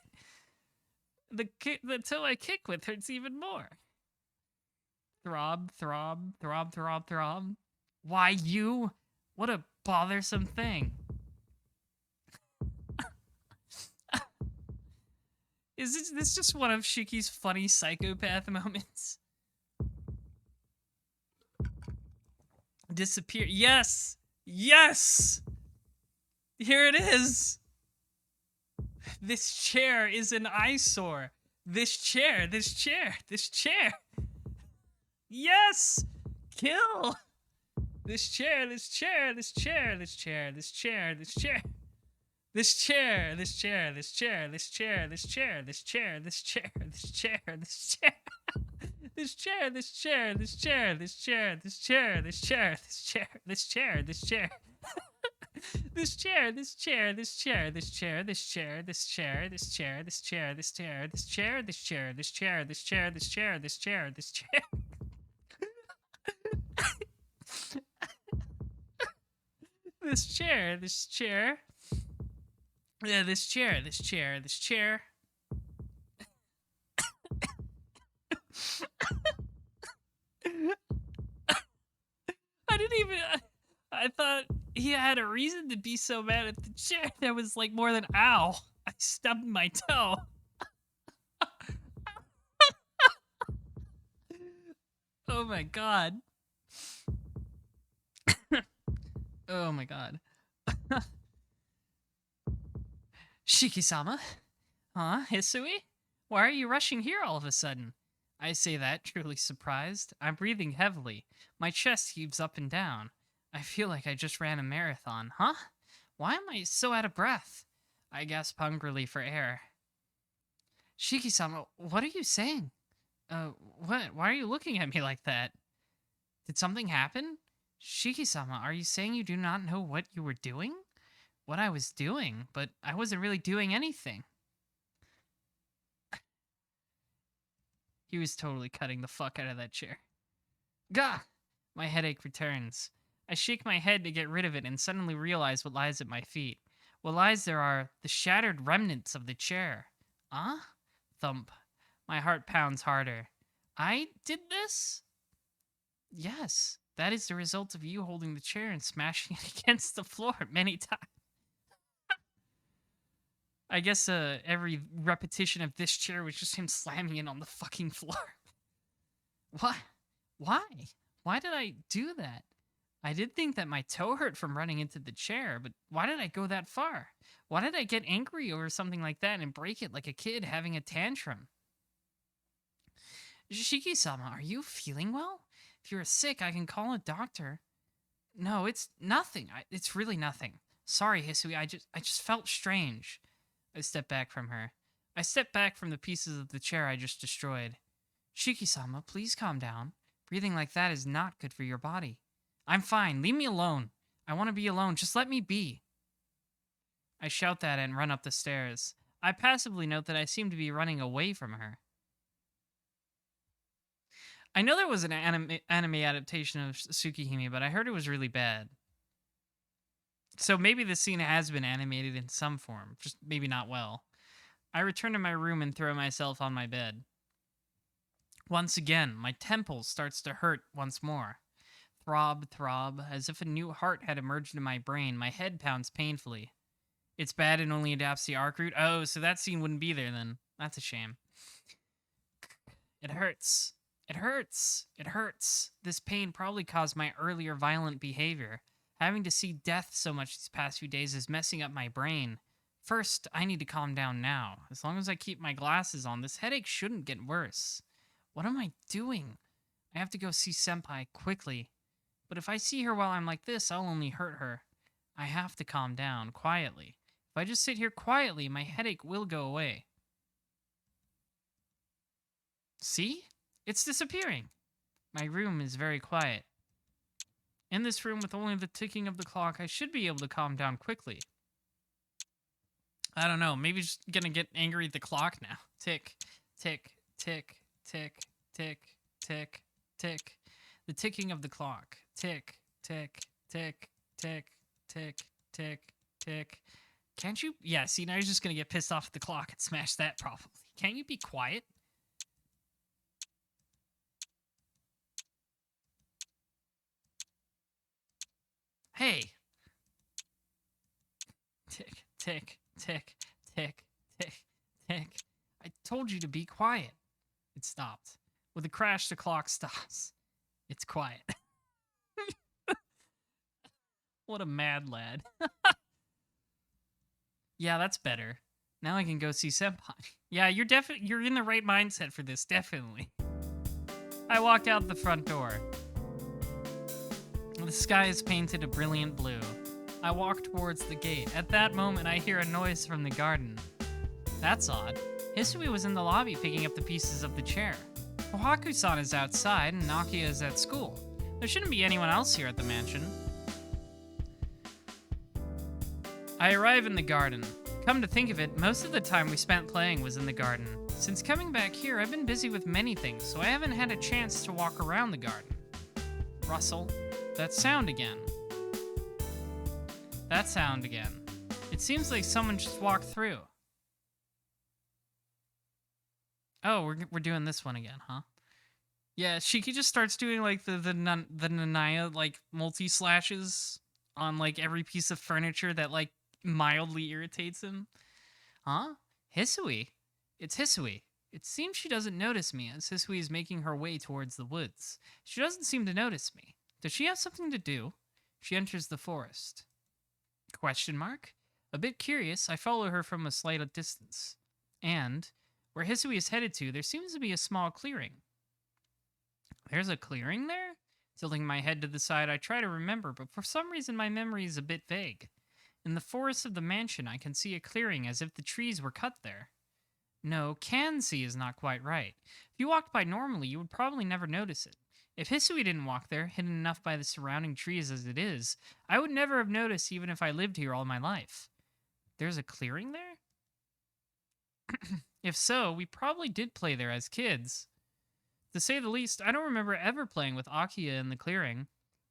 The toe I kick with hurts even more. Throb, throb, throb, throb, throb. Why you? What a bothersome thing. Is this just one of Shiki's funny psychopath moments? Disappear. Yes! Yes! Here it is! This chair is an eyesore. This chair, this chair, this chair. Yes! Kill! This chair, this chair, this chair, this chair, this chair, this chair. This chair, this chair, this chair, this chair, this chair, this chair, this chair, this chair, this chair. This chair, this chair, this chair, this chair, this chair, this chair, this chair, this chair, this chair. This chair, this chair, this chair, this chair, this chair, this chair, this chair, this chair, this chair, this chair, this chair, this chair, this chair, this chair, this chair, this chair. This chair, this chair. Yeah, this chair, this chair, this chair. I didn't even. I thought he had a reason to be so mad at the chair. That was like more than ow. I stubbed my toe. Oh my god. Oh my god. Shiki-sama? Huh, Hisui? Why are you rushing here all of a sudden? I say that, truly surprised. I'm breathing heavily. My chest heaves up and down. I feel like I just ran a marathon. Huh? Why am I so out of breath? I gasp hungrily for air. Shiki-sama, what are you saying? What? Why are you looking at me like that? Did something happen? Shiki-sama, are you saying you do not know what you were doing? What I was doing, but I wasn't really doing anything. He was totally cutting the fuck out of that chair. Gah! My headache returns. I shake my head to get rid of it and suddenly realize what lies at my feet. What lies there are the shattered remnants of the chair. Huh? Thump. My heart pounds harder. I did this? Yes, that is the result of you holding the chair and smashing it against the floor many times. I guess every repetition of this chair was just him slamming it on the fucking floor. What? Why? Why did I do that? I did think that my toe hurt from running into the chair, but why did I go that far? Why did I get angry over something like that and break it like a kid having a tantrum? Shiki-sama, are you feeling well? If you're sick, I can call a doctor. No, it's nothing. It's really nothing. Sorry, Hisui, I just felt strange. I step back from her. I step back from the pieces of the chair I just destroyed. Shiki-sama, please calm down. Breathing like that is not good for your body. I'm fine. Leave me alone. I want to be alone. Just let me be. I shout that and run up the stairs. I passively note that I seem to be running away from her. I know there was an anime adaptation of Tsukihime, but I heard it was really bad. So maybe the scene has been animated in some form, just maybe not well. I return to my room and throw myself on my bed. Once again, my temple starts to hurt once more. Throb, throb, as if a new heart had emerged in my brain, my head pounds painfully. It's bad and only adapts the arc route? Oh, so that scene wouldn't be there then. That's a shame. It hurts. It hurts. It hurts. This pain probably caused my earlier violent behavior. Having to see death so much these past few days is messing up my brain. First, I need to calm down now. As long as I keep my glasses on, this headache shouldn't get worse. What am I doing? I have to go see Senpai quickly. But if I see her while I'm like this, I'll only hurt her. I have to calm down quietly. If I just sit here quietly, my headache will go away. See? It's disappearing. My room is very quiet. In this room, with only the ticking of the clock, I should be able to calm down quickly. I don't know. Maybe just gonna get angry at the clock now. Tick, tick, tick, tick, tick, tick, tick. The ticking of the clock. Tick, tick, tick, tick, tick, tick, tick. Can't you? Yeah, see, now you're just gonna get pissed off at the clock and smash that probably. Can't you be quiet? Hey! Tick, tick, tick, tick, tick, tick. I told you to be quiet. It stopped. With a crash, the clock stops. It's quiet. What a mad lad. Yeah, that's better. Now I can go see Senpai. Yeah, you're in the right mindset for this, definitely. I walk out the front door. The sky is painted a brilliant blue. I walk towards the gate. At that moment, I hear a noise from the garden. That's odd. Hisui was in the lobby picking up the pieces of the chair. Kohaku-san is outside and Nakia is at school. There shouldn't be anyone else here at the mansion. I arrive in the garden. Come to think of it, most of the time we spent playing was in the garden. Since coming back here, I've been busy with many things, so I haven't had a chance to walk around the garden. Rustle. That sound again. That sound again. It seems like someone just walked through. Oh, we're doing this one again, huh? Yeah, Shiki just starts doing like the Nanaya like multi-slashes on like every piece of furniture that like mildly irritates him. Huh? Hisui? It's Hisui. It seems she doesn't notice me as Hisui is making her way towards the woods. She doesn't seem to notice me. Does she have something to do? She enters the forest. Question mark? A bit curious, I follow her from a slight distance. And where Hisui is headed to, there seems to be a small clearing. There's a clearing there? Tilting my head to the side, I try to remember, but for some reason my memory is a bit vague. In the forest of the mansion, I can see a clearing as if the trees were cut there. No, can see is not quite right. If you walked by normally, you would probably never notice it. If Hisui didn't walk there, hidden enough by the surrounding trees as it is, I would never have noticed even if I lived here all my life. There's a clearing there? If so, we probably did play there as kids. To say the least, I don't remember ever playing with Akiya in the clearing.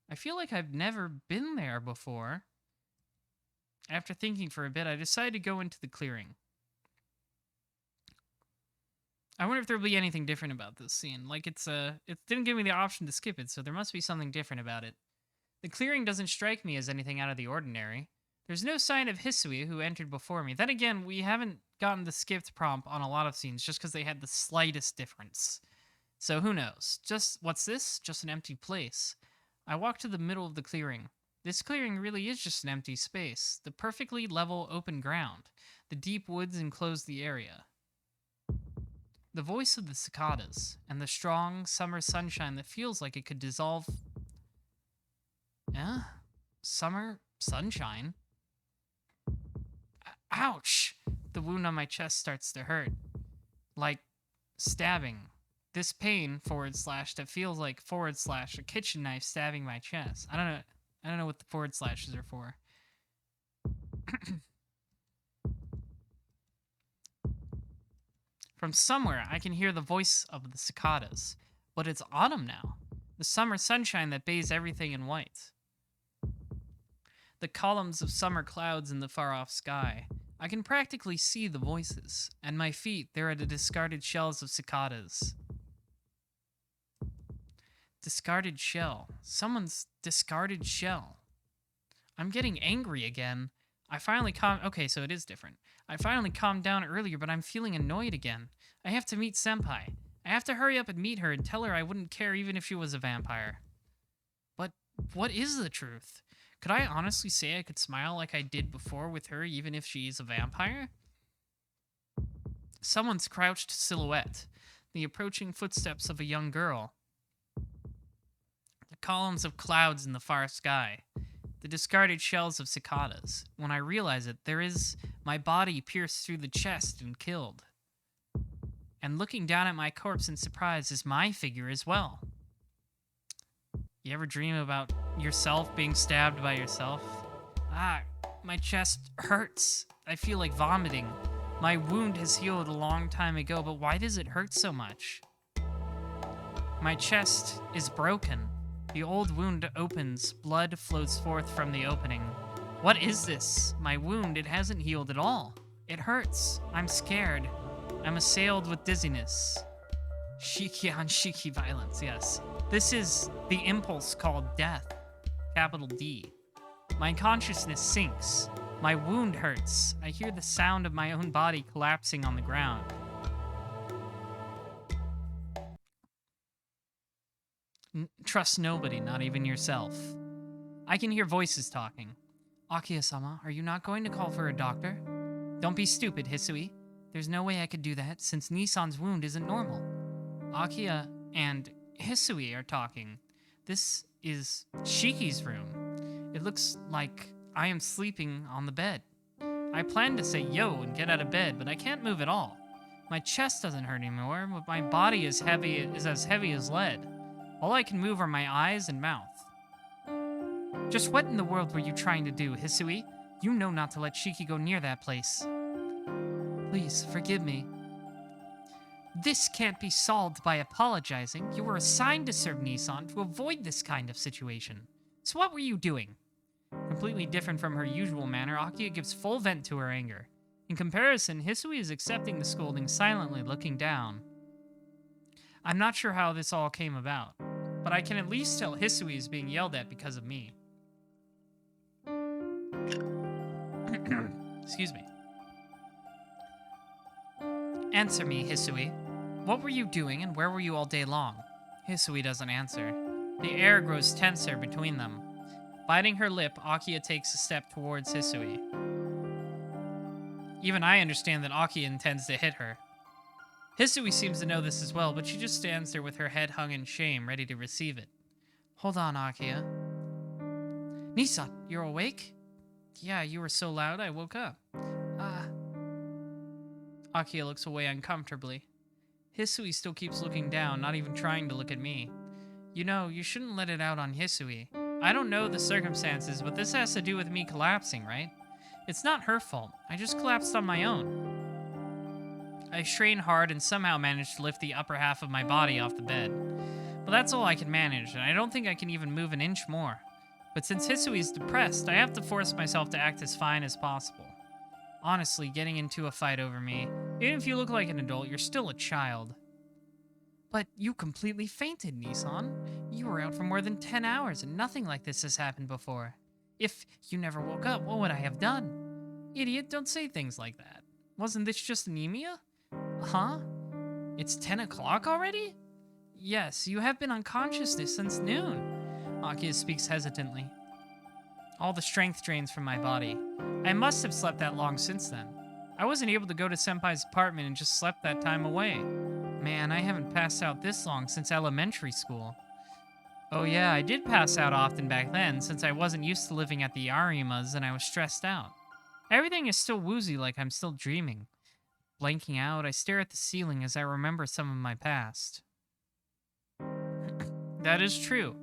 I feel like I've never been there before. After thinking for a bit, I decided to go into the clearing. I wonder if there'll be anything different about this scene. Like it didn't give me the option to skip it, so there must be something different about it. The clearing doesn't strike me as anything out of the ordinary. There's no sign of Hisui, who entered before me. Then again, we haven't gotten the skipped prompt on a lot of scenes just because they had the slightest difference. So who knows? What's this? Just an empty place. I walk to the middle of the clearing. This clearing really is just an empty space. The perfectly level open ground. The deep woods enclose the area. The voice of the cicadas, and the strong summer sunshine that feels like it could dissolve... Summer sunshine? Ouch! The wound on my chest starts to hurt. Like stabbing. This pain, / that feels like / a kitchen knife stabbing my chest. I don't know what the / slashes are for. From somewhere, I can hear the voice of the cicadas. But it's autumn now. The summer sunshine that bathes everything in white. The columns of summer clouds in the far-off sky. I can practically see the voices. At my feet, there are the discarded shells of cicadas. Discarded shell. Someone's discarded shell. I'm getting angry again. I finally okay, so it is different. I finally calmed down earlier, but I'm feeling annoyed again. I have to meet Senpai. I have to hurry up and meet her and tell her I wouldn't care even if she was a vampire. But what is the truth? Could I honestly say I could smile like I did before with her even if she is a vampire? Someone's crouched silhouette. The approaching footsteps of a young girl. The columns of clouds in the far sky. The discarded shells of cicadas. When I realize it, there is my body pierced through the chest and killed. And looking down at my corpse in surprise is my figure as well. You ever dream about yourself being stabbed by yourself? Ah, my chest hurts. I feel like vomiting. My wound has healed a long time ago, but why does it hurt so much? My chest is broken. The old wound opens. Blood flows forth from the opening. What is this? My wound, it hasn't healed at all. It hurts. I'm scared. I'm assailed with dizziness. Shiki on shiki violence, yes. This is the impulse called death. Capital D. My consciousness sinks. My wound hurts. I hear the sound of my own body collapsing on the ground. Trust nobody, not even yourself. I can hear voices talking. Akiya-sama, are you not going to call for a doctor? Don't be stupid, Hisui. There's no way I could do that, since Nissan's wound isn't normal. Akiya and Hisui are talking. This is Shiki's room. It looks like I am sleeping on the bed. I planned to say yo and get out of bed, but I can't move at all. My chest doesn't hurt anymore, but my body is as heavy as lead. All I can move are my eyes and mouth. Just what in the world were you trying to do, Hisui? You know not to let Shiki go near that place. Please, forgive me. This can't be solved by apologizing. You were assigned to serve Nissan to avoid this kind of situation. So what were you doing? Completely different from her usual manner, Akiya gives full vent to her anger. In comparison, Hisui is accepting the scolding silently, looking down. I'm not sure how this all came about, but I can at least tell Hisui is being yelled at because of me. Excuse me. Answer me, Hisui. What were you doing and where were you all day long? Hisui doesn't answer. The air grows tenser between them. Biting her lip, Akiya takes a step towards Hisui. Even I understand that Akiya intends to hit her. Hisui seems to know this as well, but she just stands there with her head hung in shame, ready to receive it. Hold on, Akiya. Nissan, you're awake? Yeah, you were so loud I woke up. Akiya looks away uncomfortably. Hisui still keeps looking down, not even trying to look at me. You know, you shouldn't let it out on Hisui. I don't know the circumstances, but this has to do with me collapsing, right? It's not her fault. I just collapsed on my own. I strain hard and somehow manage to lift the upper half of my body off the bed. But that's all I can manage, and I don't think I can even move an inch more. But since Hisui's depressed, I have to force myself to act as fine as possible. Honestly, getting into a fight over me, even if you look like an adult, you're still a child. But you completely fainted, Nissan. You were out for more than 10 hours and nothing like this has happened before. If you never woke up, what would I have done? Idiot, don't say things like that. Wasn't this just anemia? Huh? It's 10 o'clock already? Yes, you have been unconscious since noon. Akiya speaks hesitantly. All the strength drains from my body. I must have slept that long since then. I wasn't able to go to Senpai's apartment and just slept that time away. Man, I haven't passed out this long since elementary school. Oh yeah, I did pass out often back then since I wasn't used to living at the Arimas and I was stressed out. Everything is still woozy like I'm still dreaming. Blanking out, I stare at the ceiling as I remember some of my past. That is true.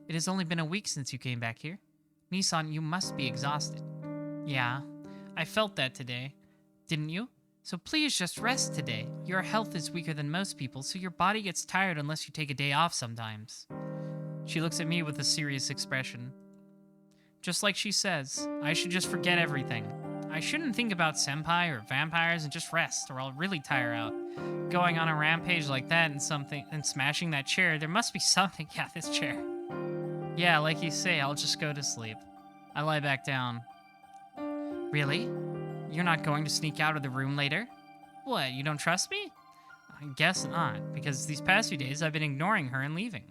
It has only been a week since you came back here. Nissan, you must be exhausted. Yeah, I felt that today. Didn't you? So please just rest today. Your health is weaker than most people, so your body gets tired unless you take a day off sometimes. She looks at me with a serious expression. Just like she says, I should just forget everything. I shouldn't think about senpai or vampires and just rest, or I'll really tire out. Going on a rampage like that and smashing that chair, there must be something. Yeah, this chair. Yeah, like you say, I'll just go to sleep. I lie back down. Really? You're not going to sneak out of the room later? What, you don't trust me? I guess not, because these past few days I've been ignoring her and leaving.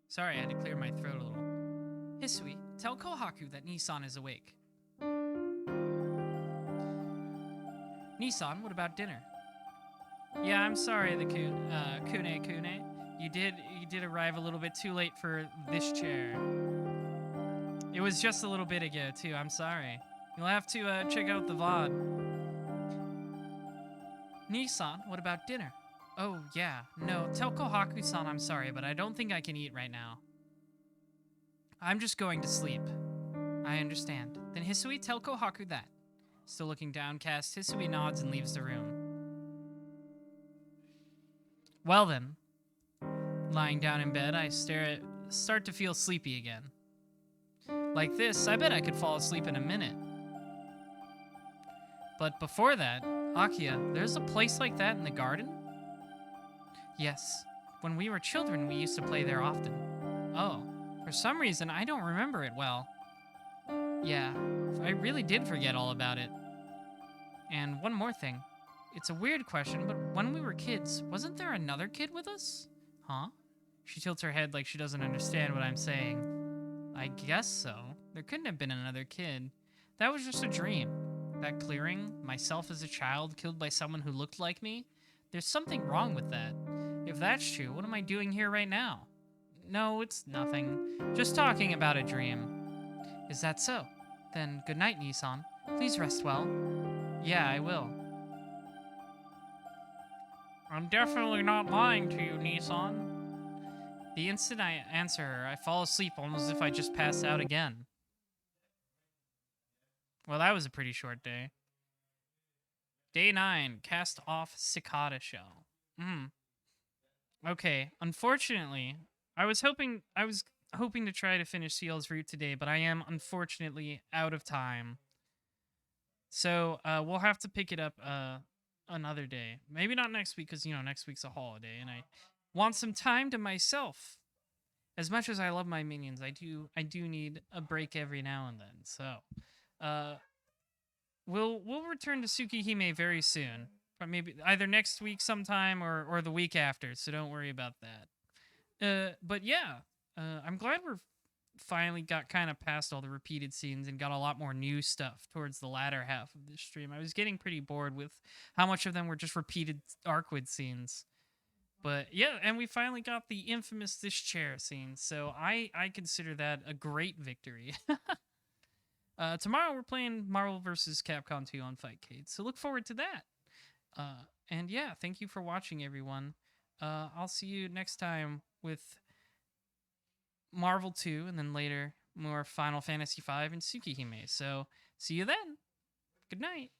Sorry, I had to clear my throat a little. Hisui, tell Kohaku that Nissan is awake. Nissan, what about dinner? Yeah, I'm sorry, the Kune. You did arrive a little bit too late for this chair. It was just a little bit ago, too. I'm sorry. You'll have to check out the VOD. Nissan, what about dinner? Oh, yeah. No, tell Kohaku-san I'm sorry, but I don't think I can eat right now. I'm just going to sleep. I understand. Then Hisui, tell Kohaku that. Still looking downcast, Hisui nods and leaves the room. Well then. Lying down in bed, I start to feel sleepy again. Like this, I bet I could fall asleep in a minute. But before that, Akia, there's a place like that in the garden? Yes. When we were children, we used to play there often. Oh, for some reason, I don't remember it well. Yeah, I really did forget all about it. And one more thing. It's a weird question, but when we were kids, wasn't there another kid with us? Huh? She tilts her head like she doesn't understand what I'm saying. I guess so. There couldn't have been another kid. That was just a dream. That clearing, myself as a child killed by someone who looked like me, there's something wrong with that. If that's true, what am I doing here right now? No, it's nothing. Just talking about a dream. Is that so? Then good night, Nissan. Please rest well. Yeah, I will. I'm definitely not lying to you, Nissan. The instant I answer her, I fall asleep almost as if I just passed out again. Well, that was a pretty short day. Day 9, cast off cicada shell. Okay, unfortunately, I was hoping to try to finish Seal's Route today, but I am unfortunately out of time. So, we'll have to pick it up another day. Maybe not next week, because, next week's a holiday, and I want some time to myself. As much as I love my minions, I do need a break every now and then. So, we'll return to Tsukihime very soon. But maybe either next week sometime or the week after, so don't worry about that. But yeah, I'm glad we're finally got kind of past all the repeated scenes and got a lot more new stuff towards the latter half of this stream. I was getting pretty bored with how much of them were just repeated Arcwood scenes. But yeah, and we finally got the infamous this chair scene, so I consider that a great victory. Tomorrow we're playing Marvel vs. Capcom 2 on Fightcade, so look forward to that. And yeah, thank you for watching, everyone. I'll see you next time with Marvel 2, and then later more Final Fantasy 5 and Tsukihime. So see you then. Good night.